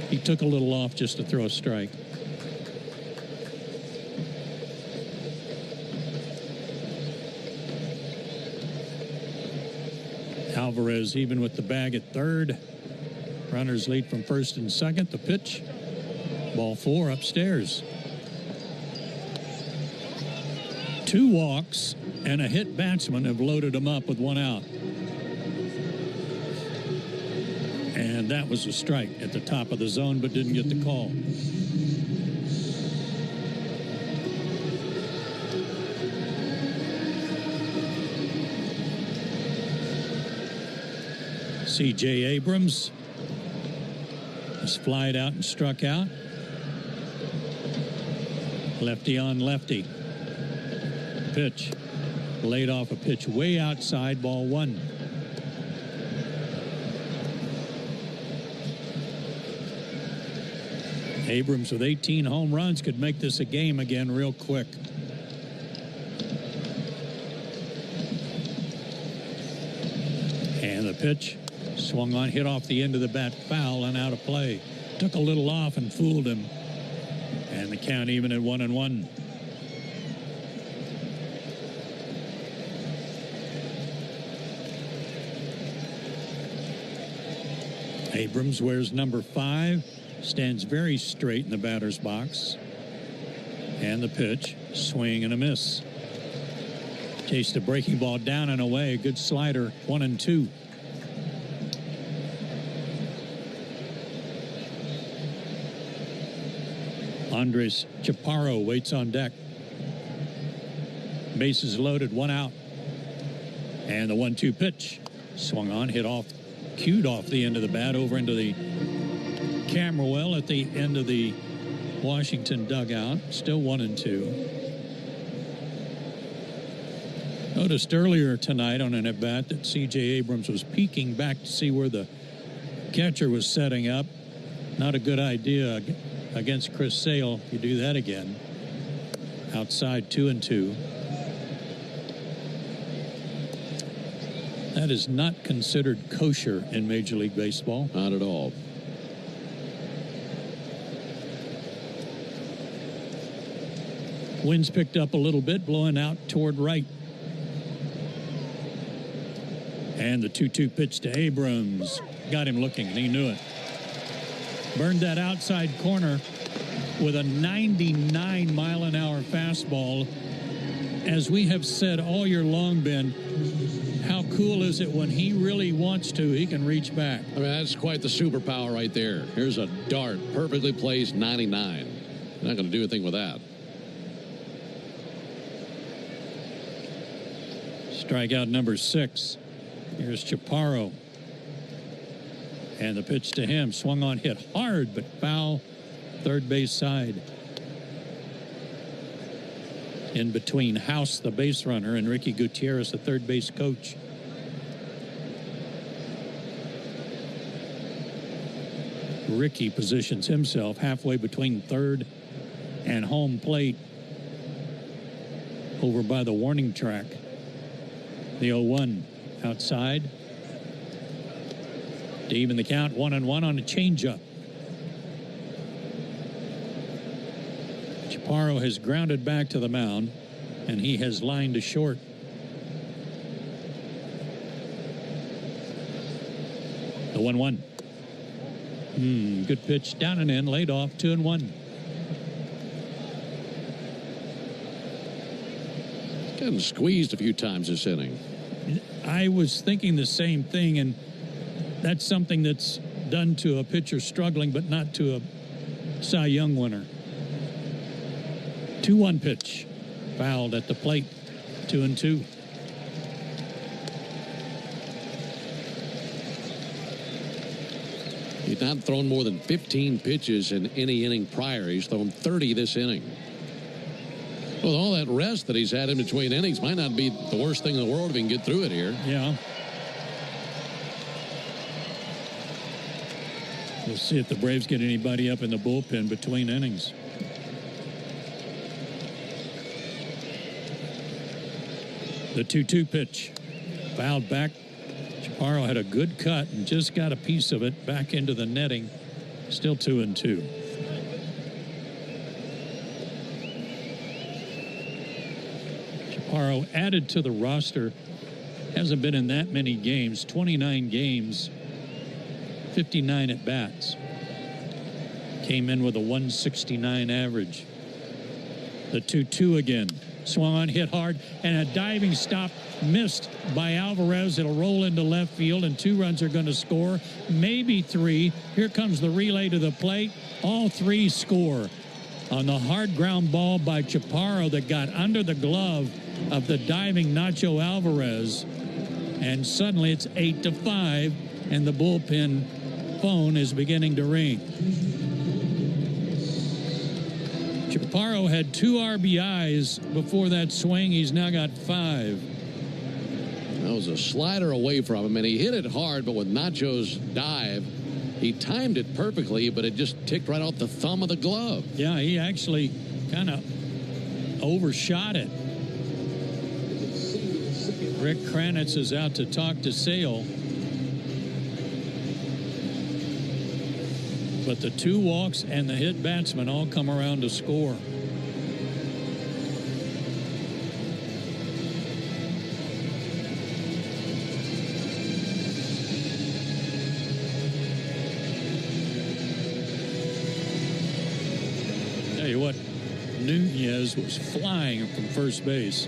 S9: He took a little off just to throw a strike. Alvarez even with the bag at third. Runners lead from first and second. The pitch. Ball 4 upstairs. 2 walks and a hit batsman have loaded him up with 1 out. And that was a strike at the top of the zone, but didn't get the call. C.J. Abrams was flied out and struck out. Lefty on lefty. Pitch. Laid off a pitch way outside, ball 1. Abrams with 18 home runs could make this a game again real quick. And the pitch swung on, hit off the end of the bat, foul and out of play. Took a little off and fooled him. And the count even at 1-1. Abrams wears number 5, stands very straight in the batter's box. And the pitch, swing and a miss. Chased a breaking ball down and away. Good slider, 1-2. Andres Chaparro waits on deck. Bases loaded, 1 out. And the 1-2 pitch. Swung on, hit off, cued off the end of the bat over into the camera well at the end of the Washington dugout. Still 1-2. Noticed earlier tonight on an at-bat that C.J. Abrams was peeking back to see where the catcher was setting up. Not a good idea against Chris Sale. You do that again. Outside, 2-2. That is not considered kosher in Major League Baseball.
S2: Not at all.
S9: Winds picked up a little bit, blowing out toward right. And the 2-2 pitch to Abrams. Got him looking, and he knew it. Burned that outside corner with a 99-mile-an-hour fastball. As we have said all year long, Ben, how cool is it when he really wants to, he can reach back.
S2: I mean, that's quite the superpower right there. Here's a dart, perfectly placed, 99. Not going to do a thing with that.
S9: Strikeout number 6. Here's Chaparro. And the pitch to him. Swung on, hit hard, but foul. Third base side. In between House, the base runner, and Ricky Gutierrez, the third base coach. Ricky positions himself halfway between third and home plate over by the warning track. The 0-1 outside. To even the count, 1-1 on a changeup. Chaparro has grounded back to the mound, and he has lined to short. The 1-1. Good pitch down and in, laid off, 2-1.
S2: Getting squeezed a few times this inning.
S9: I was thinking the same thing, and that's something that's done to a pitcher struggling, but not to a Cy Young winner. 2-1 pitch. Fouled at the plate. 2-2.
S2: He He's not thrown more than 15 pitches in any inning prior. He's thrown 30 this inning. With all that rest that he's had in between innings, might not be the worst thing in the world if he can get through it here.
S9: Yeah. We'll see if the Braves get anybody up in the bullpen between innings. The 2-2 pitch. Fouled back. Chaparro had a good cut and just got a piece of it back into the netting. Still 2-2. Chaparro added to the roster. Hasn't been in that many games. 29 games. 59 at bats. Came in with a 169 average. The 2-2 again. Swung on, hit hard, and a diving stop missed by Alvarez. It'll roll into left field, and 2 runs are going to score, maybe 3. Here comes the relay to the plate. All 3 score on the hard ground ball by Chaparro that got under the glove of the diving Nacho Alvarez. And suddenly it's 8-5, and the bullpen phone is beginning to ring. Chaparro had 2 RBIs before that swing. He's now got 5.
S2: That was a slider away from him, and he hit it hard, but with Nacho's dive, he timed it perfectly, but it just ticked right off the thumb of the glove.
S9: Yeah, he actually kind of overshot it. Rick Kranitz is out to talk to Sale. But the 2 walks and the hit batsman all come around to score. Tell you what, Nunez was flying from first base.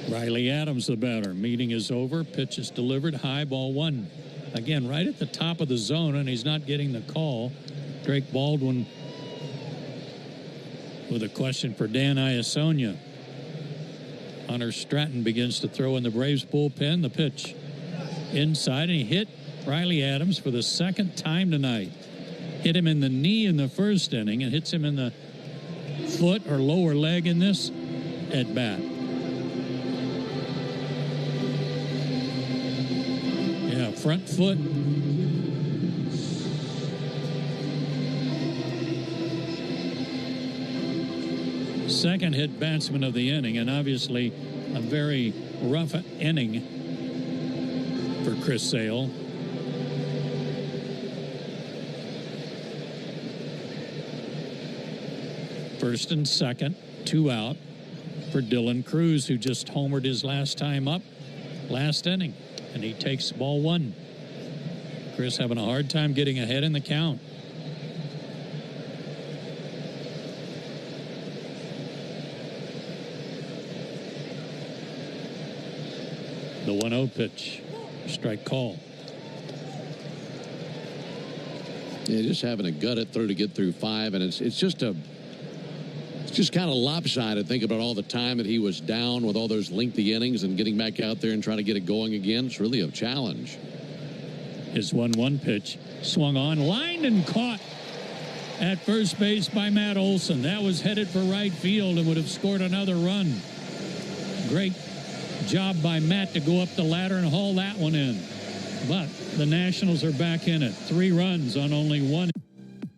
S9: Riley Adams, the batter. Meeting is over. Pitch is delivered. High, ball 1. Again, right at the top of the zone, and he's not getting the call. Drake Baldwin with a question for Dan Iasonia. Hunter Stratton begins to throw in the Braves bullpen. The pitch inside, and he hit Riley Adams for the 2nd time tonight. Hit him in the knee in the first inning and hits him in the foot or lower leg in this at bat. Front foot. Second hit batsman of the inning, and obviously a very rough inning for Chris Sale. First and second, 2 out for Dylan Cruz, who just homered his last time up last inning. And he takes ball 1. Chris having a hard time getting ahead in the count. The 1-0 pitch. Strike call.
S2: Yeah, just having to gut it through to get through 5, and it's just kind of lopsided. Think about all the time that he was down with all those lengthy innings and getting back out there and trying to get it going again. It's really a challenge.
S9: His 1-1 pitch swung on, lined and caught at first base by Matt Olson. That was headed for right field and would have scored another run. Great job by Matt to go up the ladder and haul that one in. But the Nationals are back in it. 3 runs on only 1.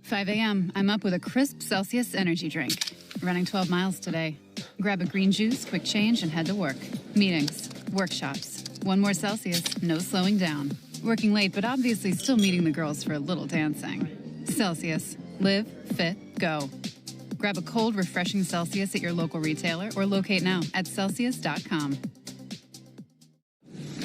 S11: 5 a.m. I'm up with a crisp Celsius energy drink. Running 12 miles today. Grab a green juice, quick change, and head to work. Meetings, workshops. 1 more Celsius, no slowing down. Working late, but obviously still meeting the girls for a little dancing. Celsius. Live, fit, go. Grab a cold, refreshing Celsius at your local retailer or locate now at Celsius.com.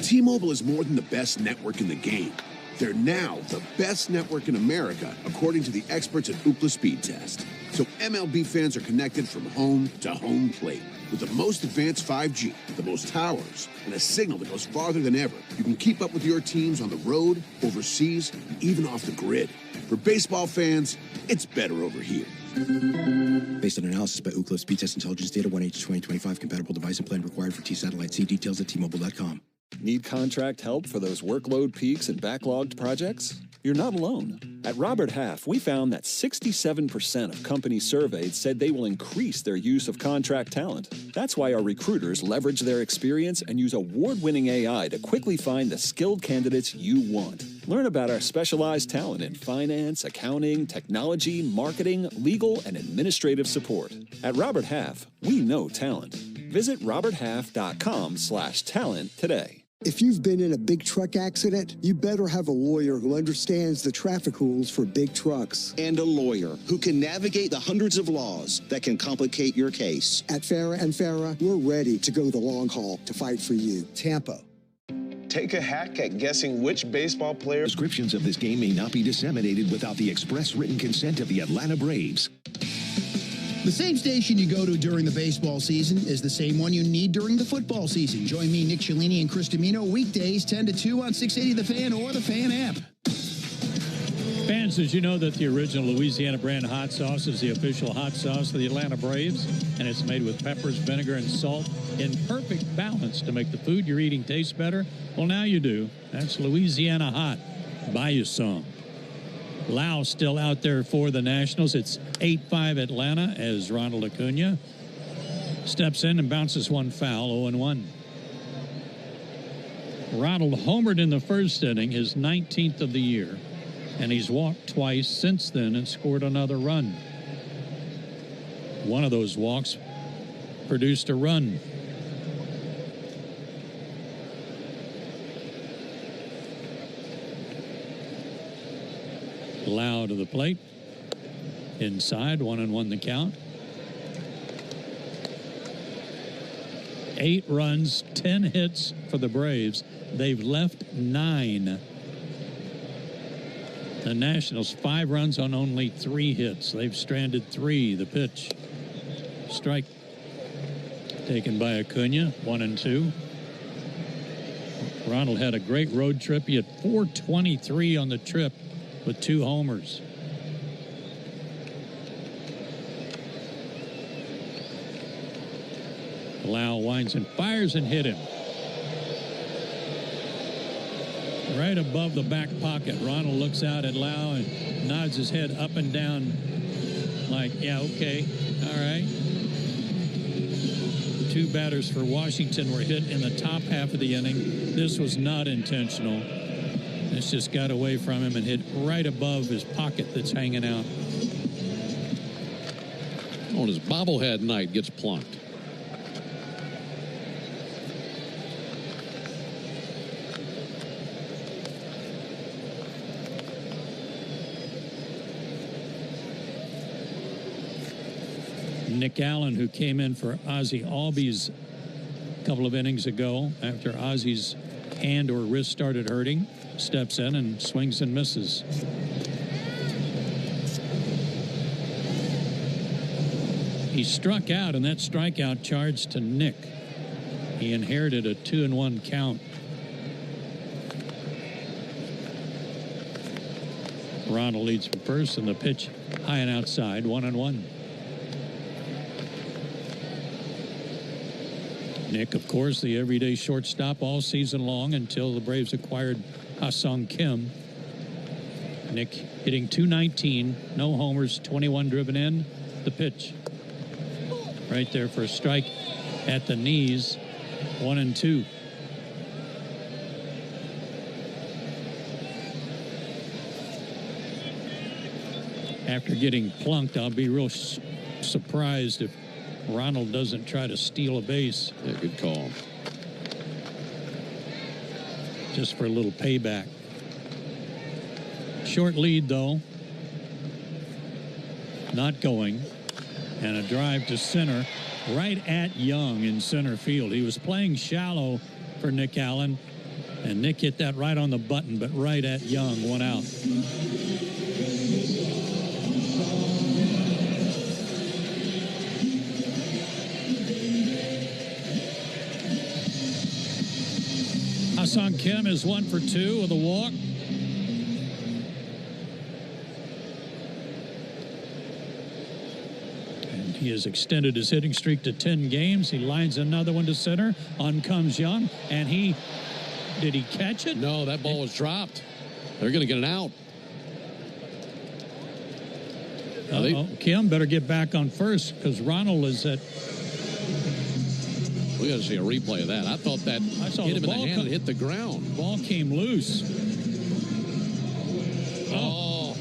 S3: T-Mobile is more than the best network in the game. They're now the best network in America, according to the experts at Ookla Speed Test. So MLB fans are connected from home to home plate. With the most advanced 5G, the most towers, and a signal that goes farther than ever, you can keep up with your teams on the road, overseas, and even off the grid. For baseball fans, it's better over here.
S4: Based on analysis by Ookla Speed Test Intelligence Data 1H2025, compatible device and plan required for T-Satellite. See details at T-Mobile.com.
S6: Need contract help for those workload peaks and backlogged projects? You're not alone. At Robert Half, we found that 67% of companies surveyed said they will increase their use of contract talent. That's why our recruiters leverage their experience and use award-winning AI to quickly find the skilled candidates you want. Learn about our specialized talent in finance, accounting, technology, marketing, legal, and administrative support. At Robert Half, we know talent. Visit roberthalf.com/talent today.
S18: If you've been in a big truck accident, you better have a lawyer who understands the traffic rules for big trucks.
S10: And a lawyer who can navigate the hundreds of laws that can complicate your case.
S18: At Farah and Farah, we're ready to go the long haul to fight for you. Tampa.
S13: Take a hack at guessing which baseball player.
S21: Descriptions of this game may not be disseminated without the express written consent of the Atlanta Braves.
S23: The same station you go to during the baseball season is the same one you need during the football season. Join me, Nick Cellini, and Chris Domino weekdays 10 to 2 on 680 The Fan or the Fan app.
S9: Fans, did you know that the original Louisiana brand hot sauce is the official hot sauce of the Atlanta Braves? And it's made with peppers, vinegar, and salt in perfect balance to make the food you're eating taste better? Well, now you do. That's Louisiana Hot. Buy you some. Lau still out there for the Nationals. It's 8-5 Atlanta as Ronald Acuna steps in and bounces one foul, 0-1. Ronald homered in the first inning, his 19th of the year, and he's walked twice since then and scored another run. One of those walks produced a run. Lau to the plate. Inside, 1-1 the count. 8 runs, 10 hits for the Braves. They've left 9. The Nationals, 5 runs on only 3 hits. They've stranded 3. The pitch. Strike taken by Acuna, 1-2. Ronald had a great road trip. He had 423 on the trip with 2 homers. Lau winds and fires and hit him. Right above the back pocket. Ronald looks out at Lau and nods his head up and down like, yeah, okay, all right. 2 batters for Washington were hit in the top half of the inning. This was not intentional. This just got away from him and hit right above his pocket that's hanging out.
S2: On his bobblehead night, gets plunked.
S9: Nick Allen, who came in for Ozzie Albies a couple of innings ago after Ozzie's hand or wrist started hurting, steps in and swings and misses. He struck out, and that strikeout charged to Nick. He inherited a 2-1 count. Ronald leads from first, and the pitch high and outside, 1-1. Nick, of course, the everyday shortstop all season long until the Braves acquired Ha-Sung Kim. Nick hitting .219, no homers, 21 driven in. The pitch right there for a strike at the knees, 1-2. After getting plunked, I'll be real surprised if Ronald doesn't try to steal a base.
S2: Yeah, good call.
S9: Just for a little payback. Short lead, though. Not going. And a drive to center right at Young in center field. He was playing shallow for Nick Allen, and Nick hit that right on the button, but right at Young, 1 out. Ha-Sung Kim is 1 for 2 with a walk. He has extended his hitting streak to 10 games. He lines another one to center. On comes Young, and did he catch it?
S2: No, that ball was dropped. They're going to get an out.
S9: Kim better get back on first because Ronald is at.
S2: We got to see a replay of that. I thought that hit him in the hand and hit the ground.
S9: Ball came loose. Oh,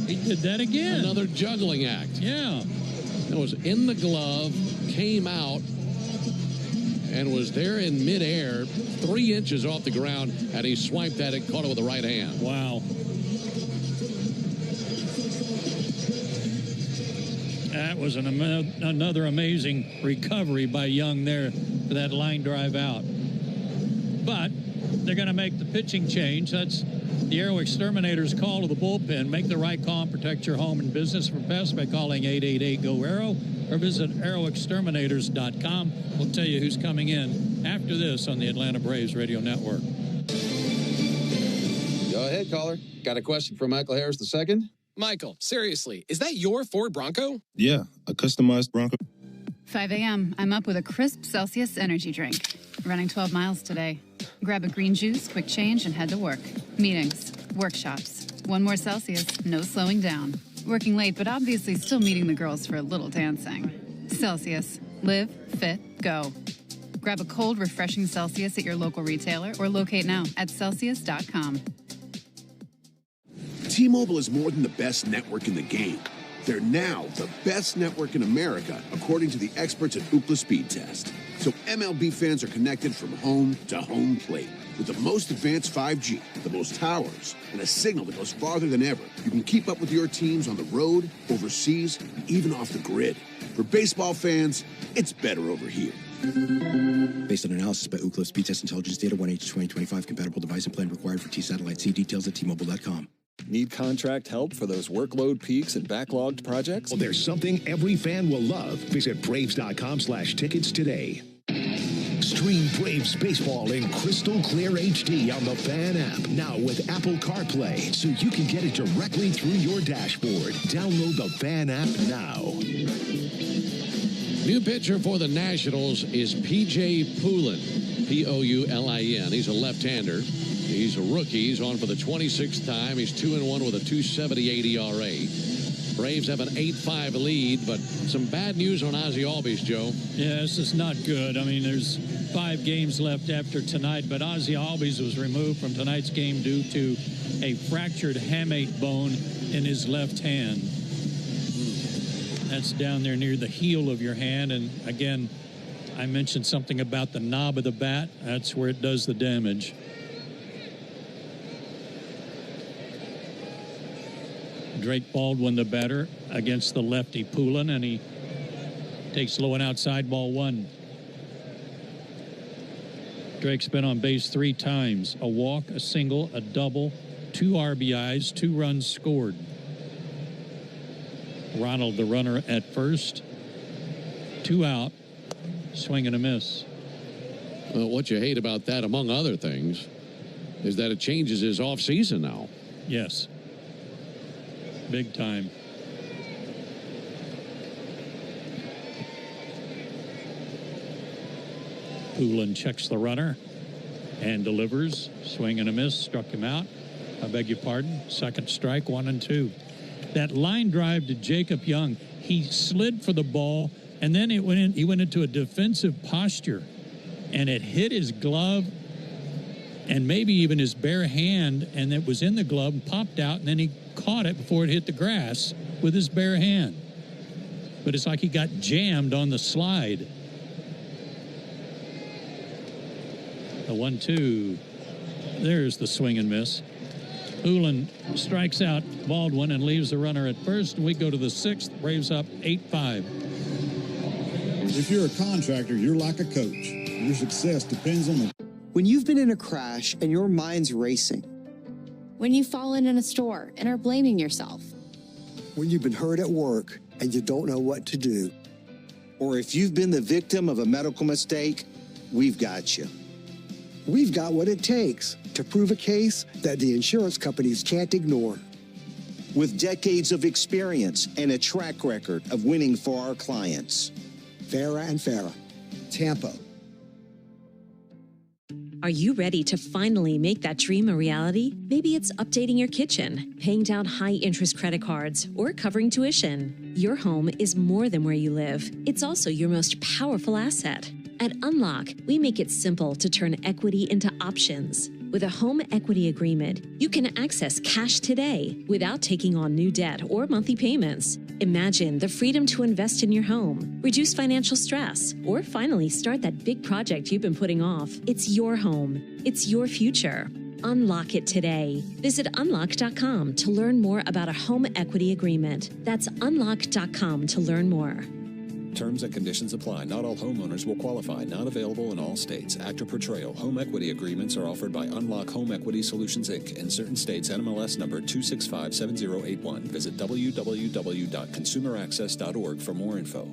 S9: he did that again.
S2: Another juggling act.
S9: Yeah.
S2: It was in the glove, came out, and was there in midair, 3 inches off the ground, and he swiped at it, caught it with the right hand.
S9: Wow. That was another amazing recovery by Young there for that line drive out. But they're going to make the pitching change. That's the Aero Exterminator's call to the bullpen. Make the right call and protect your home and business from pests by calling 888-GO-AERO or visit aeroexterminators.com. We'll tell you who's coming in after this on the Atlanta Braves Radio Network.
S7: Go ahead, caller. Got a question for Michael Harris II?
S12: Michael, seriously, is that your Ford Bronco?
S15: Yeah, a customized Bronco.
S11: 5 a.m. I'm up with a crisp Celsius energy drink. Running 12 miles today. Grab a green juice, quick change, and head to work. Meetings, workshops. One more Celsius, no slowing down. Working late, but obviously still meeting the girls for a little dancing. Celsius. Live, fit, go. Grab a cold, refreshing Celsius at your local retailer or locate now at Celsius.com.
S3: T-Mobile is more than the best network in the game. They're now the best network in America, according to the experts at Ookla Speed Test. So MLB fans are connected from home to home plate. With the most advanced 5G, the most towers, and a signal that goes farther than ever, you can keep up with your teams on the road, overseas, and even off the grid. For baseball fans, it's better over here.
S4: Based on analysis by Ookla Speed Test Intelligence Data, 1H2025, compatible device and plan required for T-Satellite. See details at T-Mobile.com.
S6: Need contract help for those workload peaks and backlogged projects?
S21: Well, there's something every fan will love. Visit Braves.com/tickets today. Stream Braves baseball in crystal clear HD on the Fan app. Now with Apple CarPlay, so you can get it directly through your dashboard. Download the Fan app now.
S2: New pitcher for the Nationals is P.J. Poulin, P-O-U-L-I-N. He's a left-hander. He's a rookie. He's on for the 26th time. He's 2-1 with a 2.78 ERA. Braves have an 8-5 lead, but some bad news on Ozzie Albies, Joe.
S9: Yeah, this is not good. I mean, there's 5 games left after tonight, but Ozzie Albies was removed from tonight's game due to a fractured hamate bone in his left hand. That's down there near the heel of your hand, and again, I mentioned something about the knob of the bat. That's where it does the damage. Drake Baldwin, the batter, against the lefty Poulin, and he takes low and outside, ball 1. Drake's been on base 3 times. A walk, a single, a double, 2 RBIs, 2 runs scored. Ronald, the runner at first. 2 out, swing and a miss.
S2: Well, what you hate about that, among other things, is that it changes his offseason now.
S9: Yes. Big time. Poulin checks the runner and delivers. Swing and a miss. Struck him out. I beg your pardon. Second strike, 1-2. That line drive to Jacob Young, he slid for the ball, and then he went into a defensive posture, and it hit his glove and maybe even his bare hand, and it was in the glove and popped out, and then he caught it before it hit the grass with his bare hand. But it's like he got jammed on the slide. The 1-2. There's the swing and miss. Poulin strikes out Baldwin and leaves the runner at first, and we go to the 6th. Braves up 8-5.
S24: If you're a contractor, you're like a coach. Your success depends on the...
S25: When you've been in a crash and your mind's racing.
S26: When you've fallen in a store and are blaming yourself.
S18: When you've been hurt at work and you don't know what to do.
S10: Or if you've been the victim of a medical mistake, we've got you.
S18: We've got what it takes to prove a case that the insurance companies can't ignore.
S10: with decades of experience and a track record of winning for our clients.
S18: Farah and Farah, Tampa.
S1: Are you ready to finally make that dream a reality? Maybe it's updating your kitchen, paying down high-interest credit cards, or covering tuition. Your home is more than where you live. It's also your most powerful asset. At Unlock, we make it simple to turn equity into options. With a home equity agreement, you can access cash today without taking on new debt or monthly payments. Imagine the freedom to invest in your home, reduce financial stress, or finally start that big project you've been putting off. It's your home. It's your future. Unlock it today. Visit unlock.com to learn more about a home equity agreement. That's unlock.com to learn more.
S6: Terms and conditions apply. Not all homeowners will qualify. Not available in all states. Actor Portrayal. Home equity agreements are offered by Unlock Home Equity Solutions, Inc. In certain states, NMLS number 2657081. Visit www.consumeraccess.org for more info.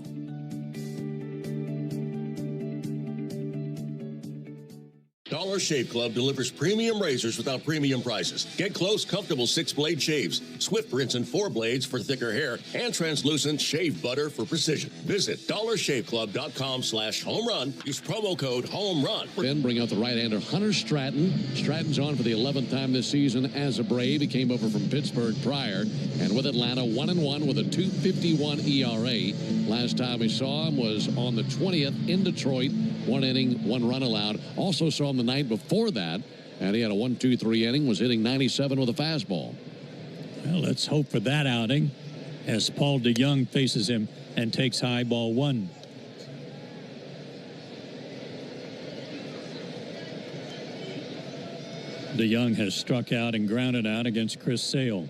S5: Dollar Shave Club delivers premium razors without premium prices. Get close, comfortable 6-blade shaves, swift rinse and 4 blades for thicker hair, and translucent shave butter for precision. Visit dollarshaveclub.com/home run. Use promo code HOMERUN.
S2: Then bring out the right-hander Hunter Stratton. Stratton's on for the 11th time this season as a Brave. He came over from Pittsburgh prior, and with Atlanta, 1-1 with a 2.51 ERA. Last time we saw him was on the 20th in Detroit. 1 inning, 1 run allowed. Also saw him the night before that, and he had a 1-2-3 inning, was hitting 97 with a fastball.
S9: Well, let's hope for that outing as Paul DeJong faces him and takes high ball 1. DeJong has struck out and grounded out against Chris Sale.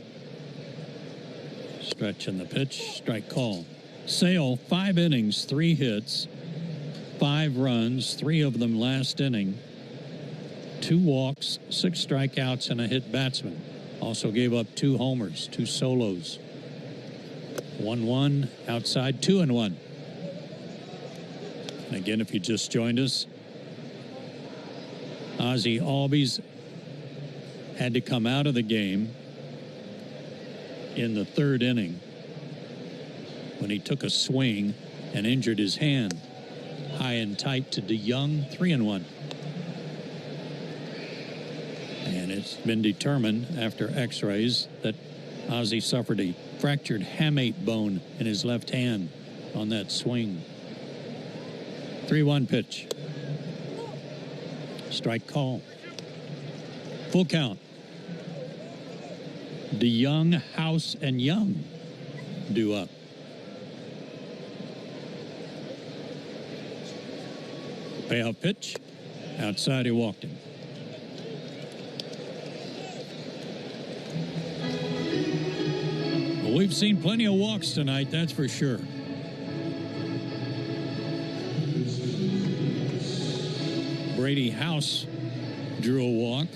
S9: Stretch in the pitch, strike call. Sale, 5 innings, 3 hits, 5 runs, 3 of them last inning, 2 walks, 6 strikeouts, and a hit batsman. Also gave up 2 homers, 2 solos. 1-1 outside, 2-1. And again, if you just joined us, Ozzie Albies had to come out of the game in the 3rd inning when he took a swing and injured his hand. High and tight to DeJong, 3-1. And it's been determined after x-rays that Ozzie suffered a fractured hamate bone in his left hand on that swing. 3-1 pitch. Strike call. Full count. DeJong, House, and Young due up. Payoff pitch. Outside, he walked him. Well, we've seen plenty of walks tonight, that's for sure. Brady House drew a walk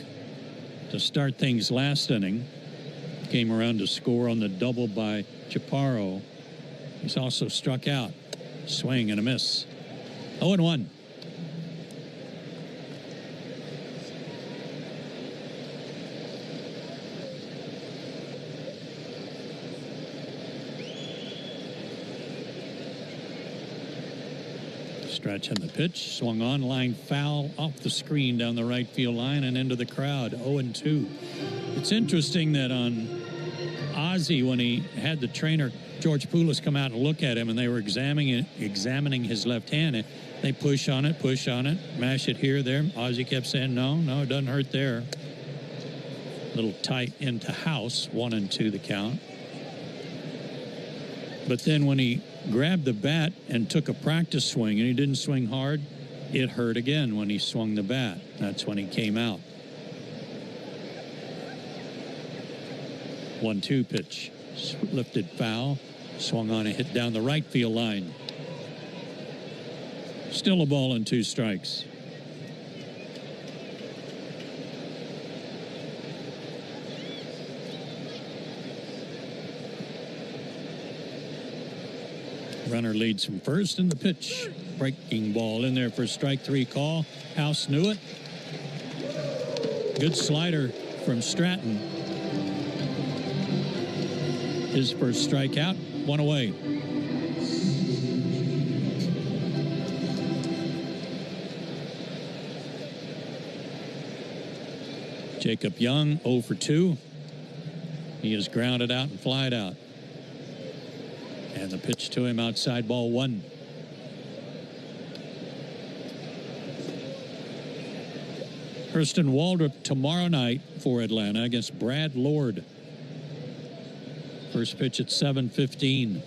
S9: to start things last inning. Came around to score on the double by Chaparro. He's also struck out. Swing and a miss. 0-1. Stretch in the pitch, swung on, line foul off the screen down the right field line and into the crowd. 0-2. It's interesting that on Ozzie, when he had the trainer George Poulos come out and look at him, and they were examining his left hand, they push on it, mash it here, there. Ozzie kept saying, no, it doesn't hurt there. Little tight into House, 1-2 the count. But then when he grabbed the bat and took a practice swing, and he didn't swing hard, it hurt again when he swung the bat. That's when he came out. 1-2 pitch. Lifted foul. Swung on and hit down the right field line. Still a ball and 2 strikes. Runner leads from first in the pitch. Breaking ball in there for strike 3 call. House knew it. Good slider from Stratton. His first strikeout, one away. Jacob Young, 0 for 2. He is grounded out and flied out. And the pitch to him outside, ball 1. Hurston Waldrop tomorrow night for Atlanta against Brad Lord. First pitch at 7:15.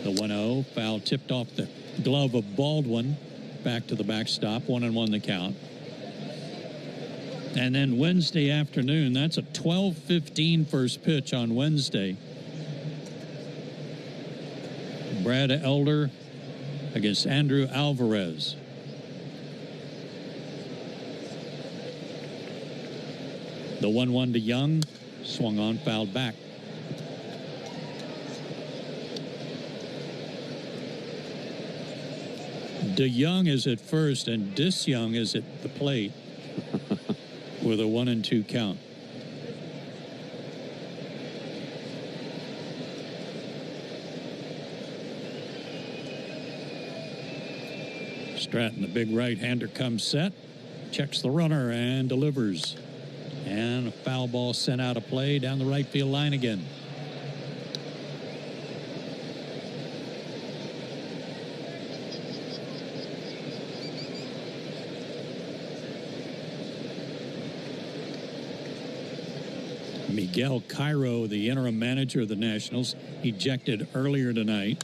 S9: The 1-0, foul tipped off the glove of Baldwin. Back to the backstop, 1-1 the count. And then Wednesday afternoon, that's a 12:15 first pitch on Wednesday. Brad Elder against Andrew Alvarez. The 1-1 to Young, swung on, fouled back. DeYoung is at first and DeYoung is at the plate with a 1-2 count. Stratton, the big right-hander, comes set, checks the runner and delivers. And a foul ball sent out of play down the right field line again. Miguel Cairo, the interim manager of the Nationals, ejected earlier tonight.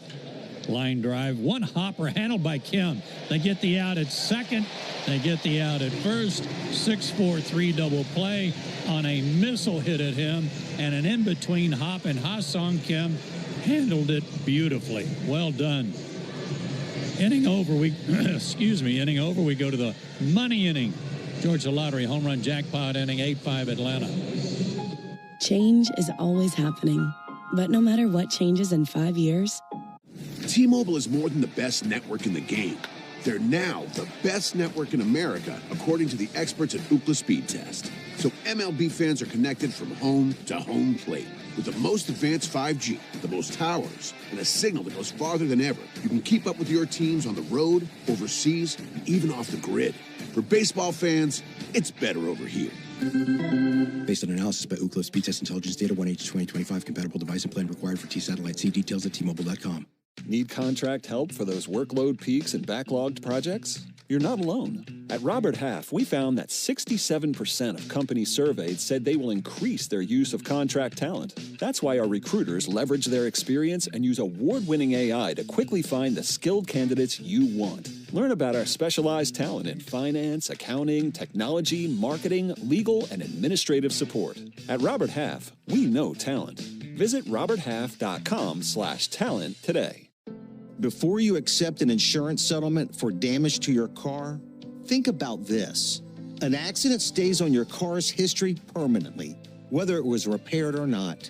S9: Line drive, one hopper handled by Kim. They get the out at second. They get the out at first. 6-4-3 double play on a missile hit at him. And an in-between hop, and Ha-Sung Kim handled it beautifully. Well done. Inning over, inning over, we go to the money inning. Georgia Lottery home run jackpot inning, 8-5 Atlanta.
S14: Change is always happening. But no matter what changes in 5 years,
S3: T-Mobile is more than the best network in the game. They're now the best network in America, according to the experts at Ookla Speed Test. So MLB fans are connected from home to home plate. With the most advanced 5G, the most towers, and a signal that goes farther than ever, you can keep up with your teams on the road, overseas, and even off the grid. For baseball fans, it's better over here.
S4: Based on analysis by Ookla Speed Test Intelligence Data, 1H2025, compatible device and plan required for T-Satellite. See details at T-Mobile.com.
S6: Need contract help for those workload peaks and backlogged projects? You're not alone. At Robert Half, we found that 67% of companies surveyed said they will increase their use of contract talent. That's why our recruiters leverage their experience and use award-winning AI to quickly find the skilled candidates you want. Learn about our specialized talent in finance, accounting, technology, marketing, legal, and administrative support. At Robert Half, we know talent. Visit roberthalf.com/talent today.
S10: Before you accept an insurance settlement for damage to your car, think about this. An accident stays on your car's history permanently, whether it was repaired or not.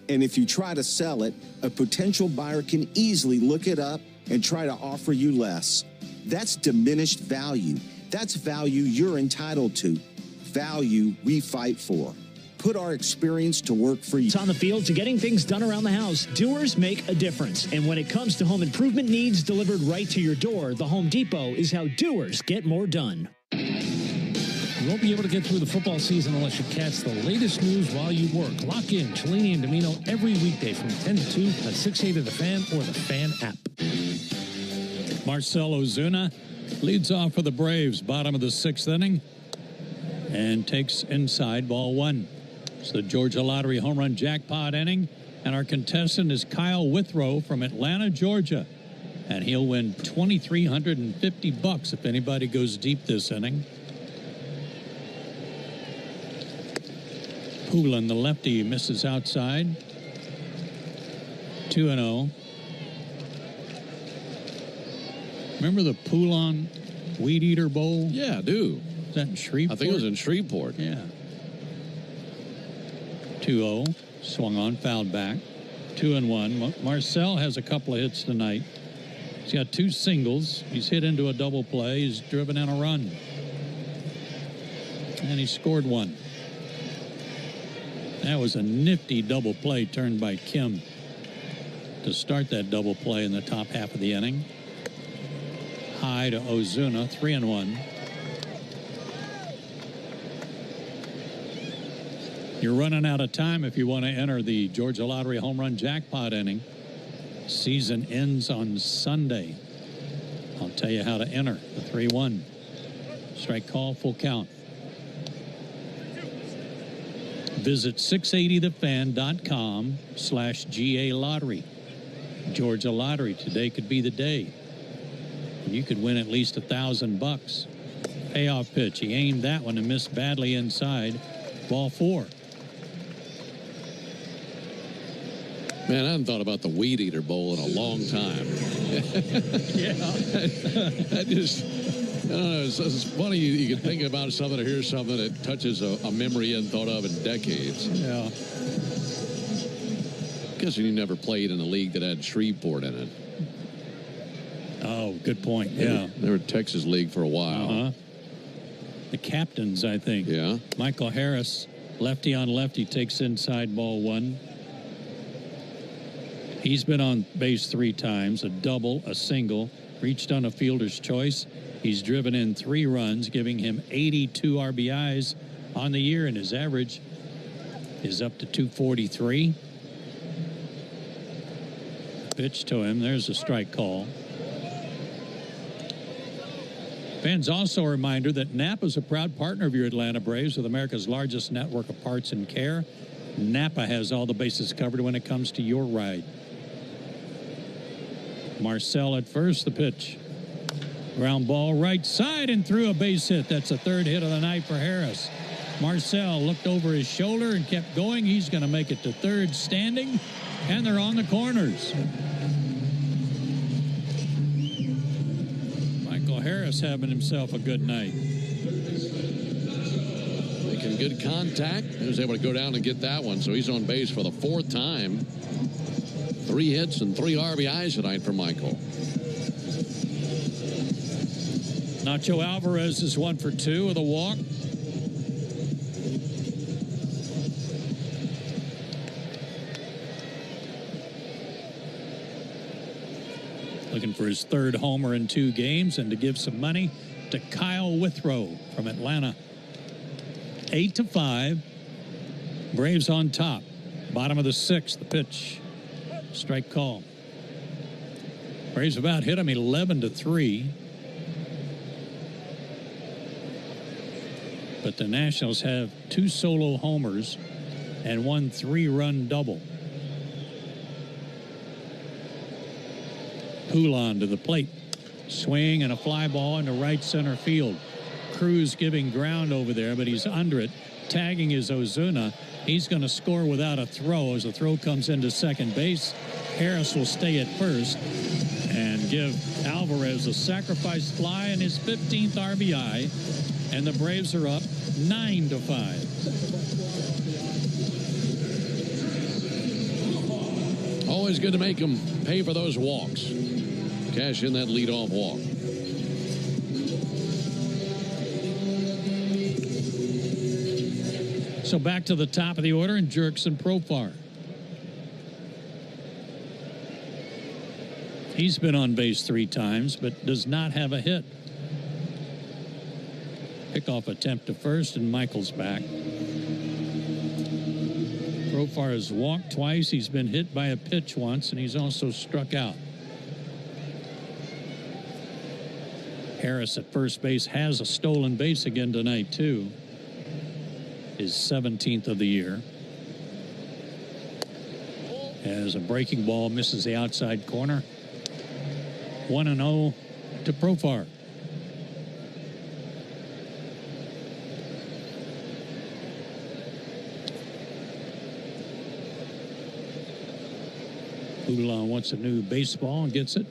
S10: And if you try to sell it, a potential buyer can easily look it up and try to offer you less. That's diminished value. That's value you're entitled to. Value we fight for. Put our experience to work for you.
S16: It's on the field to getting things done around the house. Doers make a difference. And when it comes to home improvement needs delivered right to your door, the Home Depot is how doers get more done.
S17: You won't be able to get through the football season unless you catch the latest news while you work. Lock in Cellini and Domino every weekday from 10 to 2 at 680 The Fan or the Fan app.
S9: Marcell Ozuna leads off for the Braves, bottom of the 6th inning, and takes inside, ball 1. It's the Georgia Lottery home run jackpot inning, and our contestant is Kyle Withrow from Atlanta, Georgia, and he'll win $2,350 if anybody goes deep this inning. Poulin, the lefty, misses outside. 2-0. Remember the Poulin Weed Eater Bowl?
S2: Yeah, I do.
S9: Is that in Shreveport?
S2: I think it was in Shreveport.
S9: Yeah. 2-0. Swung on, fouled back. 2-1. Marcell has a couple of hits tonight. He's got 2 singles. He's hit into a double play. He's driven in a run. And he scored 1. That was a nifty double play turned by Kim to start that double play in the top half of the inning. High to Ozuna, 3-1. You're running out of time if you want to enter the Georgia Lottery home run jackpot inning. Season ends on Sunday. I'll tell you how to enter. The 3-1. Strike call, full count. Visit 680thefan.com/GA Lottery. Georgia Lottery. Today could be the day. And you could win at least $1,000. Payoff pitch. He aimed that one and missed badly inside. Ball 4.
S2: Man, I haven't thought about the Weed Eater Bowl in a long time.
S9: Yeah.
S2: I just, I don't know, it's funny you can think about something or hear something that touches a memory you hadn't thought of in decades.
S9: Yeah.
S2: Guess you never played in a league that had Shreveport in it.
S9: Oh, good point. Yeah.
S2: They were Texas League for a while.
S9: The captains, I think.
S2: Yeah.
S9: Michael Harris, lefty on lefty, takes inside ball 1. He's been on base 3 times, a double, a single, reached on a fielder's choice. He's driven in 3 runs, giving him 82 RBIs on the year, and his average is up to 243. Pitch to him. There's a strike call. Fans, also a reminder that Napa is a proud partner of your Atlanta Braves with America's largest network of parts and care. Napa has all the bases covered when it comes to your ride. Marcel at first, the pitch. Ground ball right side and through a base hit. That's the 3rd hit of the night for Harris. Marcel looked over his shoulder and kept going. He's going to make it to 3rd standing, and they're on the corners. Michael Harris having himself a good night.
S2: Making good contact. He was able to go down and get that one, so he's on base for the 4th time. 3 hits and 3 RBIs tonight for Michael.
S9: Nacho Alvarez is 1 for 2 with a walk. Looking for his 3rd homer in 2 games, and to give some money to Kyle Withrow from Atlanta. 8-5. Braves on top. Bottom of the 6th, the pitch. Strike call. Braves about hit him 11-3. But the Nationals have 2 solo homers and 1 3-run double. Poulon to the plate. Swing and a fly ball into right center field. Cruz giving ground over there, but he's under it. Tagging is Ozuna. He's going to score without a throw as the throw comes into second base. Harris will stay at first and give Alvarez a sacrifice fly and his 15th RBI. And the Braves are up 9-5.
S2: Always good to make them pay for those walks. Cash in that leadoff walk.
S9: So back to the top of the order, and Jurickson Profar. He's been on base 3 times, but does not have a hit. Pickoff attempt to first, and Michael's back. Profar has walked twice. He's been hit by a pitch once, and he's also struck out. Harris at first base has a stolen base again tonight, too. His 17th of the year. As a breaking ball misses the outside corner. 1-0 to Profar. Poulon wants a new baseball and gets it.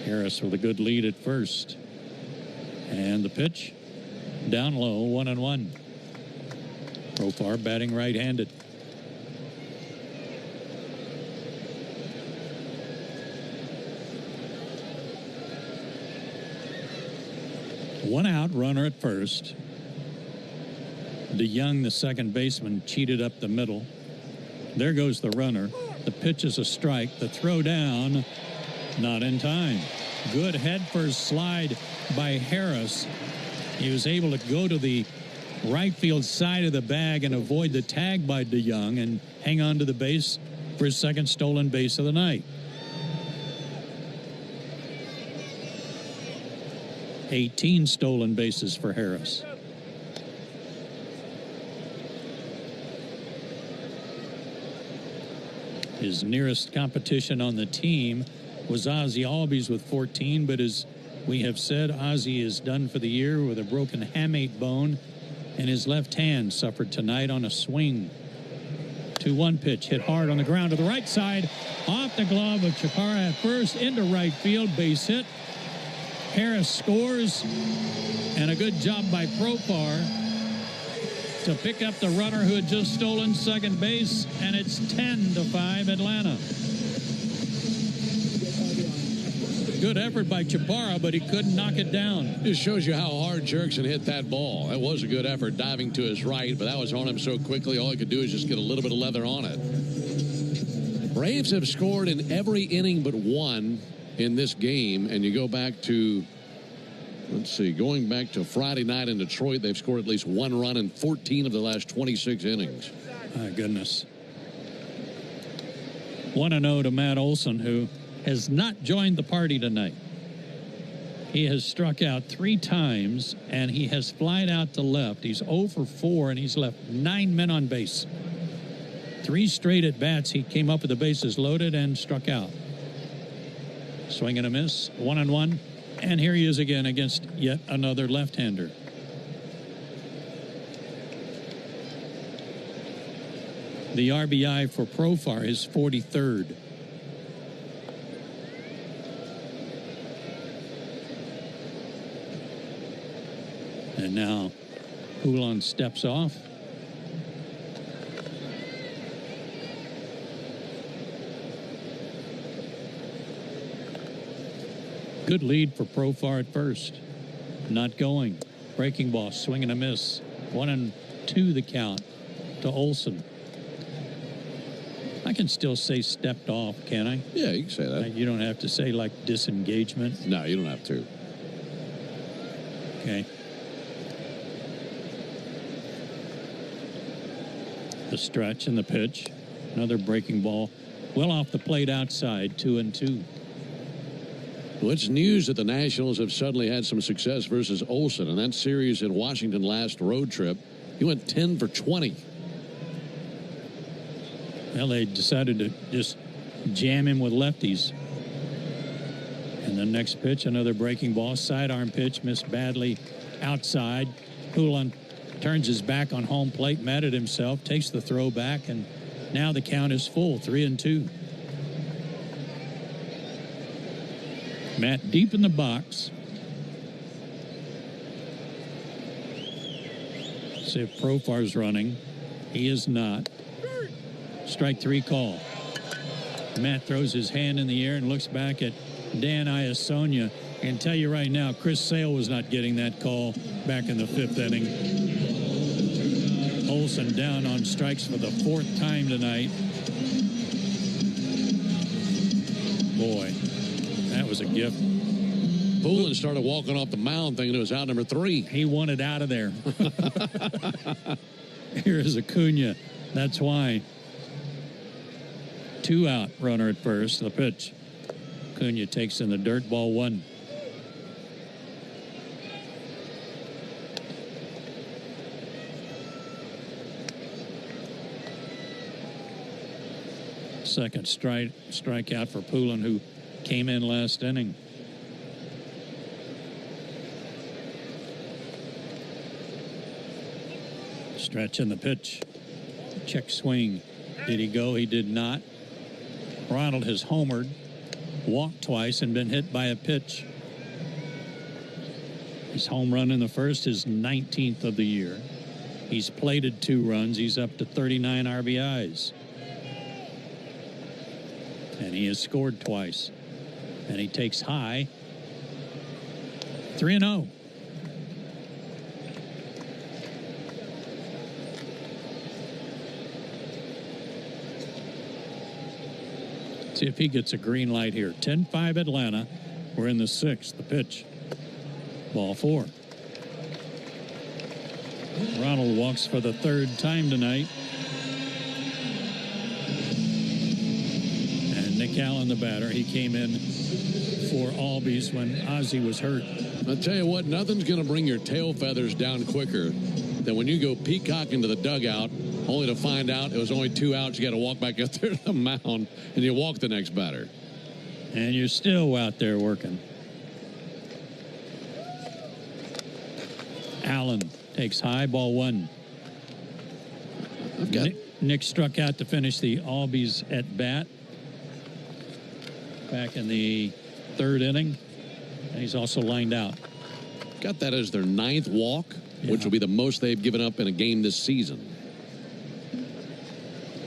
S9: Harris with a good lead at first. And the pitch down low, 1-1. Profar batting right-handed. One out, runner at first. DeYoung, the second baseman, cheated up the middle. There goes the runner. The pitch is a strike. The throw down, not in time. Good head-first slide by Harris. He was able to go to the right field side of the bag and avoid the tag by DeYoung and hang on to the base for his second stolen base of the night. 18 stolen bases for Harris. His nearest competition on the team was Ozzie Albies with 14, but as we have said, Ozzie is done for the year with a broken hamate bone, and his left hand suffered tonight on a swing. 2-1 pitch, hit hard on the ground to the right side, off the glove of Chaparro at first, into right field, base hit. Harris scores, and a good job by Profar to pick up the runner who had just stolen second base, and it's 10-5 Atlanta. Good effort by Chaparro, but he couldn't knock it down.
S2: Just shows you how hard Jurickson hit that ball. That was a good effort diving to his right, but that was on him so quickly, all he could do is just get a little bit of leather on it. Braves have scored in every inning but one in this game, and you go back to, let's see, going back to Friday night in Detroit, they've scored at least one run in 14 of the last 26 innings.
S9: My goodness. 1-0 to Matt Olson, who has not joined the party tonight. He has struck out 3 times, and he has flied out to left. He's 0 for 4, and he's left 9 men on base. 3 straight at-bats, he came up with the bases loaded and struck out. Swing and a miss, 1-1, and here he is again against yet another left-hander. The RBI for Profar is 43rd. And now Poulin steps off. Good lead for Profar at first. Not going. Breaking ball, swing and a miss. 1-2 the count to Olson. I can still say stepped off, can I?
S2: Yeah, you can say that.
S9: You don't have to say like disengagement.
S2: No, you don't have to.
S9: Okay. The stretch and the pitch. Another breaking ball. Well off the plate outside, 2-2.
S2: Well, it's news that the Nationals have suddenly had some success versus Olson. In that series in Washington last road trip, he went 10 for 20.
S9: Well, they decided to just jam him with lefties. And the next pitch, another breaking ball. Sidearm pitch, missed badly outside. Poulin turns his back on home plate, mad at himself, takes the throw back, and now the count is full, 3-2. Matt deep in the box. See if Profar's running. He is not. Strike 3 call. Matt throws his hand in the air and looks back at Dan Iasonia. I can tell you right now, Chris Sale was not getting that call back in the 5th inning. Olson down on strikes for the 4th time tonight. Boy, that was a gift.
S2: Poulin started walking off the mound thinking it was out number 3.
S9: He wanted out of there. Here is Acuna. That's why. 2 out, runner at first. The pitch. Acuna takes in the dirt, ball 1. Second strikeout for Poulin, who came in last inning. Stretch in the pitch. Check swing. Did he go? He did not. Ronald has homered, walked twice, and been hit by a pitch. His home run in the first, his 19th of the year. He's plated 2 runs. He's up to 39 RBIs. And he has scored twice. And he takes high. 3-0. See if he gets a green light here. 10-5 Atlanta. We're in the 6th. The pitch. Ball 4. Ronald walks for the 3rd time tonight. And Nick Allen, the batter, he came in for Albies when Ozzie was hurt.
S2: I'll tell you what, nothing's going to bring your tail feathers down quicker than when you go peacock into the dugout, only to find out it was only 2 outs. You got to walk back up there to the mound, and you walk the next batter.
S9: And you're still out there working. Allen takes high, ball 1. Nick struck out to finish the Albies at bat back in the 3rd inning. And he's also lined out.
S2: Got that as their 9th walk, which will be the most they've given up in a game this season.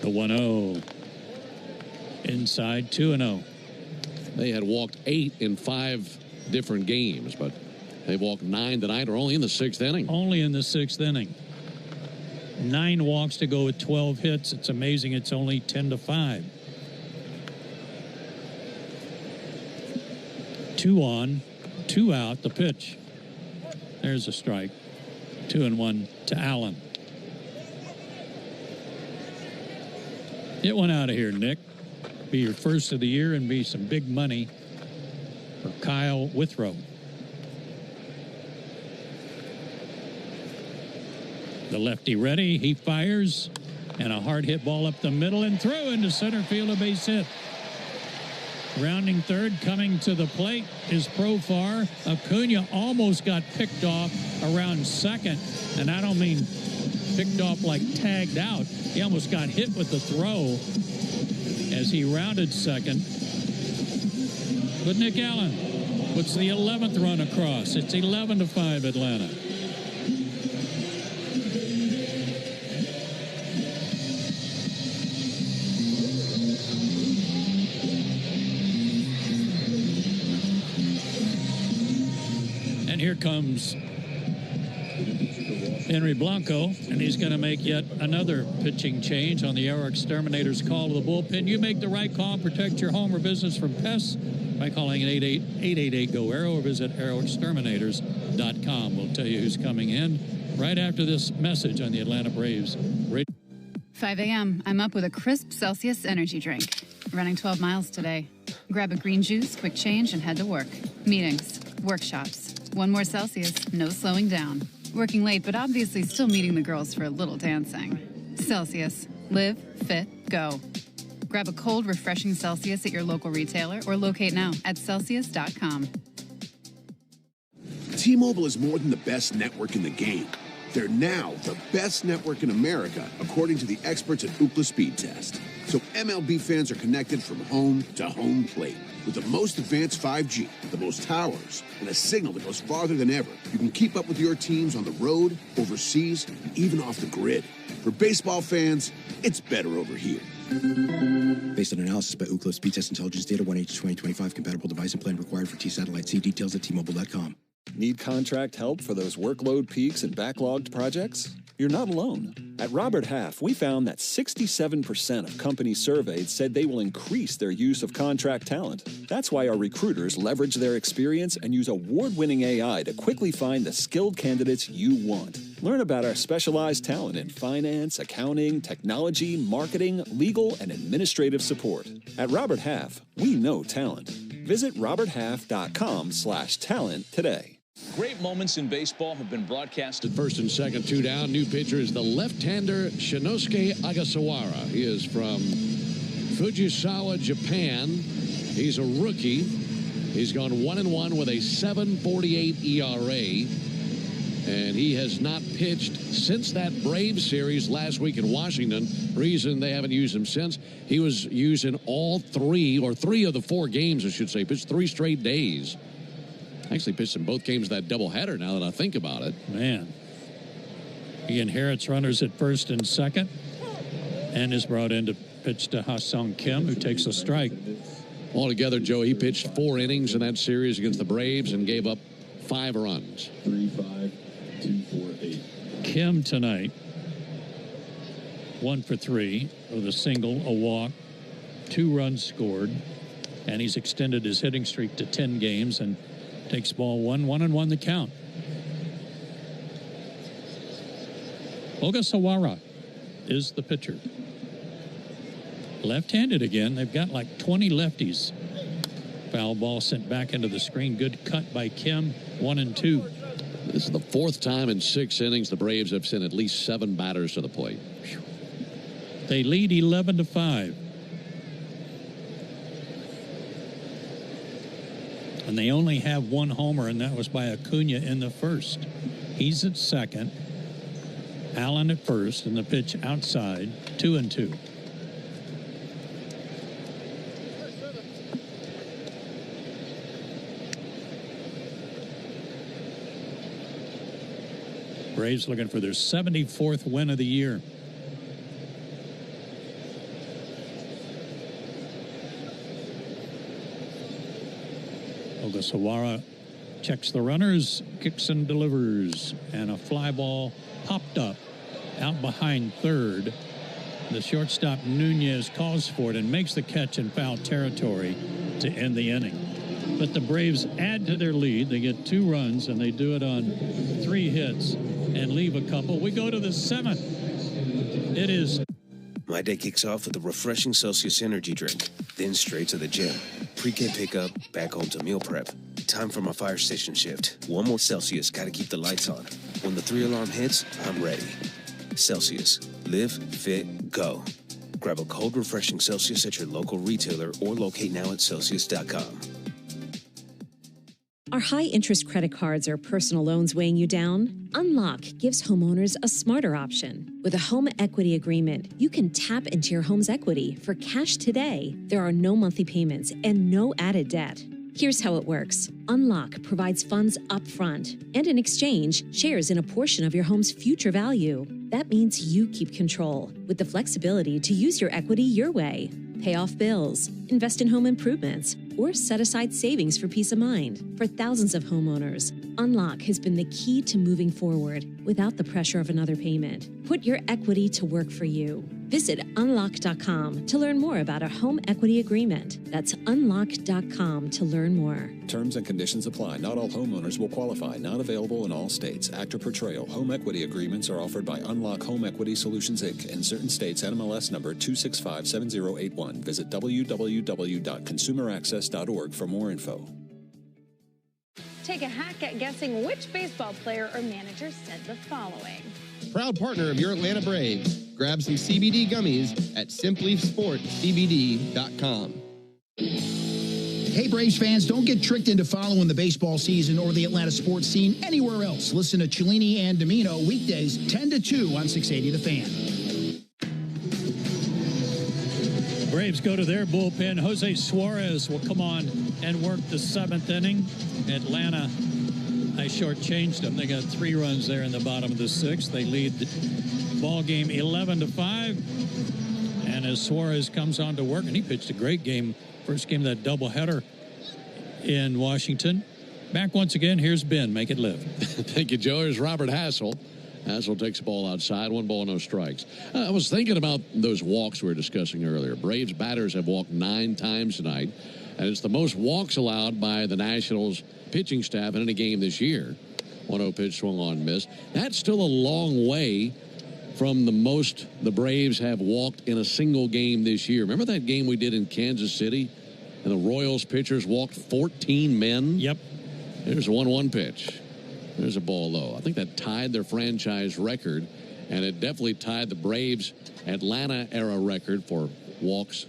S9: The 1-0. Inside, 2-0.
S2: They had walked 8 in 5 different games, but they walked 9 tonight. Are only in the 6th inning.
S9: Only in the 6th inning. 9 walks to go with 12 hits. It's amazing it's only 10-5. 2 on, 2 out, the pitch. There's a strike. 2-1 to Allen. Get one out of here, Nick. Be your first of the year and be some big money for Kyle Withrow. The lefty ready. He fires. And a hard hit ball up the middle and throw into center field, a base hit. Rounding third, coming to the plate is Profar. Acuna almost got picked off around second. And I don't mean picked off like tagged out. He almost got hit with the throw as he rounded second. But Nick Allen puts the 11th run across. It's 11-5 Atlanta. And here comes Henry Blanco, and he's going to make yet another pitching change on the Aero Exterminators call to the bullpen. You make the right call, protect your home or business from pests by calling 888-GO-AERO or visit aeroexterminators.com. We'll tell you who's coming in right after this message on the Atlanta Braves.
S11: 5 a.m. I'm up with a crisp Celsius energy drink. Running 12 miles today. Grab a green juice, quick change, and head to work. Meetings, workshops. One more Celsius, no slowing down. Working late, but obviously still meeting the girls for a little dancing. Celsius. Live, fit, go. Grab a cold, refreshing Celsius at your local retailer or locate now at Celsius.com.
S3: T-Mobile is more than the best network in the game. They're now the best network in America, according to the experts at Ookla Speed Test. So MLB fans are connected from home to home plate. With the most advanced 5G, the most towers, and a signal that goes farther than ever, you can keep up with your teams on the road, overseas, and even off the grid. For baseball fans, it's better over here.
S4: Based on analysis by Ookla Speed Test Intelligence Data, 1H2025 compatible device and plan required for T-Satellite. See details at T-Mobile.com.
S6: Need contract help for those workload peaks and backlogged projects? You're not alone. At Robert Half, we found that 67% of companies surveyed said they will increase their use of contract talent. That's why our recruiters leverage their experience and use award-winning AI to quickly find the skilled candidates you want. Learn about our specialized talent in finance, accounting, technology, marketing, legal, and administrative support. At Robert Half, we know talent. Visit roberthalf.com/talent today.
S8: Great moments in baseball have been broadcasted.
S2: First and second, 2 down. New pitcher is the left-hander Shinosuke Agasawara. He is from Fujisawa, Japan. He's a rookie. He's gone 1-1 with a 7.48 ERA. And he has not pitched since that Braves series last week in Washington. Reason they haven't used him since, he was used in all three of the 4 games, I should say. Pitched 3 straight days. Actually pitched in both games of that doubleheader, now that I think about it.
S9: Man. He inherits runners at first and second and is brought in to pitch to Ha-Sung Kim, who takes a strike.
S2: Altogether, Joe, he pitched 4 innings in that series against the Braves and gave up 5 runs.
S17: 3-5, 2-4-8.
S9: Kim tonight, 1 for 3 with a single, a walk, 2 runs scored, and he's extended his hitting streak to 10 games and takes ball 1-1 the count. Ogasawara is the pitcher. Left-handed again. They've got like 20 lefties. Foul ball sent back into the screen. Good cut by Kim. 1-2.
S2: This is the 4th time in 6 innings the Braves have sent at least 7 batters to the plate.
S9: They lead 11-5. And they only have 1 homer, and that was by Acuna in the first. He's at second. Allen at first, and the pitch outside. 2-2. Braves looking for their 74th win of the year. Ogasawara checks the runners, kicks and delivers, and a fly ball popped up out behind third. The shortstop Nunez calls for it and makes the catch in foul territory to end the inning. But the Braves add to their lead. They get 2 runs, and they do it on 3 hits and leave a couple. We go to the 7th. It is.
S7: My day kicks off with a refreshing Celsius energy drink, then straight to the gym. Pre-K pickup, back home to meal prep. Time for my fire station shift. 1 more Celsius, gotta keep the lights on. When the 3-alarm hits, I'm ready. Celsius. Live, fit, go. Grab a cold, refreshing Celsius at your local retailer or locate now at Celsius.com.
S1: Are high-interest credit cards or personal loans weighing you down? Unlock gives homeowners a smarter option. With a home equity agreement, you can tap into your home's equity for cash today. There are no monthly payments and no added debt. Here's how it works. Unlock provides funds upfront and in exchange shares in a portion of your home's future value. That means you keep control with the flexibility to use your equity your way. Pay off bills, invest in home improvements, or set aside savings for peace of mind. For thousands of homeowners, Unlock has been the key to moving forward without the pressure of another payment. Put your equity to work for you. Visit unlock.com to learn more about a home equity agreement. That's unlock.com to learn more.
S6: Terms and conditions apply. Not all homeowners will qualify. Not available in all states. Actor Portrayal. Home equity agreements are offered by Unlock Home Equity Solutions, Inc. In certain states, NMLS number 2657081. Visit www.consumeraccess.org for more info.
S13: Take a hack at guessing which baseball player or manager said the following.
S19: Proud partner of your Atlanta Braves. Grab some CBD gummies at simplysportcbd.com.
S20: Hey, Braves fans, don't get tricked into following the baseball season or the Atlanta sports scene anywhere else. Listen to Cellini and Domino weekdays 10 to 2 on 680 The Fan.
S9: Braves go to their bullpen. Jose Suarez will come on and work the 7th inning. Atlanta, I shortchanged them. They got 3 runs there in the bottom of the 6th. They lead the ball game 11-5. And as Suarez comes on to work, and he pitched a great game, first game of that doubleheader in Washington. Back once again, here's Ben. Make it live.
S2: Thank you, Joe. Here's Robert Hassel. Hassel takes the ball outside. 1 ball, no strikes. I was thinking about those walks we were discussing earlier. Braves batters have walked 9 times tonight, and it's the most walks allowed by the Nationals pitching staff in any game this year. 1-0 pitch swung on, missed. That's still a long way from the most the Braves have walked in a single game this year. Remember that game we did in Kansas City, and the Royals pitchers walked 14 men?
S9: Yep.
S2: There's a 1-1 pitch. There's a ball low. I think that tied their franchise record, and it definitely tied the Braves' Atlanta era record for walks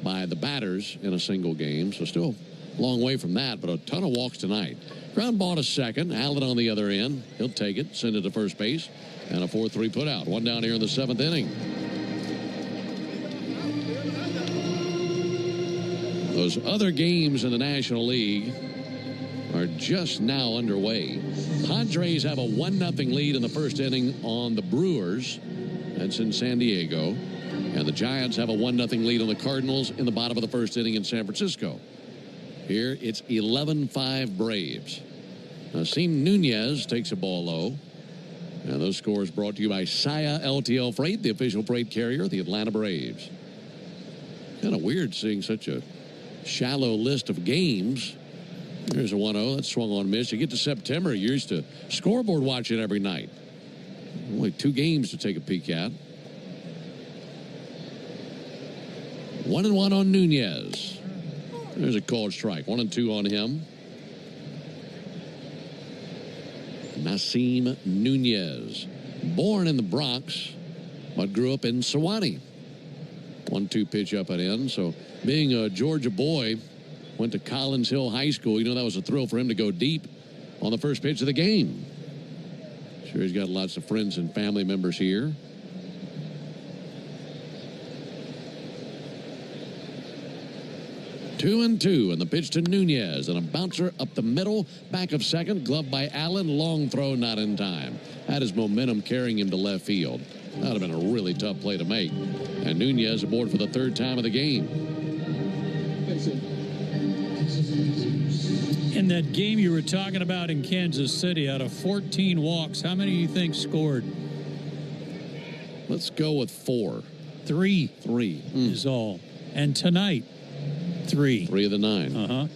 S2: by the batters in a single game. So still a long way from that, but a ton of walks tonight. Ground ball to second. Allen on the other end. He'll take it, send it to first base, and a 4-3 put out. 1 down here in the 7th inning. Those other games in the National League are just now underway. Padres have a 1-0 lead in the first inning on the Brewers. That's in San Diego. And the Giants have a 1-0 lead on the Cardinals in the bottom of the first inning in San Francisco. Here it's 11-5 Braves. Nasim Nunez takes a ball low. And those scores brought to you by Saya LTL Freight, the official freight carrier of the Atlanta Braves. Kind of weird seeing such a shallow list of games. There's a 1-0. That's swung on miss. You get to September, you're used to scoreboard watching every night. Only 2 games to take a peek at. 1-1 on Nunez. There's a called strike. 1-2 on him. Nasim Nunez. Born in the Bronx, but grew up in Sewanee. 1-2 pitch up and in. So being a Georgia boy, went to Collins Hill High School. You know, that was a thrill for him to go deep on the first pitch of the game. Sure, he's got lots of friends and family members here. Two and the pitch to Nunez, and a bouncer up the middle, back of second, gloved by Allen. Long throw, not in time. That is momentum carrying him to left field. That would have been a really tough play to make. And Nunez aboard for the 3rd time of the game.
S9: In that game you were talking about in Kansas City, out of 14 walks, how many do you think scored?
S2: Let's go with 4.
S9: 3 is all. And tonight, 3.
S2: 3 of the 9.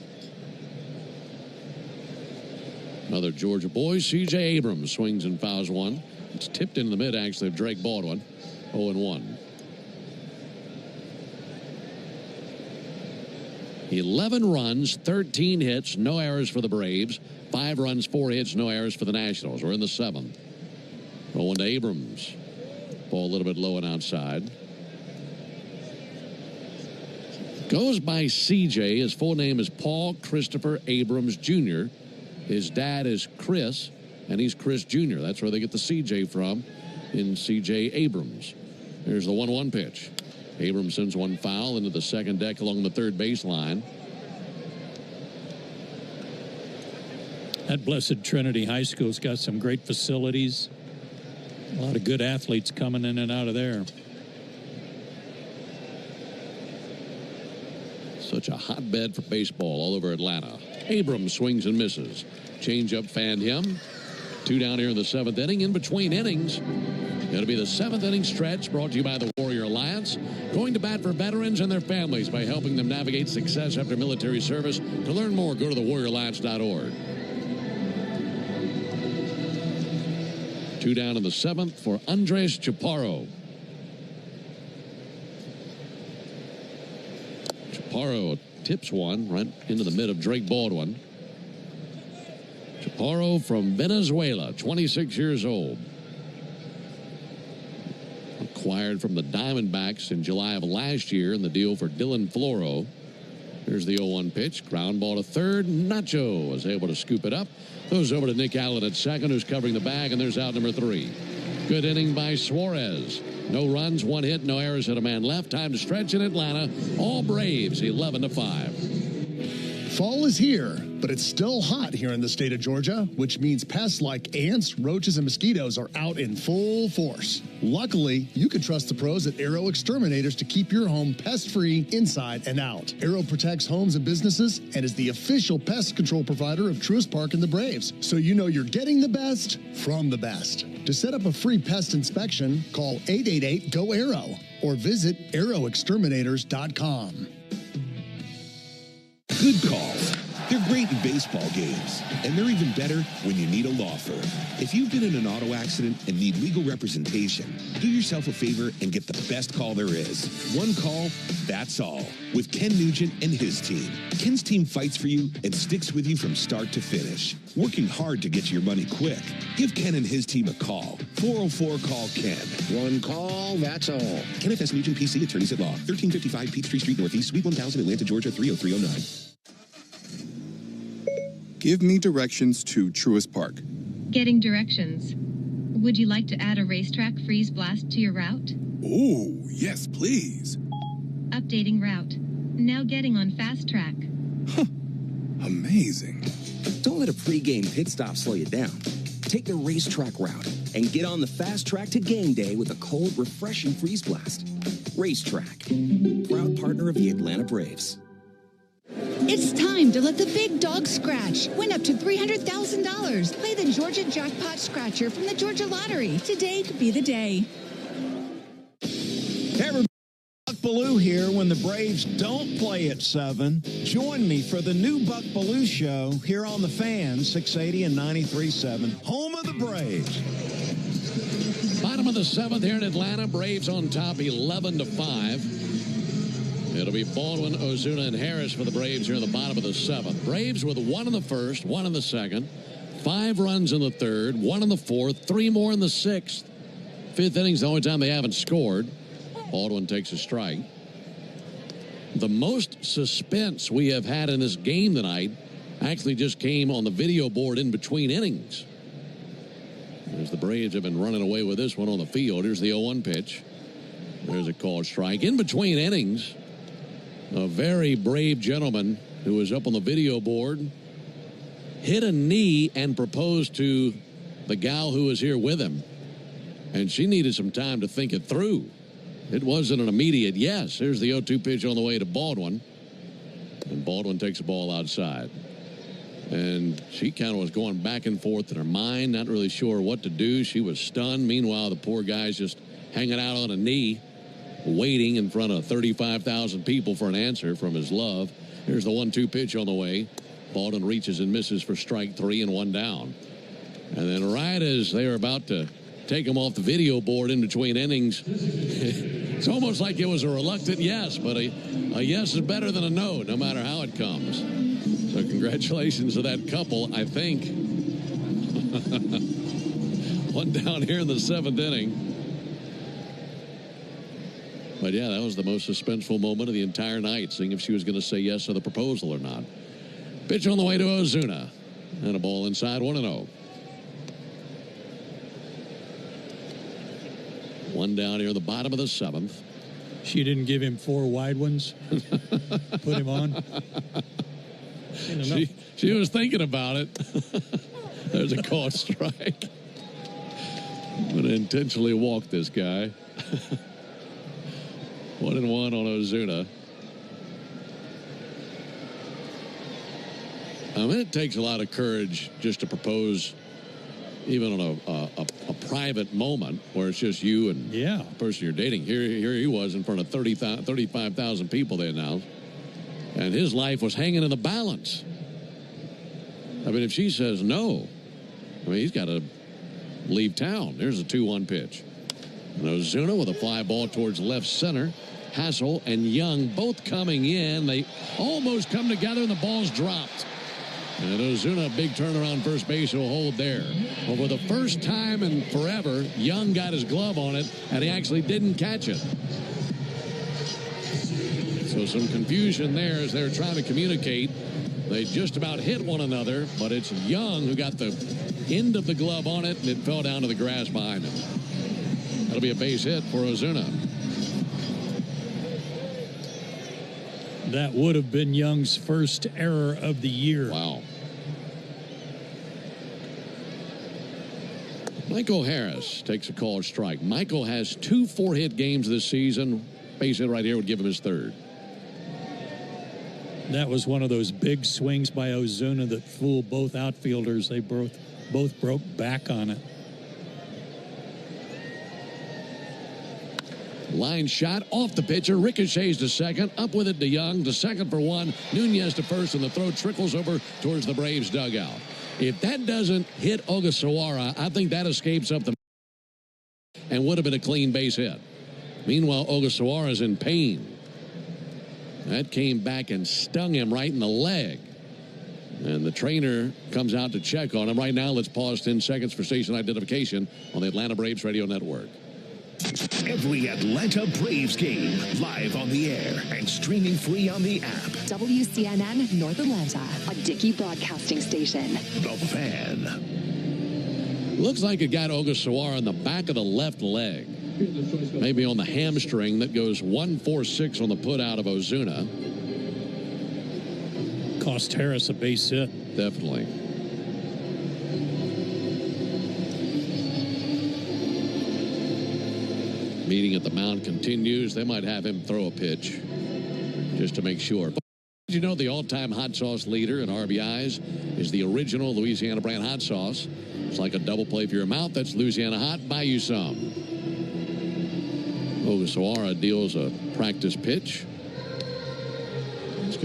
S2: Another Georgia boy, C.J. Abrams, swings and fouls one. It's tipped into the mid, actually, of Drake Baldwin. 0-1. 11 runs, 13 hits, no errors for the Braves. 5 runs, 4 hits, no errors for the Nationals. We're in the 7th. 0-1 to Abrams. Ball a little bit low and outside. Goes by C.J. His full name is Paul Christopher Abrams Jr. His dad is Chris, and he's Chris Jr. That's where they get the C.J. from, in C.J. Abrams. Here's the 1-1 pitch. Abrams sends one foul into the second deck along the third baseline.
S9: That Blessed Trinity High School's got some great facilities. A lot of good athletes coming in and out of there.
S2: Such a hotbed for baseball all over Atlanta. Abrams swings and misses. Changeup fanned him. 2 down here in the 7th inning. In between innings, going to be the 7th inning stretch, brought to you by the Warrior Alliance. Going to bat for veterans and their families by helping them navigate success after military service. To learn more, go to thewarrioralliance.org. 2 down in the 7th for Andres Chaparro. Chaparro tips one right into the mid of Drake Baldwin. Chaparro from Venezuela, 26 years old. Acquired from the Diamondbacks in July of last year in the deal for Dylan Floro. Here's the 0-1 pitch. Ground ball to third. Nacho was able to scoop it up. Throws over to Nick Allen at second, who's covering the bag, and there's out number 3. Good inning by Suarez. No runs, 1 hit, no errors, hit a man left. Time to stretch in Atlanta. All Braves, 11-5.
S12: Fall is here, but it's still hot here in the state of Georgia, which means pests like ants, roaches, and mosquitoes are out in full force. Luckily, you can trust the pros at Arrow Exterminators to keep your home pest-free inside and out. Arrow protects homes and businesses and is the official pest control provider of Truist Park and the Braves, so you know you're getting the best from the best. To set up a free pest inspection, call 888-GO-ARROW or visit arrowexterminators.com.
S15: Good calls. They're great in baseball games, and they're even better when you need a law firm. If you've been in an auto accident and need legal representation, do yourself a favor and get the best call there is. One call, that's all. With Ken Nugent and his team. Ken's team fights for you and sticks with you from start to finish, working hard to get you your money quick. Give Ken and his team a call. 404-CALL-KEN.
S10: One call, that's all.
S15: Kenneth S. Nugent, PC, Attorneys at Law. 1355 Peachtree Street Northeast, Suite 1000, Atlanta, Georgia, 30309.
S21: Give me directions to Truist Park.
S22: Getting directions. Would you like to add a racetrack freeze blast to your route?
S21: Oh, yes, please.
S22: Updating route. Now getting on fast track.
S21: Amazing.
S23: Don't let a pregame pit stop slow you down. Take the racetrack route and get on the fast track to game day with a cold, refreshing freeze blast. Racetrack, proud partner of the Atlanta Braves.
S24: It's time to let the big dog scratch. Win up to $300,000. Play the Georgia Jackpot Scratcher from the Georgia Lottery. Today could be the day.
S20: Hey, everybody. Buck Bellew here. When
S5: when the Braves don't play at 7. Join me for the new Buck Belue Show here on The Fan, 680 and 93.7, home of the Braves.
S2: Bottom of the 7th here in Atlanta. Braves on top 11-5. It'll be Baldwin, Ozuna, and Harris for the Braves here in the bottom of the 7th. Braves with 1 in the first, 1 in the second, 5 runs in the third, 1 in the fourth, 3 more in the 6th. 5th inning's the only time they haven't scored. Baldwin takes a strike. The most suspense we have had in this game tonight actually just came on the video board in between innings. As the Braves have been running away with this one on the field. Here's the 0-1 pitch. There's a called strike. In between innings, a very brave gentleman who was up on the video board hit a knee and proposed to the gal who was here with him. And she needed some time to think it through. It wasn't an immediate yes. Here's the 0-2 pitch on the way to Baldwin. And Baldwin takes the ball outside. And she kind of was going back and forth in her mind, not really sure what to do. She was stunned. Meanwhile, the poor guy's just hanging out on a knee, waiting in front of 35,000 people for an answer from his love. Here's the 1-2 pitch on the way. Baldwin reaches and misses for strike 3 and 1 down. And then right as they were about to take him off the video board in between innings, it's almost like it was a reluctant yes, but a yes is better than a no, no matter how it comes. So congratulations to that couple, I think. 1 down here in the 7th inning. But yeah, that was the most suspenseful moment of the entire night, seeing if she was going to say yes to the proposal or not. Pitch on the way to Ozuna. And a ball inside, 1-0. 1 down here in the bottom of the 7th.
S9: She didn't give him 4 wide ones. Put him on.
S2: She was thinking about it. There's a called strike. I'm going to intentionally walk this guy. 1-1 on Ozuna. I mean, it takes a lot of courage just to propose, even on a private moment where it's just you and the person you're dating. Here he was in front of 35,000 people, they announced. And his life was hanging in the balance. I mean, if she says no, I mean, he's got to leave town. There's a 2-1 pitch. And Ozuna with a fly ball towards left center. Hassel and Young both coming in. They almost come together and the ball's dropped. And Ozuna, a big turnaround first base, will hold there. But for the first time in forever, Young got his glove on it, and he actually didn't catch it. So some confusion there as they're trying to communicate. They just about hit one another, but it's Young who got the end of the glove on it, and it fell down to the grass behind him. That'll be a base hit for Ozuna.
S9: That would have been Young's first error of the year.
S2: Wow. Michael Harris takes a called strike. Michael has 2 4-hit games this season. Base hit right here would give him his 3rd.
S9: That was one of those big swings by Ozuna that fooled both outfielders. They both broke back on it.
S2: Line shot off the pitcher, ricochets to second, up with it to Young, to second for 1, Nunez to first, and the throw trickles over towards the Braves dugout. If that doesn't hit Ogasawara, I think that escapes up the and would have been a clean base hit. Meanwhile, Ogasawara's in pain. That came back and stung him right in the leg. And the trainer comes out to check on him. Right now, let's pause 10 seconds for station identification on the Atlanta Braves Radio Network.
S14: Every Atlanta Braves game live on the air and streaming free on the app.
S16: WCNN North Atlanta, a Dickey broadcasting station.
S14: The Fan.
S2: Looks like it got Ogasawara in the back of the left leg. Maybe on the hamstring. That goes 1-4-6 on the put out of Ozuna.
S9: Cost Harris a base hit.
S2: Definitely. Meeting at the mound continues. They might have him throw a pitch just to make sure. But you know, the all-time hot sauce leader in RBIs is the original Louisiana brand hot sauce. It's like a double play for your mouth. That's Louisiana Hot. Buy you some. Ogasawara deals a practice pitch.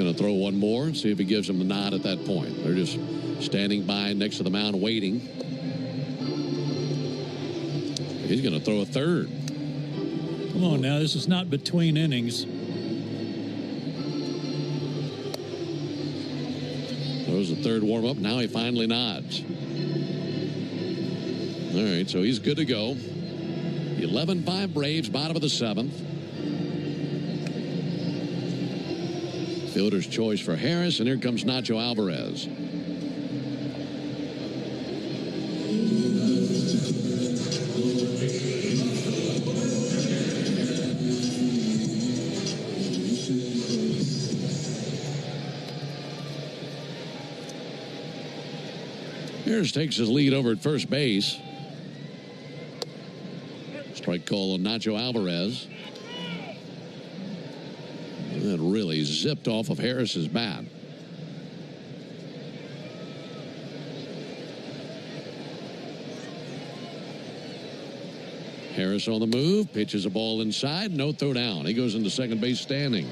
S2: going to throw one more, see if he gives him the nod at that point. They're just standing by next to the mound waiting. He's going to throw a third.
S9: Come on now, this is not between innings.
S2: Throws the third warm-up. Now he finally nods. All right, so he's good to go. 11-5 Braves, bottom of the seventh. Fielder's choice for Harris, and here comes Nacho Alvarez. Harris takes his lead over at first base. Strike call on Nacho Alvarez. That really zipped off of Harris's bat. Harris on the move, pitches a ball inside, no throw down. He goes into second base standing.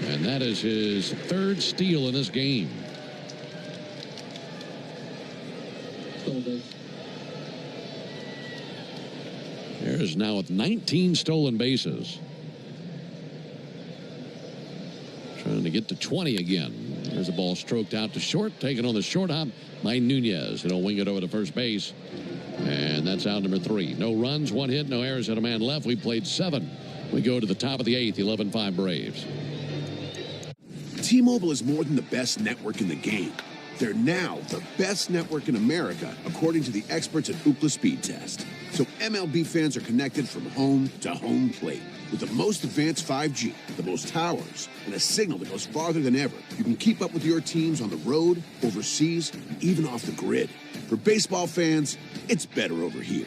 S2: And that is his third steal in this game. Harris now with 19 stolen bases. Trying to get to 20 again. There's a ball stroked out to short, taken on the short hop by Nunez. He'll wing it over to first base. And that's out number 3. No runs, 1 hit, no errors, and a man left. We played 7. We go to the top of the 8th, 11-5 Braves.
S3: T-Mobile is more than the best network in the game. They're now the best network in America, according to the experts at Ookla Speed Test. So MLB fans are connected from home to home plate. With the most advanced 5G, the most towers, and a signal that goes farther than ever, you can keep up with your teams on the road, overseas, and even off the grid. For baseball fans, it's better over here.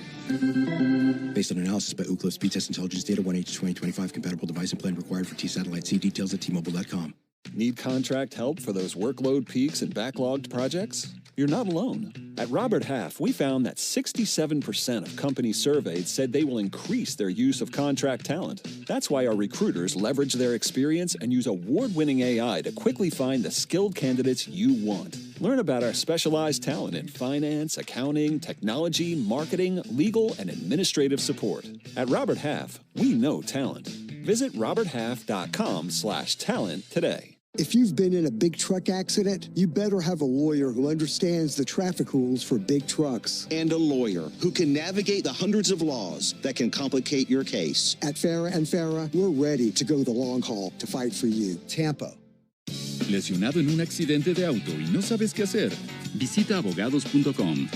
S4: Based on analysis by Ookla Speed Test Intelligence Data, 1H2025, compatible device and plan required for T-Satellite. See details at T-Mobile.com.
S6: Need contract help for those workload peaks and backlogged projects? You're not alone. At Robert Half, we found that 67% of companies surveyed said they will increase their use of contract talent. That's why our recruiters leverage their experience and use award-winning AI to quickly find the skilled candidates you want. Learn about our specialized talent in finance, accounting, technology, marketing, legal, and administrative support. At Robert Half, we know talent. Visit roberthalf.com/talent today.
S11: If you've been in a big truck accident, you better have a lawyer who understands the traffic rules for big trucks.
S10: And a lawyer who can navigate the hundreds of laws that can complicate your case.
S11: At Farah & Farah, we're ready to go the long haul to fight for you. Tampa.
S18: ¿Lesionado en un accidente de auto y no sabes qué hacer? Visita abogados.com.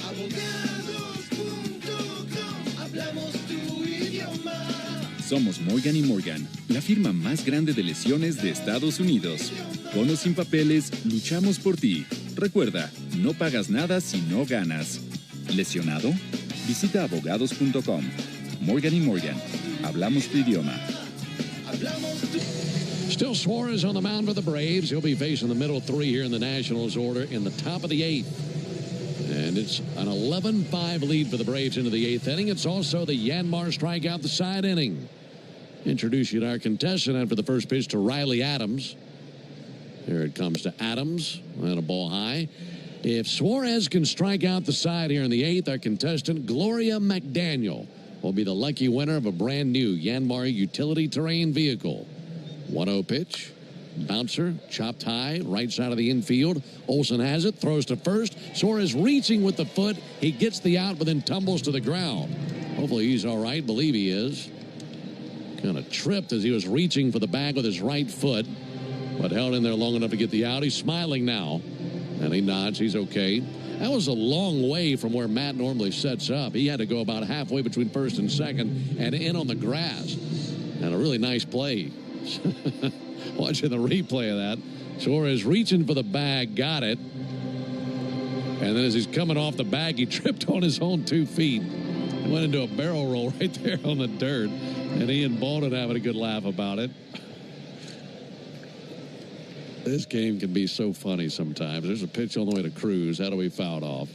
S18: Somos Morgan & Morgan, la firma más grande de lesiones de Estados Unidos. Con o sin papeles, luchamos por ti. Recuerda, no pagas nada si no ganas. ¿Lesionado? Visita abogados.com. Morgan & Morgan, hablamos tu idioma.
S2: Still Suarez on the mound for the Braves. He'll be facing the middle 3 here in the Nationals order in the top of the 8th. And it's an 11-5 lead for the Braves into the 8th inning. It's also the Yanmar strikeout the side inning. Introduce you to our contestant after the first pitch to Riley Adams. Here it comes to Adams. And a ball high. If Suarez can strike out the side here in the 8th, our contestant, Gloria McDaniel, will be the lucky winner of a brand new Yanmar utility terrain vehicle. 1-0 pitch. Bouncer, chopped high, right side of the infield. Olsen has it, throws to first. Suarez reaching with the foot. He gets the out, but then tumbles to the ground. Hopefully he's all right. Believe he is. Kind of tripped as he was reaching for the bag with his right foot, but held in there long enough to get the out. He's smiling now, and he nods. He's okay. That was a long way from where Matt normally sets up. He had to go about halfway between first and second and in on the grass. And a really nice play. Watching the replay of that, Suarez reaching for the bag, got it. And then as he's coming off the bag, he tripped on his own 2 feet. Went into a barrel roll right there on the dirt. And Ian Baldwin having a good laugh about it. This game can be so funny sometimes. There's a pitch on the way to Cruz. That'll be fouled off.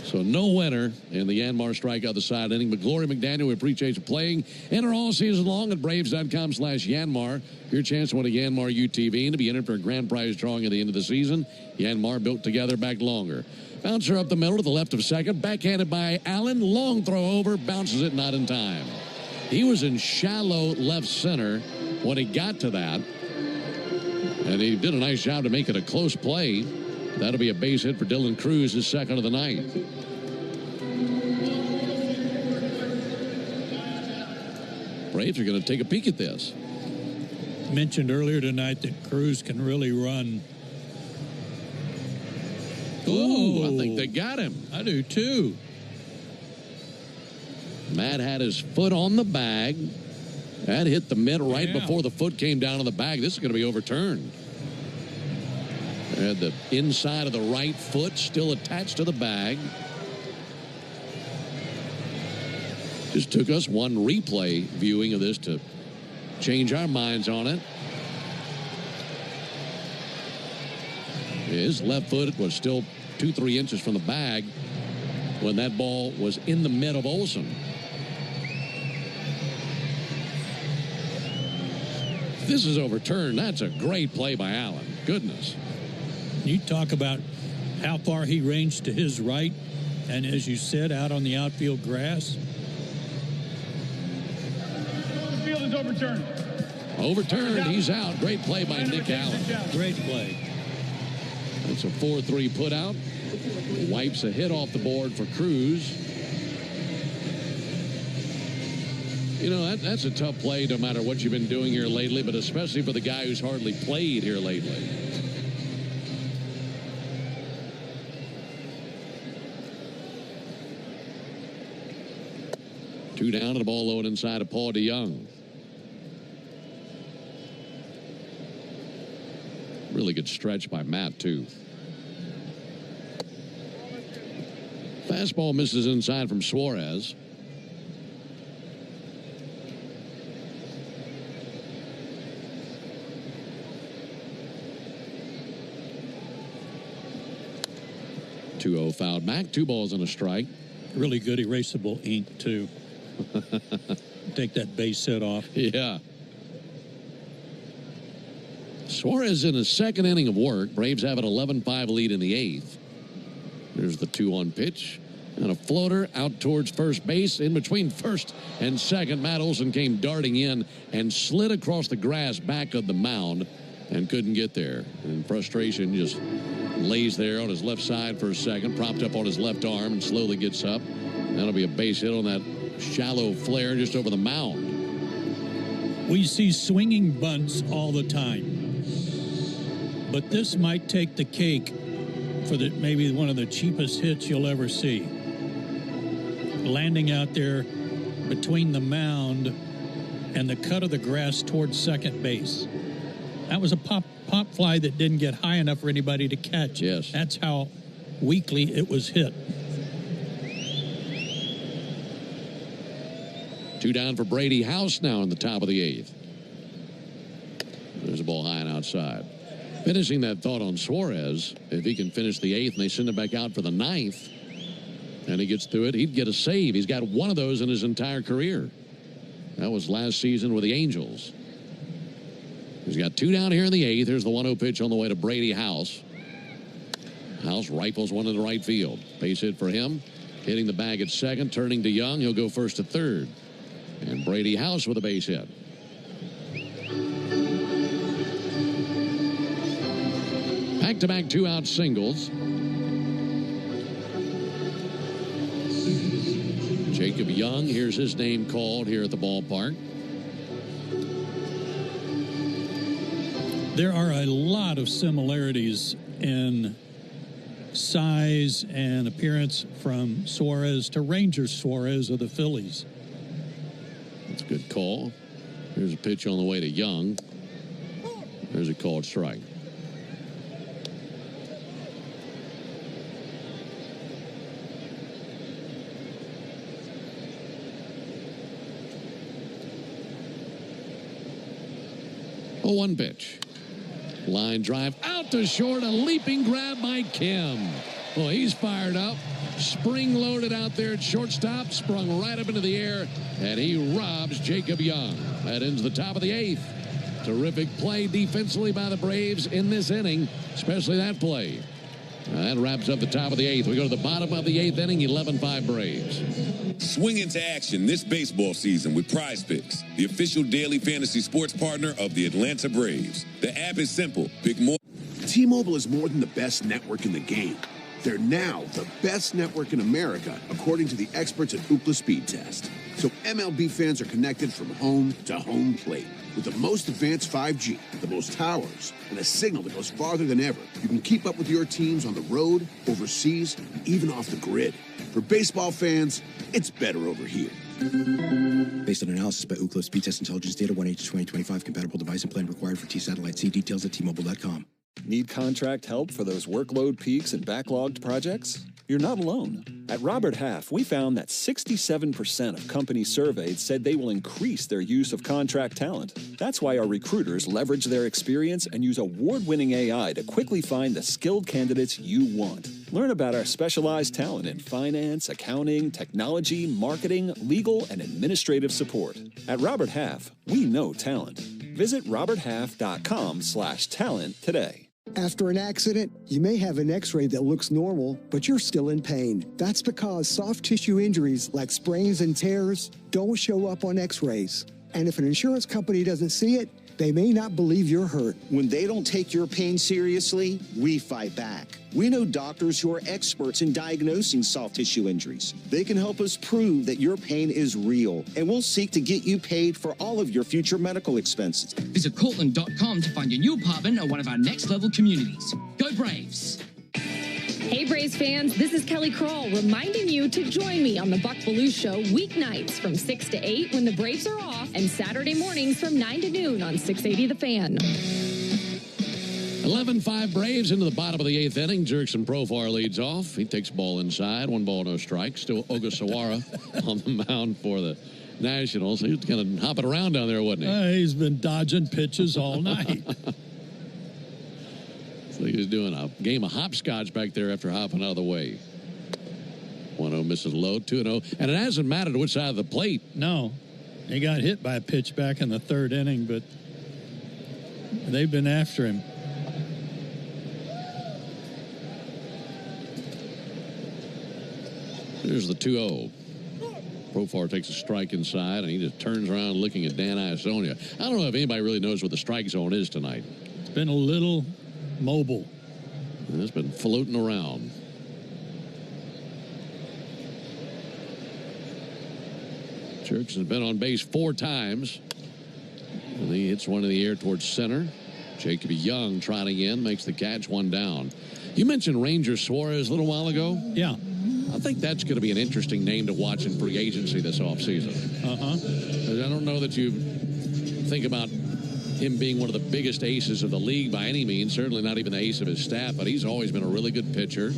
S2: So So no winner in the Yanmar strikeout the side inning. But Glory McDaniel, we appreciate you playing. Enter all season long at Braves.com/Yanmar. Your chance to win a Yanmar UTV and to be entered for a grand prize drawing at the end of the season. Yanmar built together, back longer. Bouncer up the middle to the left of second. Backhanded by Allen. Long throw over. Bounces it, not in time. He was in shallow left center when he got to that. And he did a nice job to make it a close play. That'll be a base hit for Dylan Cruz, his second of the night. Braves are going to take a peek at this.
S9: Mentioned earlier tonight that Cruz can really run.
S2: Ooh, I think they got him.
S9: I do too.
S2: Matt had his foot on the bag. That hit the mid right before the foot came down on the bag. This is going to be overturned. Had the inside of the right foot still attached to the bag. Just took us one replay viewing of this to change our minds on it. His left foot was still 2-3 inches from the bag when that ball was in the mid of Olson. If this is overturned, that's a great play by Allen. Goodness.
S9: You talk about how far he ranged to his right, and as you said, out on the outfield grass.
S1: The field is overturned.
S2: Overturned. He's out. Great play by Nick Allen.
S9: Great play.
S2: It's a 4-3 put out. Wipes a hit off the board for Cruz. You know, that's a tough play no matter what you've been doing here lately, but especially for the guy who's hardly played here lately. Two down and the ball low and inside of Paul DeYoung. Really good stretch by Matt, too. Fastball misses inside from Suarez. .2-0 fouled back. 2 balls and a strike.
S9: Really good erasable ink, too. Take that base hit off.
S2: Yeah. Suarez in his second inning of work. Braves have an 11-5 lead in the 8th. There's the 2-1 pitch. And a floater out towards first base. In between first and second, Matt Olson came darting in and slid across the grass back of the mound and couldn't get there. And in frustration, just lays there on his left side for a second, propped up on his left arm, and slowly gets up. That'll be a base hit on that shallow flare just over the mound.
S9: We see swinging bunts all the time, but this might take the cake for maybe one of the cheapest hits you'll ever see. Landing out there between the mound and the cut of the grass towards second base. That was a pop fly that didn't get high enough for anybody to catch.
S2: Yes.
S9: That's how weakly it was hit.
S2: 2 down for Brady House now in the top of the 8th. There's a ball high and outside. Finishing that thought on Suarez, if he can finish the 8th and they send him back out for the 9th, and he gets through it, he'd get a save. He's got one of those in his entire career. That was last season with the Angels. He's got 2 down here in the 8th. Here's the 1-0 pitch on the way to Brady House. House rifles one in the right field. Base hit for him. Hitting the bag at second, turning to Young. He'll go first to third. And Brady House with a base hit. Back-to-back 2-out singles. Jacob Young, here's his name called here at the ballpark.
S9: There are a lot of similarities in size and appearance from Suarez to Ranger Suarez of the Phillies.
S2: That's a good call. Here's a pitch on the way to Young. There's a called strike. A 1 pitch. Line drive out to short. A leaping grab by Kim. Well, he's fired up. spring-loaded out there at shortstop, sprung right up into the air, and he robs Jacob Young. That ends the top of the 8th. Terrific play defensively by the Braves in this inning, especially that play. That wraps up the top of the 8th. We go to the bottom of the 8th inning, 11-5 Braves.
S15: Swing into action this baseball season with Prize Picks, the official daily fantasy sports partner of the Atlanta Braves. The app is simple. Pick more.
S3: T-Mobile is more than the best network in the game. They're now the best network in America, according to the experts at Ookla Speed Test. So MLB fans are connected from home to home plate. With the most advanced 5G, the most towers, and a signal that goes farther than ever, you can keep up with your teams on the road, overseas, and even off the grid. For baseball fans, it's better over here.
S4: Based on analysis by Ookla Speed Test Intelligence Data, 1H2025, compatible device and plan required for T-Satellite. See details at T-Mobile.com.
S6: Need contract help for those workload peaks and backlogged projects? You're not alone. At Robert Half, we found that 67% of companies surveyed said they will increase their use of contract talent. That's why our recruiters leverage their experience and use award-winning AI to quickly find the skilled candidates you want. Learn about our specialized talent in finance, accounting, technology, marketing, legal, and administrative support. At Robert Half, we know talent. Visit roberthalf.com/talent today.
S11: After an accident, you may have an x-ray that looks normal, but you're still in pain. That's because soft tissue injuries like sprains and tears don't show up on x-rays. And if an insurance company doesn't see it, they may not believe you're hurt.
S10: When they don't take your pain seriously, we fight back. We know doctors who are experts in diagnosing soft tissue injuries. They can help us prove that your pain is real, and we'll seek to get you paid for all of your future medical expenses.
S7: Visit Cortland.com to find your new apartment or one of our next-level communities. Go Braves!
S8: Hey Braves fans, this is Kelly Kroll reminding you to join me on the Buck Belue Show weeknights from 6 to 8 when the Braves are off, and Saturday mornings from 9 to noon on 680 The Fan.
S2: 11-5 Braves into the bottom of the 8th inning. Jurickson Profar leads off. He takes ball inside. 1 ball, no strikes. Still Ogasawara on the mound for the Nationals. He was kind of hopping around down there, wasn't he?
S9: He's been dodging pitches all night.
S2: So he was doing a game of hopscotch back there after hopping out of the way. 1-0 misses low, 2-0. And it hasn't mattered which side of the plate.
S9: No. He got hit by a pitch back in the 3rd inning, but they've been after him.
S2: Here's the 2-0. Profar takes a strike inside, and he just turns around looking at Dan Iasonia. I don't know if anybody really knows what the strike zone is tonight.
S9: It's been a little mobile.
S2: And it's been floating around. Jurickson's been on base 4 times. And he hits one in the air towards center. Jacob Young trotting in, makes the catch, 1 down. You mentioned Ranger Suarez a little while ago.
S9: Yeah.
S2: I think that's going to be an interesting name to watch in free agency this offseason. I don't know that you think about him being one of the biggest aces of the league by any means, certainly not even the ace of his staff, but he's always been a really good pitcher.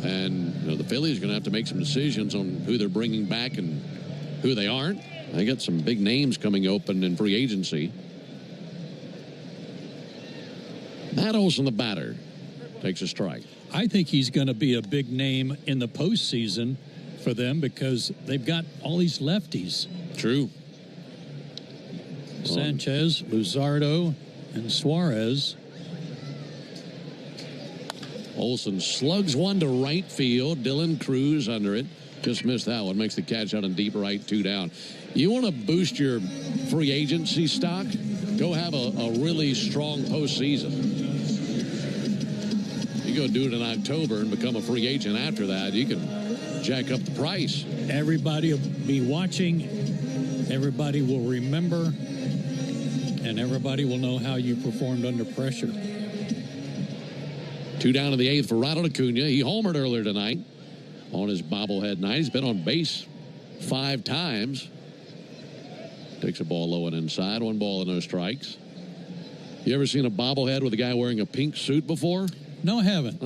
S2: And the Phillies are going to have to make some decisions on who they're bringing back and who they aren't. They got some big names coming open in free agency. Matt Olson, the batter, takes a strike.
S9: I think he's going to be a big name in the postseason for them because they've got all these lefties.
S2: True.
S9: Sanchez, Luzardo, and Suarez.
S2: Olson slugs one to right field. Dylan Cruz under it. Just missed that one. Makes the catch out in deep right, 2 down. You want to boost your free agency stock? Go have a really strong postseason. You go do it in October and become a free agent after that, you can jack up the price.
S9: Everybody will be watching. Everybody will remember. And everybody will know how you performed under pressure.
S2: 2 down in the 8th for Ronald Acuna. He homered earlier tonight on his bobblehead night. He's been on base 5 times. Takes a ball low and inside. 1 ball and no strikes. You ever seen a bobblehead with a guy wearing a pink suit before?
S9: No, I haven't.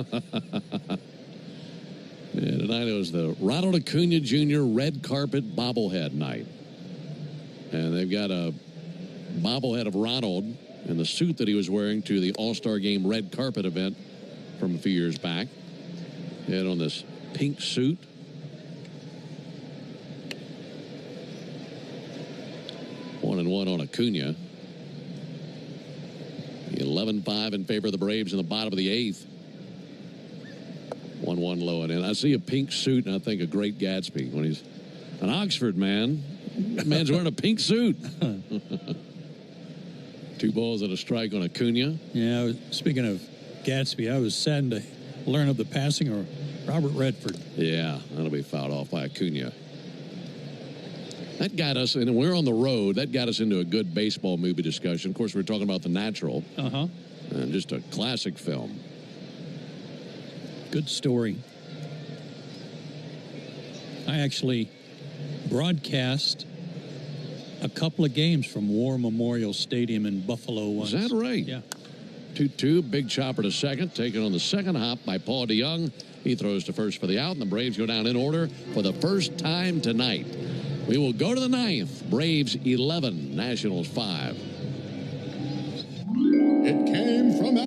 S2: Tonight it was the Ronald Acuna Jr. red carpet bobblehead night. And they've got a bobblehead of Ronald in the suit that he was wearing to the All-Star Game red carpet event from a few years back. He had on this pink suit. One and one on Acuna. 11-5 in favor of the Braves in the bottom of the eighth. 1-1 low and in. I see a pink suit, and I think of Great Gatsby when he's an Oxford man. That man's wearing a pink suit. 2 balls and a strike on Acuna.
S9: Yeah, speaking of Gatsby, I was saddened to learn of the passing of Robert Redford.
S2: Yeah, that'll be fouled off by Acuna. That got us, and we're on the road, that got us into a good baseball movie discussion. Of course, we're talking about The Natural.
S9: Uh-huh.
S2: And just a classic film.
S9: Good story. I actually broadcast a couple of games from War Memorial Stadium in Buffalo once.
S2: Is that right?
S9: Yeah.
S2: 2-2, big chopper to second, taken on the second hop by Paul DeYoung. He throws to first for the out, and the Braves go down in order for the first time tonight. We will go to the ninth. Braves 11, Nationals 5.
S12: It came from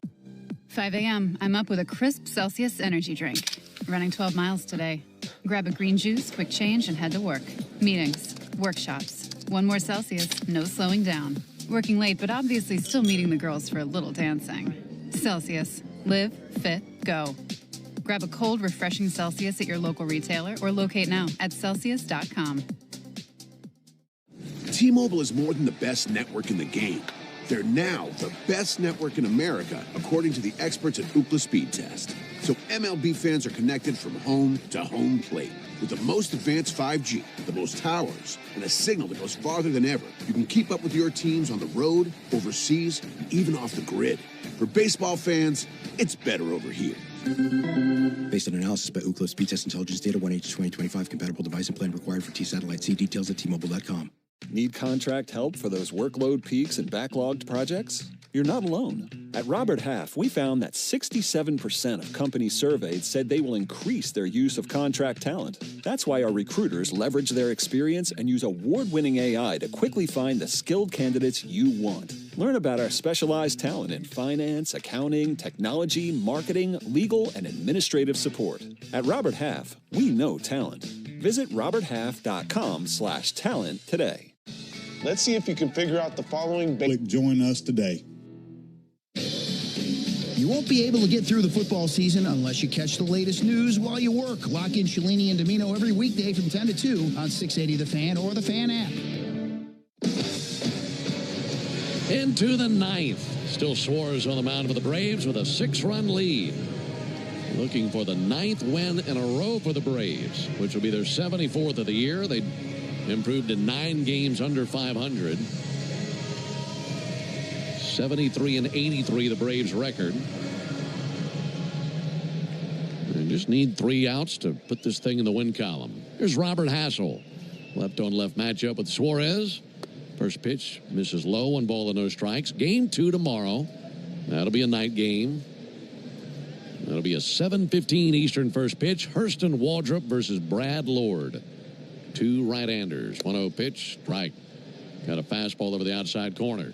S13: 5 a.m. I'm up with a crisp Celsius energy drink. Running 12 miles today. Grab a green juice, quick change, and head to work. Meetings, workshops. One more Celsius, no slowing down. Working late, but obviously still meeting the girls for a little dancing. Celsius. Live, fit, go. Grab a cold, refreshing Celsius at your local retailer or locate now at Celsius.com.
S3: T-Mobile is more than the best network in the game. They're now the best network in America, according to the experts at Ookla Speed Test. So MLB fans are connected from home to home plate. With the most advanced 5G, the most towers, and a signal that goes farther than ever, you can keep up with your teams on the road, overseas, and even off the grid. For baseball fans, it's better over here.
S4: Based on analysis by Ookla Speed Test Intelligence Data, 1H 2025, compatible device and plan required for T-Satellite. See details at T-Mobile.com.
S6: Need contract help for those workload peaks and backlogged projects? You're not alone. At Robert Half, we found that 67% of companies surveyed said they will increase their use of contract talent. That's why our recruiters leverage their experience and use award-winning AI to quickly find the skilled candidates you want. Learn about our specialized talent in finance, accounting, technology, marketing, legal, and administrative support. At Robert Half, we know talent. Visit roberthalf.com/talent today.
S12: Let's see if you can figure out the following. Join us today.
S20: You won't be able to get through the football season unless you catch the latest news while you work. Lock in Cellini and Domino every weekday from 10 to 2 on 680 The Fan or the Fan app.
S2: Into the ninth. Still Suarez on the mound for the Braves with a 6-run lead. Looking for the 9th win in a row for the Braves, which will be their 74th of the year. They improved to 9 games under 500. 73-83, the Braves record. They just need 3 outs to put this thing in the win column. Here's Robert Hassel. Left-on-left matchup with Suarez. First pitch misses low, 1 ball and no strikes. Game 2 tomorrow. That'll be a night game. That'll be a 7:15 Eastern first pitch. Hurston Waldrop versus Brad Lord. 2 right-handers. 1-0 pitch. Strike. Got a fastball over the outside corner.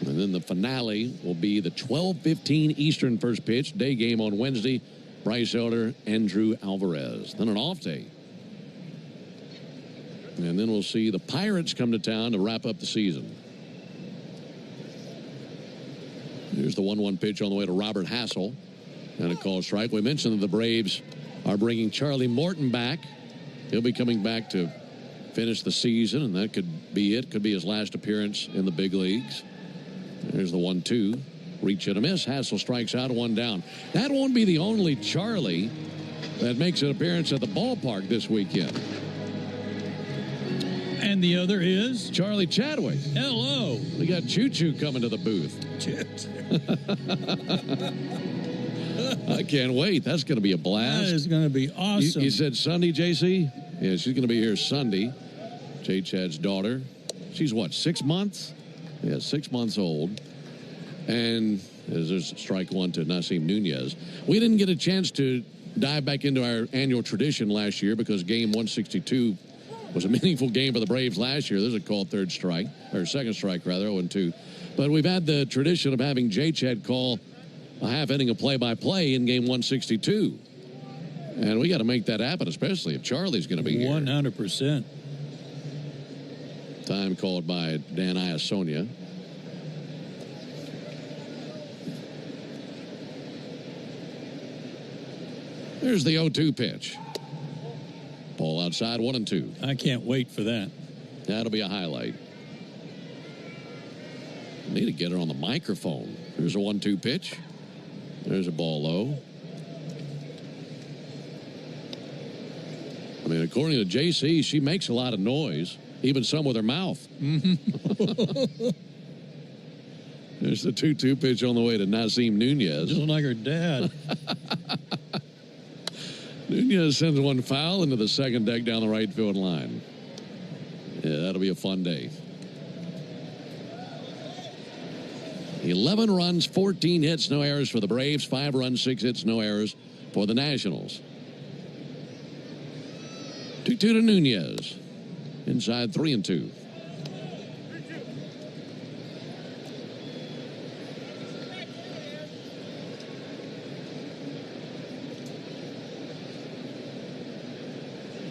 S2: And then the finale will be the 12:15 Eastern first pitch. Day game on Wednesday. Bryce Elder, Andrew Alvarez. Then an off day. And then we'll see the Pirates come to town to wrap up the season. Here's the 1-1 pitch on the way to Robert Hassel. And a called strike. We mentioned that the Braves are bringing Charlie Morton back. He'll be coming back to finish the season, and that could be it. Could be his last appearance in the big leagues. There's the 1-2. Reach and a miss. Hassel strikes out, 1 down. That won't be the only Charlie that makes an appearance at the ballpark this weekend.
S9: And the other is
S2: Charlie Chadwick.
S9: Hello.
S2: We got Choo Choo coming to the booth. I can't wait. That's going to be a blast.
S9: That is going to be awesome.
S2: You said Sunday, JC? Yeah, she's going to be here Sunday. J. Chad's daughter. She's what, 6 months? Yeah, 6 months old. And there's strike 1 to Nasim Nunez. We didn't get a chance to dive back into our annual tradition last year because game 162 was a meaningful game for the Braves last year. There's a called second strike, rather, 0-2. But we've had the tradition of having J. Chad call a half inning of play-by-play in game 162. And we got to make that happen, especially if Charlie's going to be here.
S9: 100%.
S2: Time called by Dan Iasonia. There's the 0-2 pitch. Ball outside, 1-2.
S9: I can't wait for that.
S2: That'll be a highlight. Need to get it on the microphone. There's a 1-2 pitch. There's a ball low. I mean, according to JC, she makes a lot of noise, even some with her mouth. There's the 2-2 pitch on the way to Nasim Nunez.
S9: Just like her dad.
S2: Nunez sends one foul into the second deck down the right field line. Yeah, that'll be a fun day. 11 runs, 14 hits, no errors for the Braves. 5 runs, 6 hits, no errors for the Nationals. 2-2 to Nunez. Inside 3-2.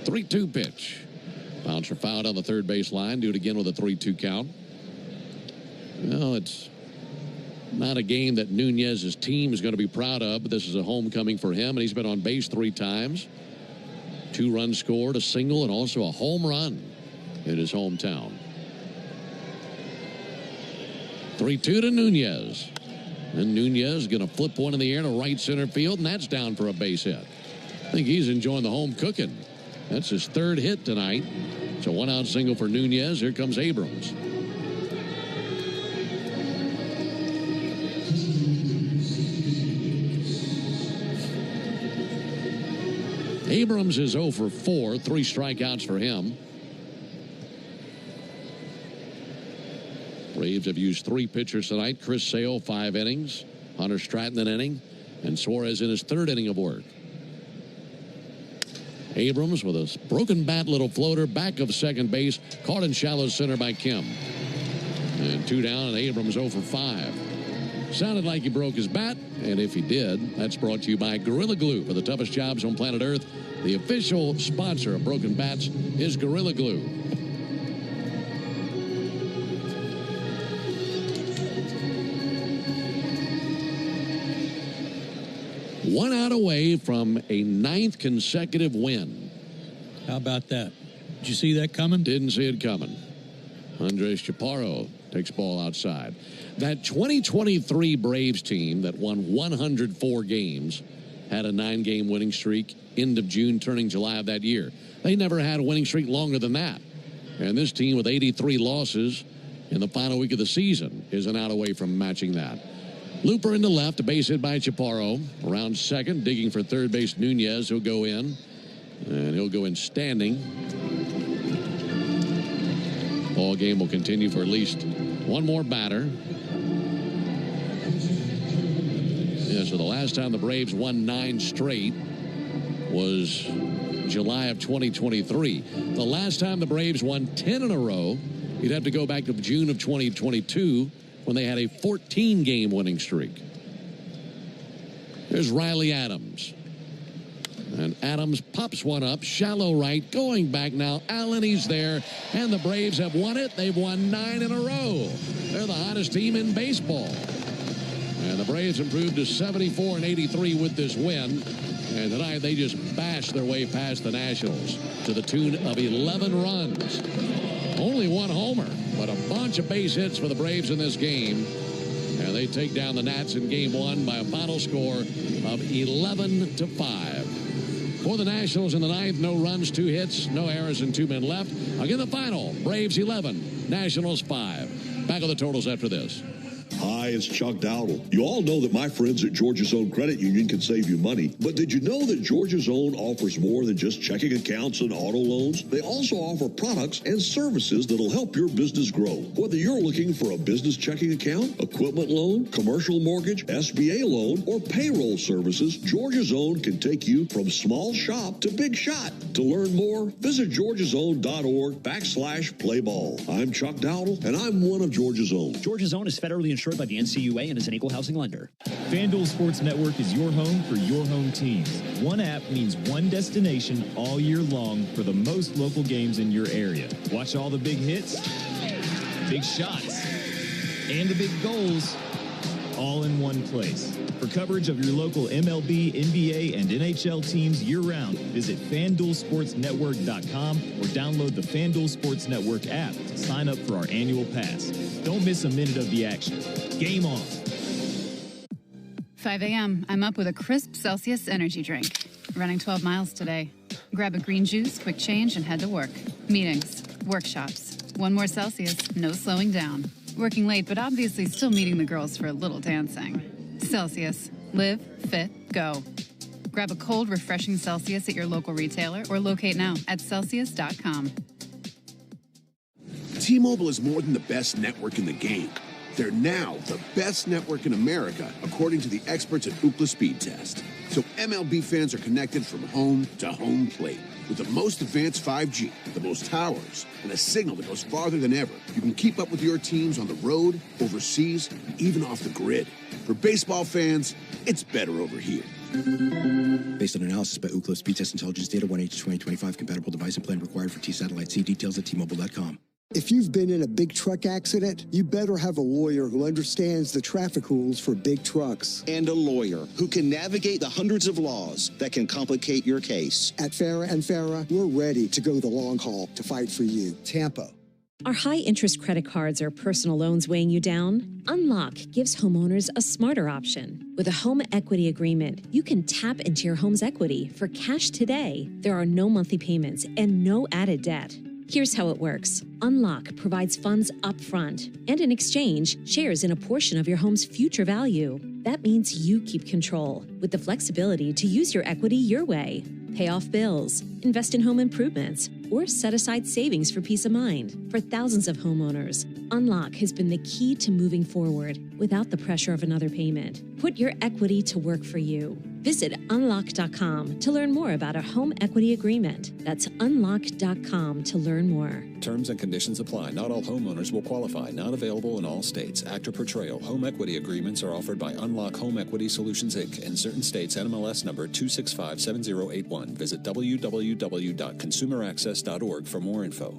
S2: The 3-2 pitch. Bouncer fouled on the third base line. Do it again with a 3-2 count. Well, it's not a game that Nunez's team is going to be proud of, but this is a homecoming for him, and he's been on base 3 times. 2 runs scored, a single, and also a home run in his hometown. 3-2 to Nunez. And Nunez going to flip one in the air to right center field, and that's down for a base hit. I think he's enjoying the home cooking. That's his 3rd hit tonight. It's a 1-out single for Nunez. Here comes Abrams. Abrams is 0 for 4, 3 strikeouts for him. Braves have used 3 pitchers tonight. Chris Sale, 5 innings. Hunter Stratton, an inning. And Suarez in his 3rd inning of work. Abrams with a broken bat, little floater, back of second base, caught in shallow center by Kim. And 2 down, and Abrams 0 for 5. Sounded like he broke his bat, and if he did, that's brought to you by Gorilla Glue. For the toughest jobs on planet Earth, the official sponsor of Broken Bats is Gorilla Glue. One out away from a 9th consecutive win.
S9: How about that? Did you see that coming?
S2: Didn't see it coming. Andres Chaparro takes ball outside. That 2023 Braves team that won 104 games had a 9-game winning streak end of June, turning July of that year. They never had a winning streak longer than that. And this team with 83 losses in the final week of the season is an out away from matching that. Looper into left, a base hit by Chaparro. Around second, digging for third base Nunez. He'll go in, and he'll go in standing. Ball game will continue for at least one more batter. Yeah, so the last time the Braves won 9 straight was July of 2023. The last time the Braves won 10 in a row, you'd have to go back to June of 2022 when they had a 14-game winning streak. There's Riley Adams. And Adams pops one up, shallow right, going back now. Allen, he's there, and the Braves have won it. They've won 9 in a row. They're the hottest team in baseball. And the Braves improved to 74-83 with this win. And tonight they just bashed their way past the Nationals to the tune of 11 runs. Only 1 homer, but a bunch of base hits for the Braves in this game. And they take down the Nats in game 1 by a final score of 11-5. For the Nationals in the 9th, no runs, 2 hits, no errors, and 2 men left. Again, the final, Braves 11, Nationals 5. Back on the totals after this.
S17: Hi, it's Chuck Dowdle. You all know that my friends at Georgia Zone Credit Union can save you money. But did you know that Georgia Zone offers more than just checking accounts and auto loans? They also offer products and services that'll help your business grow. Whether you're looking for a business checking account, equipment loan, commercial mortgage, SBA loan, or payroll services, Georgia Zone can take you from small shop to big shot. To learn more, visit georgiazone.org/playball. I'm Chuck Dowdle, and I'm one of Georgia Zone.
S19: Georgia Zone is federally insured insured by the NCUA and is an equal housing lender.
S21: FanDuel Sports Network is your home for your home teams. One app means one destination all year long for the most local games in your area. Watch all the big hits, big shots, and the big goals all in one place. For coverage of your local MLB, NBA, and NHL teams year-round, visit FanDuelSportsNetwork.com or download the FanDuel Sports Network app to sign up for our annual pass. Don't miss a minute of the action. Game on.
S13: 5 a.m. I'm up with a crisp Celsius energy drink. Running 12 miles today. Grab a green juice, quick change, and head to work. Meetings, workshops. One more Celsius, no slowing down. Working late, but obviously still meeting the girls for a little dancing. Celsius. Live, fit, go. Grab a cold, refreshing Celsius at your local retailer or locate now at Celsius.com.
S3: T-Mobile is more than the best network in the game. They're now the best network in America, according to the experts at Ookla Speed Test. So MLB fans are connected from home to home plate. With the most advanced 5G, the most towers, and a signal that goes farther than ever, you can keep up with your teams on the road, overseas, and even off the grid. For baseball fans, it's better over here.
S4: Based on analysis by Ookla Speed Test Intelligence Data, 1H2025 compatible device and plan required for T-Satellite. See details at T-Mobile.com.
S11: If you've been in a big truck accident, you better have a lawyer who understands the traffic rules for big trucks.
S10: And a lawyer who can navigate the hundreds of laws that can complicate your case.
S11: At Farah & Farah, we're ready to go the long haul to fight for you. Tampa.
S22: Are high-interest credit cards or personal loans weighing you down? Unlock gives homeowners a smarter option. With a home equity agreement, you can tap into your home's equity for cash today. There are no monthly payments and no added debt. Here's how it works. Unlock provides funds upfront and in exchange shares in a portion of your home's future value. That means you keep control with the flexibility to use your equity your way. Pay off bills, invest in home improvements, or set aside savings for peace of mind. For thousands of homeowners, Unlock has been the key to moving forward without the pressure of another payment. Put your equity to work for you. Visit unlock.com to learn more about a home equity agreement. That's unlock.com to learn more.
S6: Terms and conditions apply. Not all homeowners will qualify. Not available in all states. Actor Portrayal. Home equity agreements are offered by Unlock Home Equity Solutions, Inc. In certain states, NMLS number 2657081. Visit www.consumeraccess.org for more info.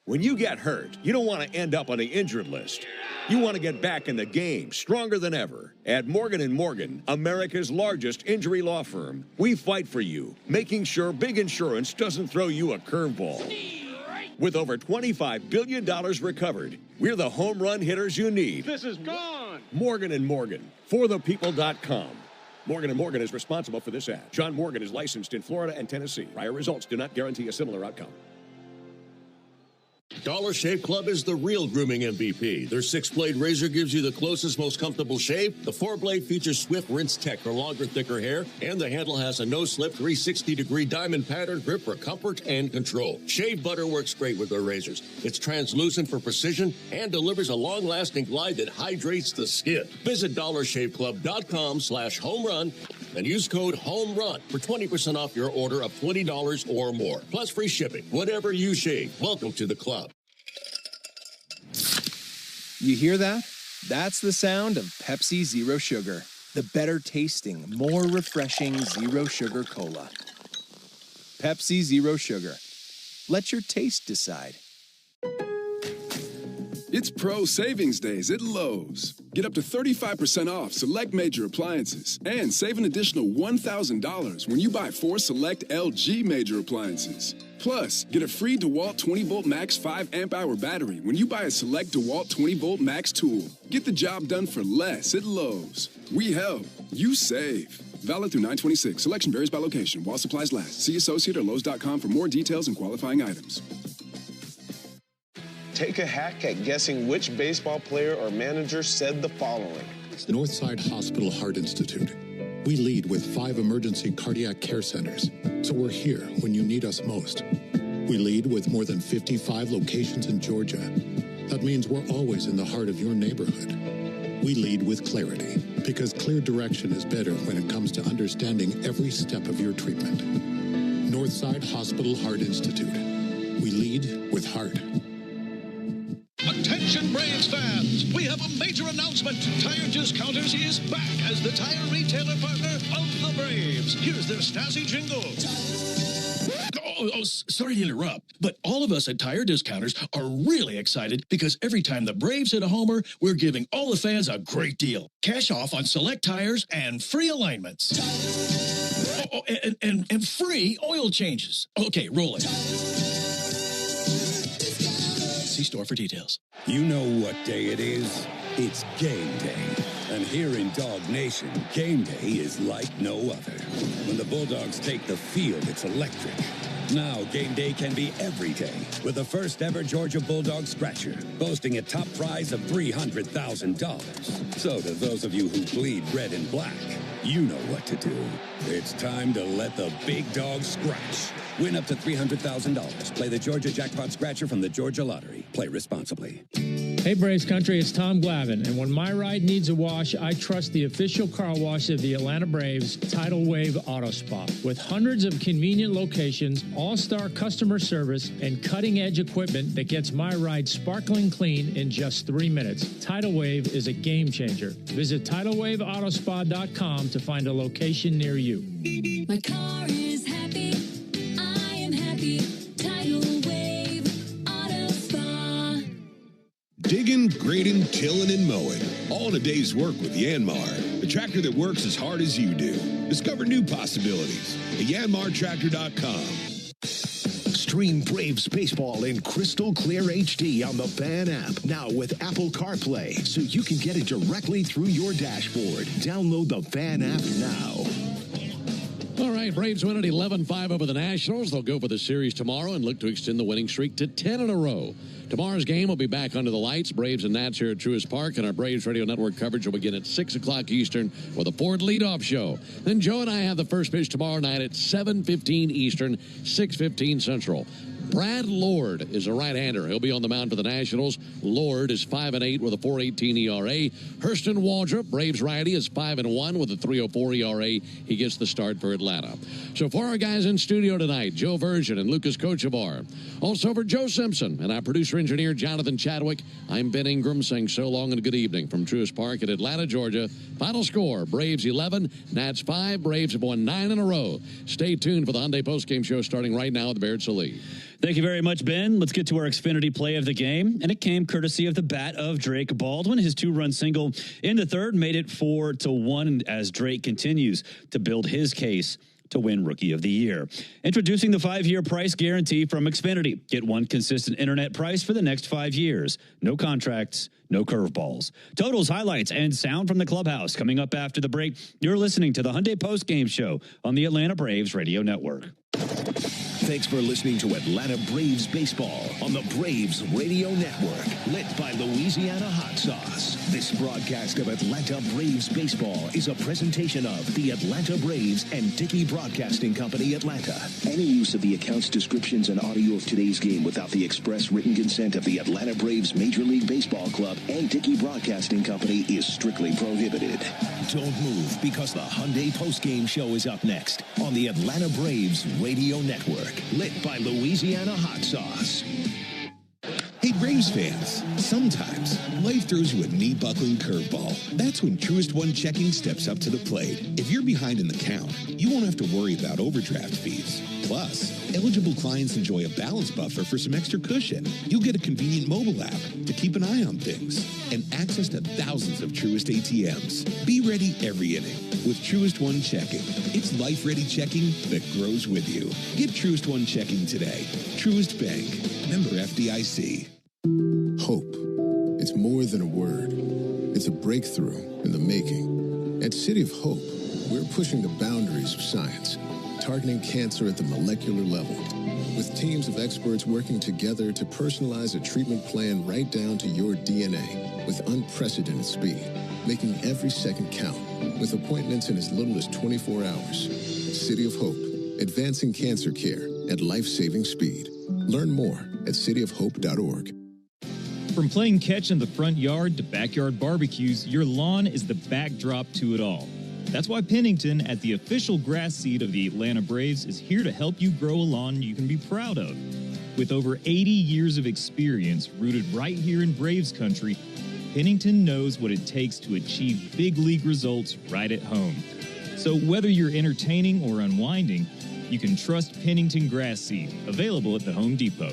S23: When you get hurt, you don't want to end up on the injured list. You want to get back in the game, stronger than ever. At Morgan & Morgan, America's largest injury law firm, we fight for you, making sure big insurance doesn't throw you a curveball. With over $25 billion recovered, we're the home run hitters you need.
S1: This is gone.
S23: Morgan & Morgan, forthepeople.com. Morgan & Morgan is responsible for this ad. John Morgan is licensed in Florida and Tennessee. Prior results do not guarantee a similar outcome.
S17: Dollar Shave Club is the real grooming MVP. Their 6-blade razor gives you the closest, most comfortable shave. The 4-blade features Swift Rinse Tech for longer, thicker hair. And the handle has a no-slip 360-degree diamond pattern grip for comfort and control. Shave butter works great with their razors. It's translucent for precision and delivers a long-lasting glide that hydrates the skin. Visit DollarShaveClub.com/homerun and use code HOMERUN for 20% off your order of $20 or more. Plus free shipping. Whatever you shave, welcome to the club.
S25: You hear that? That's the sound of Pepsi Zero Sugar. The better tasting, more refreshing Zero Sugar Cola. Pepsi Zero Sugar. Let your taste decide.
S26: It's Pro Savings Days at Lowe's. Get up to 35% off select major appliances and save an additional $1,000 when you buy 4 select LG major appliances. Plus, get a free DeWalt 20-volt max 5 amp-hour battery when you buy a select DeWalt 20-volt max tool. Get the job done for less at Lowe's. We help. You save. Valid through 9/26. Selection varies by location while supplies last. See associate or Lowe's.com for more details and qualifying items.
S12: Take a hack at guessing which baseball player or manager said the following.
S27: It's the Northside Hospital Heart Institute. We lead with 5 emergency cardiac care centers, so we're here when you need us most. We lead with more than 55 locations in Georgia. That means we're always in the heart of your neighborhood. We lead with clarity, because clear direction is better when it comes to understanding every step of your treatment. Northside Hospital Heart Institute. We lead with heart.
S20: Attention!
S5: Attention Braves fans, we have a major announcement. Tire Discounters is back as the tire retailer partner of the Braves. Here's their snazzy jingle.
S7: Sorry to interrupt, but all of us at Tire Discounters are really excited because every time the Braves hit a homer, we're giving all the fans a great deal. Cash off on select tires and free alignments. And free oil changes. Okay, roll it. See store for details.
S14: You know what day it is? It's game day. And here in Dog Nation, game day is like no other. When the Bulldogs take the field, it's electric. Now, game day can be every day with the first ever Georgia Bulldog Scratcher, boasting a top prize of $300,000. So to those of you who bleed red and black, you know what to do. It's time to let the big dog scratch. Win up to $300,000. Play the Georgia Jackpot Scratcher from the Georgia Lottery. Play responsibly.
S15: Hey, Braves Country, it's Tom Glavine, and when my ride needs a wash, I trust the official car wash of the Atlanta Braves, Tidal Wave Auto Spa. With hundreds of convenient locations, all-star customer service, and cutting-edge equipment that gets my ride sparkling clean in just 3 minutes, Tidal Wave is a game changer. Visit TidalWaveAutoSpa.com to find a location near you.
S16: My car is happy. I am happy. Tidal Wave Auto Spa.
S3: Digging, grading, tilling, and mowing. All in a day's work with Yanmar, the tractor that works as hard as you do. Discover new possibilities at yanmartractor.com.
S18: Stream Braves baseball in crystal clear HD on the Fan app. Now with Apple CarPlay, so you can get it directly through your dashboard. Download the Fan app now.
S2: All right, Braves win at 11-5 over the Nationals. They'll go for the series tomorrow and look to extend the winning streak to 10 in a row. Tomorrow's game will be back under the lights. Braves and Nats here at Truist Park, and our Braves Radio Network coverage will begin at 6 o'clock Eastern with a Ford leadoff show. Then Joe and I have the first pitch tomorrow night at 7:15 Eastern, 6:15 Central. Brad Lord is a right-hander. He'll be on the mound for the Nationals. Lord is 5-8 with a 4.18 ERA. Hurston Waldrop, Braves righty, is 5-1 with a 3.04 ERA. He gets the start for Atlanta. So for our guys in studio tonight, Joe Version and Lucas Kochevar. Also for Joe Simpson and our producer-engineer, Jonathan Chadwick, I'm Ben Ingram saying so long and good evening from Truist Park in Atlanta, Georgia. Final score, Braves 11, Nats 5. Braves have won 9 in a row. Stay tuned for the Hyundai postgame show starting right now at the Barrett Sallee.
S19: Thank you very much, Ben. Let's get to our Xfinity play of the game, and it came courtesy of the bat of Drake Baldwin. His 2-run single in the third made it 4-1 as Drake continues to build his case to win Rookie of the Year. Introducing the 5-year price guarantee from Xfinity. Get one consistent internet price for the next 5 years. No contracts, no curveballs. Totals, highlights, and sound from the clubhouse. Coming up after the break, you're listening to the Hyundai Postgame Show on the Atlanta Braves Radio Network.
S18: Thanks for listening to Atlanta Braves Baseball on the Braves Radio Network, lit by Louisiana Hot Sauce. This broadcast of Atlanta Braves Baseball is a presentation of the Atlanta Braves and Dickey Broadcasting Company, Atlanta. Any use of the accounts, descriptions, and audio of today's game without the express written consent of the Atlanta Braves Major League Baseball Club and Dickey Broadcasting Company is strictly prohibited. Don't move, because the Hyundai Postgame Show is up next on the Atlanta Braves Radio Network, lit by Louisiana Hot Sauce.
S3: Hey, Braves fans, sometimes life throws you a knee-buckling curveball. That's when Truist One Checking steps up to the plate. If you're behind in the count, you won't have to worry about overdraft fees. Plus, eligible clients enjoy a balance buffer for some extra cushion. You'll get a convenient mobile app to keep an eye on things and access to thousands of Truist ATMs. Be ready every inning with Truist One Checking. It's life-ready checking that grows with you. Get Truist One Checking today. Truist Bank. Member FDIC.
S24: Hope. It's more than a word. It's a breakthrough in the making. At City of Hope, we're pushing the boundaries of science, targeting cancer at the molecular level, with teams of experts working together to personalize a treatment plan right down to your DNA with unprecedented speed, making every second count, with appointments in as little as 24 hours. City of Hope, advancing cancer care at life-saving speed. Learn more at cityofhope.org.
S21: From playing catch in the front yard to backyard barbecues, your lawn is the backdrop to it all. That's why Pennington, at the official grass seed of the Atlanta Braves, is here to help you grow a lawn you can be proud of. With over 80 years of experience rooted right here in Braves country, Pennington knows what it takes to achieve big league results right at home. So whether you're entertaining or unwinding, you can trust Pennington Grass Seed, available at the Home Depot.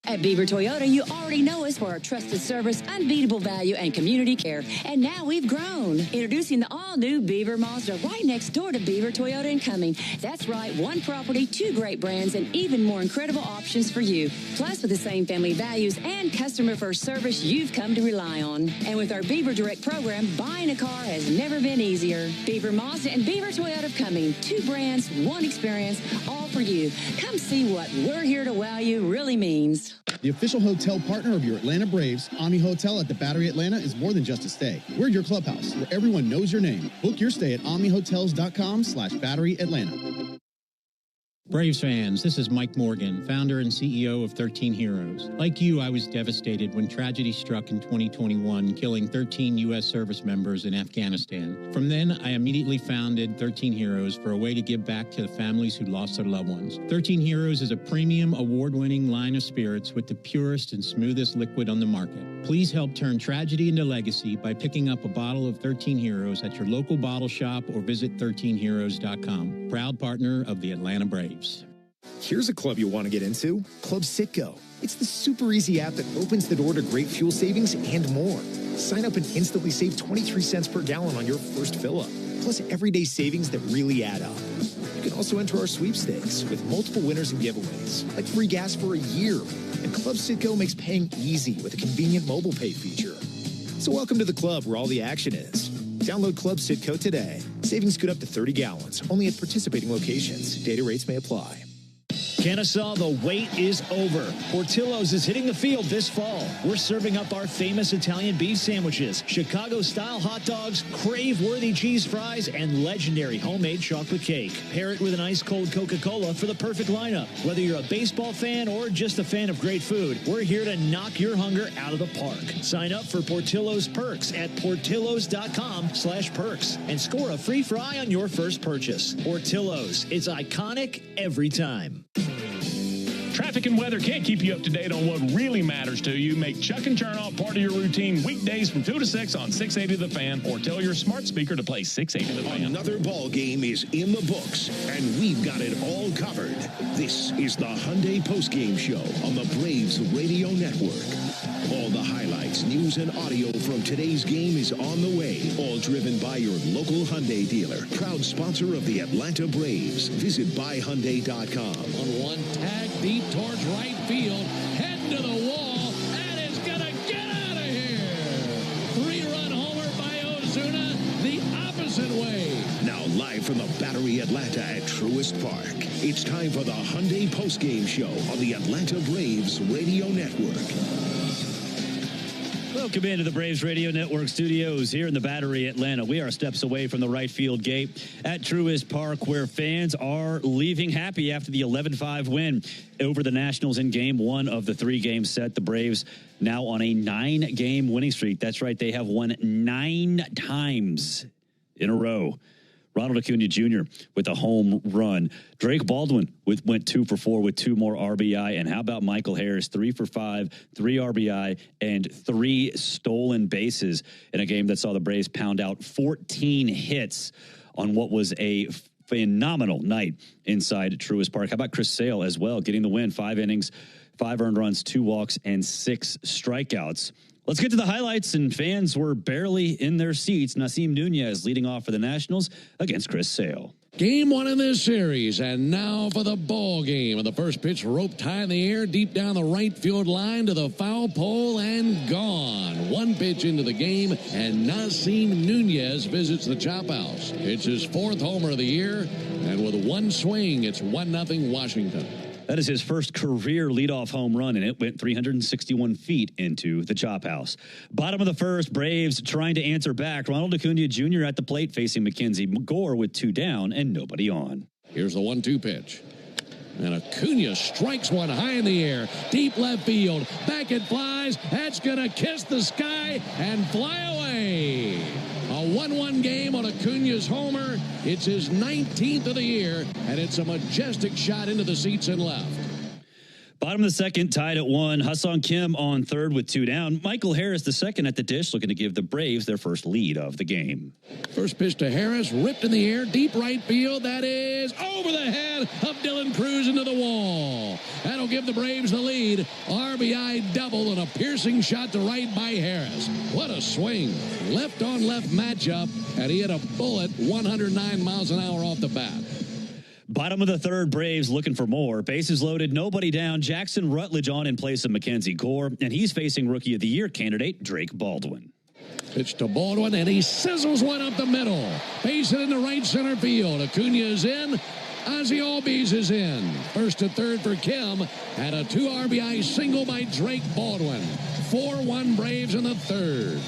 S4: At Beaver Toyota, you already know us for our trusted service, unbeatable value, and community care. And now we've grown. Introducing the all-new Beaver Mazda right next door to Beaver Toyota in Cumming. That's right, one property, two great brands, and even more incredible options for you. Plus, with the same family values and customer-first service you've come to rely on. And with our Beaver Direct program, buying a car has never been easier. Beaver Mazda and Beaver Toyota of Cumming. Two brands, one experience, all for you. Come see what "we're here to wow you" really means.
S8: The official hotel partner of your Atlanta Braves, Omni Hotel at the Battery Atlanta, is more than just a stay. We're your clubhouse, where everyone knows your name. Book your stay at omnihotels.com/Battery Atlanta.
S9: Braves fans, this is Mike Morgan, founder and CEO of 13 Heroes. Like you, I was devastated when tragedy struck in 2021, killing 13 U.S. service members in Afghanistan. From then, I immediately founded 13 Heroes for a way to give back to the families who lost their loved ones. 13 Heroes is a premium, award-winning line of spirits with the purest and smoothest liquid on the market. Please help turn tragedy into legacy by picking up a bottle of 13 Heroes at your local bottle shop or visit 13heroes.com. Proud partner of the Atlanta Braves.
S10: Here's a club you'll want to get into, Club Citgo. It's the super easy app that opens the door to great fuel savings and more. Sign up and instantly save 23 cents per gallon on your first fill-up, plus everyday savings that really add up. You can also enter our sweepstakes with multiple winners and giveaways, like free gas for a year. And Club Citgo makes paying easy with a convenient mobile pay feature. So welcome to the club where all the action is. Download Club Citgo today. Savings good up to 30 gallons, only at participating locations. Data rates may apply.
S11: Kennesaw, the wait is over. Portillo's is hitting the field this fall. We're serving up our famous Italian beef sandwiches, Chicago-style hot dogs, crave-worthy cheese fries, and legendary homemade chocolate cake. Pair it with an ice-cold Coca-Cola for the perfect lineup. Whether you're a baseball fan or just a fan of great food, we're here to knock your hunger out of the park. Sign up for Portillo's Perks at portillos.com/perks and score a free fry on your first purchase. Portillo's, it's iconic every time.
S1: Traffic and weather can't keep you up to date on what really matters to you. Make Chuck and Chernoff part of your routine weekdays from 2 to 6 on 680 The Fan, or tell your smart speaker to play 680 The Fan.
S18: Another ball game is in the books, and we've got it all covered. This is the Hyundai Postgame Show on the Braves Radio Network. All the highlights, news, and audio from today's game is on the way. All driven by your local Hyundai dealer. Proud sponsor of the Atlanta Braves. Visit buyhyundai.com.
S2: On one tag deep towards right field, head to the wall, and it's gonna get out of here. 3-run homer by Ozuna, the opposite way.
S18: Now live from the Battery Atlanta at Truist Park. It's time for the Hyundai Postgame Show on the Atlanta Braves Radio Network.
S19: Welcome into the Braves Radio Network studios here in the Battery Atlanta. We are steps away from the right field gate at Truist Park, where fans are leaving happy after the 11-5 win over the Nationals in Game 1 of the 3-game set. The Braves now on a 9-game winning streak. That's right, they have won 9 times in a row. Ronald Acuna Jr. with a home run. Drake Baldwin went 2 for 4 with 2 more RBI. And how about Michael Harris? 3 for 5, 3 RBI, and 3 stolen bases in a game that saw the Braves pound out 14 hits on what was a phenomenal night inside Truist Park. How about Chris Sale as well, getting the win? 5 innings, 5 earned runs, 2 walks, and 6 strikeouts. Let's get to the highlights, and fans were barely in their seats. Nasim Nunez leading off for the Nationals against Chris Sale.
S2: Game 1 in this series, and now for the ball game. And the first pitch roped high in the air, deep down the right field line to the foul pole, and gone. 1 pitch into the game, and Nasim Nunez visits the chop house. It's his 4th homer of the year, and with 1 swing, it's 1-0 Washington.
S19: That is his first career leadoff home run, and it went 361 feet into the chop house. Bottom of the first, Braves trying to answer back. Ronald Acuna Jr. at the plate facing Mackenzie Gore with 2 down and nobody on.
S2: Here's the 1-2 pitch. And Acuna strikes one high in the air, deep left field. Back it flies. That's going to kiss the sky and fly away. A 1-1 game on Acuna's homer. It's his 19th of the year, and it's a majestic shot into the seats and left.
S19: Bottom of the second, tied at 1. Ha-Seong Kim on third with 2 down. Michael Harris, the second at the dish, looking to give the Braves their first lead of the game.
S2: First pitch to Harris, ripped in the air, deep right field. That is over the head of Dylan Cruz into the wall. That'll give the Braves the lead. RBI double and a piercing shot to right by Harris. What a swing. Left on left matchup, and he hit a bullet 109 miles an hour off the bat.
S19: Bottom of the third, Braves looking for more. Bases loaded, nobody down. Jackson Rutledge on in place of Mackenzie Gore, and he's facing Rookie of the Year candidate Drake Baldwin.
S2: Pitch to Baldwin, and he sizzles one up the middle. Base it in the right center field. Acuna is in. Ozzie Albies is in. First to third for Kim, and a 2 RBI single by Drake Baldwin. 4-1 Braves in the third.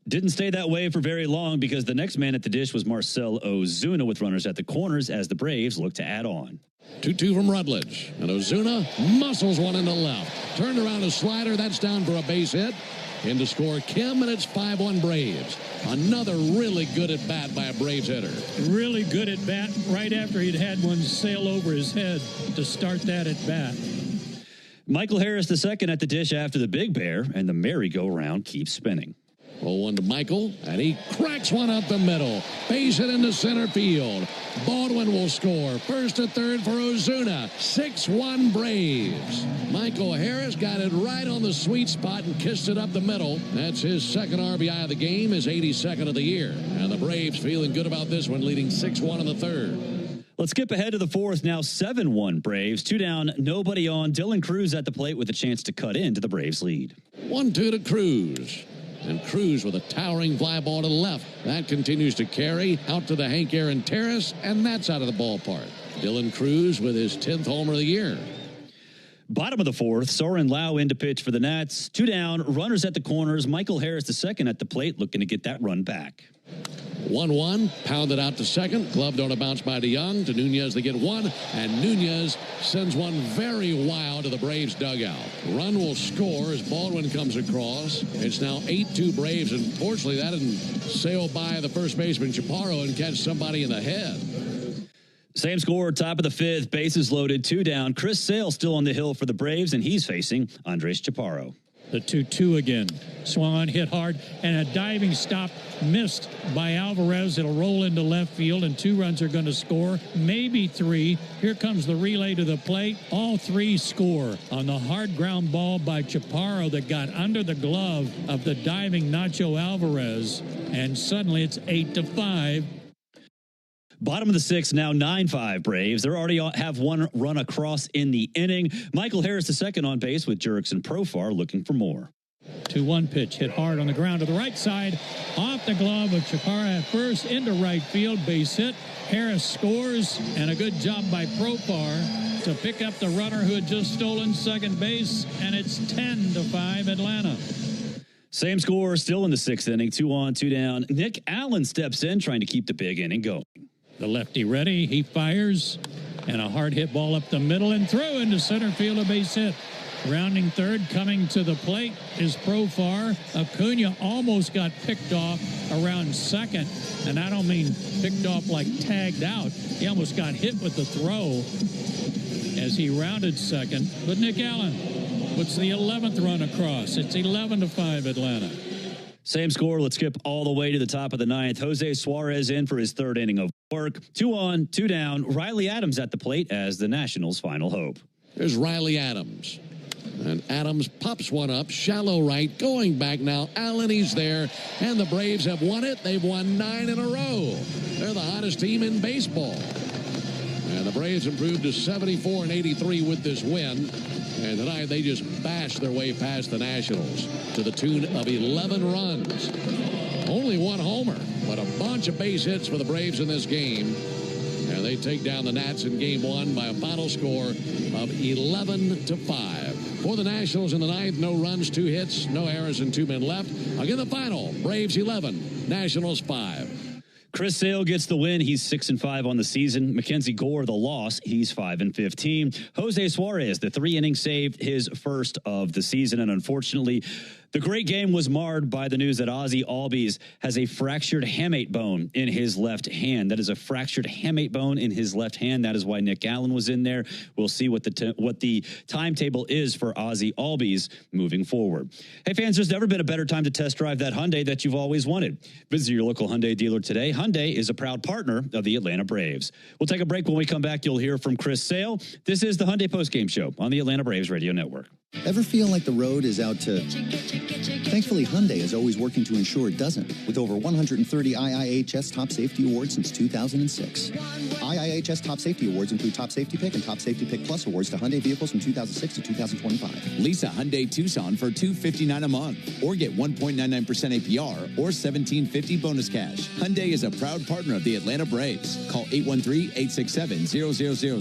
S19: Didn't stay that way for very long because the next man at the dish was Marcell Ozuna with runners at the corners as the Braves look to add on.
S2: 2-2 from Rutledge, and Ozuna muscles one into left. Turned around a slider, that's down for a base hit. In to score Kim, and it's 5-1 Braves. Another really good at bat by a Braves hitter.
S15: Really good at bat right after he'd had one sail over his head to start that at bat.
S19: Michael Harris the second at the dish after the Big Bear, and the merry-go-round keeps spinning.
S2: 0-1 to Michael, and he cracks one up the middle. Base it into center field. Baldwin will score. First to third for Ozuna. 6-1 Braves. Michael Harris got it right on the sweet spot and kissed it up the middle. That's his second RBI of the game, his 82nd of the year. And the Braves feeling good about this one, leading 6-1 in the third.
S19: Let's skip ahead to the fourth. Now 7-1 Braves. 2 down, nobody on. Dylan Cruz at the plate with a chance to cut into the Braves lead.
S2: 1-2 to Cruz. And Cruz with a towering fly ball to the left. That continues to carry out to the Hank Aaron Terrace, and that's out of the ballpark. Dylan Cruz with his 10th homer of the year.
S19: Bottom of the fourth, Soren Lau in to pitch for the Nats. 2 down, runners at the corners. Michael Harris the second at the plate, looking to get that run back.
S2: 1-1, pounded out to second. Gloved on a bounce by DeYoung. To Nunez, they get one, and Nunez sends one very wild to the Braves dugout. Run will score as Baldwin comes across. It's now 8-2 Braves, and fortunately that didn't sail by the first baseman Chaparro and catch somebody in the head.
S19: Same score, top of the fifth, bases loaded, 2 down. Chris Sale still on the hill for the Braves, and he's facing Andres Chaparro.
S15: The 2-2 again. Swung on, hit hard, and a diving stop missed by Alvarez. It'll roll into left field, and 2 runs are going to score, maybe 3. Here comes the relay to the plate. All 3 score on the hard ground ball by Chaparro that got under the glove of the diving Nacho Alvarez, and suddenly it's 8-5.
S19: Bottom of the sixth, now 9-5 Braves. They already have one run across in the inning. Michael Harris the second on base with Jurickson Profar looking for more.
S15: 2-1 pitch hit hard on the ground to the right side, off the glove of Chaparro at first, into right field, base hit. Harris scores, and a good job by Profar to pick up the runner who had just stolen second base, and it's 10-5 Atlanta.
S19: Same score, still in the sixth inning, 2 on, 2 down. Nick Allen steps in, trying to keep the big inning going.
S15: The lefty ready, he fires, and a hard hit ball up the middle and throw into center field, a base hit. Rounding third, coming to the plate is Profar. Acuna almost got picked off around second, and I don't mean picked off like tagged out. He almost got hit with the throw as he rounded second. But Nick Allen puts the 11th run across. It's 11-5 Atlanta.
S19: Same score. Let's skip all the way to the top of the ninth. Jose Suarez in for his third inning of work. 2 on, 2 down. Riley Adams at the plate as the Nationals' final hope.
S2: There's Riley Adams. And Adams pops one up, shallow right, going back now. Allen, he's there, and the Braves have won it. They've won 9 in a row. They're the hottest team in baseball. And the Braves improved to 74-83 with this win. And tonight they just bashed their way past the Nationals to the tune of 11 runs. Only 1 homer, but a bunch of base hits for the Braves in this game. And they take down the Nats in game 1 by a final score of 11-5. For the Nationals in the ninth, no runs, 2 hits, no errors, and 2 men left. Again, the final, Braves 11, Nationals 5.
S19: Chris Sale gets the win. He's 6-5 on the season. Mackenzie Gore, the loss. He's 5-15. Jose Suarez, the 3 inning save, his first of the season. And unfortunately, The great game was marred by the news that Ozzy Albies has a fractured hamate bone in his left hand. That is a fractured hamate bone in his left hand. That is why Nick Allen was in there. We'll see what the timetable is for Ozzy Albies moving forward. Hey, fans, there's never been a better time to test drive that Hyundai that you've always wanted. Visit your local Hyundai dealer today. Hyundai is a proud partner of the Atlanta Braves. We'll take a break. When we come back, you'll hear from Chris Sale. This is the Hyundai Postgame Show on the Atlanta Braves Radio Network.
S6: Ever feel like the road is out to... Thankfully, Hyundai is always working to ensure it doesn't, with over 130 IIHS Top Safety Awards since 2006. IIHS Top Safety Awards include Top Safety Pick and Top Safety Pick Plus awards to Hyundai vehicles from 2006 to 2025.
S13: Lease a Hyundai Tucson for $259 a month, or get 1.99% APR or $1,750 bonus cash. Hyundai is a proud partner of the Atlanta Braves. Call 813-867-0000.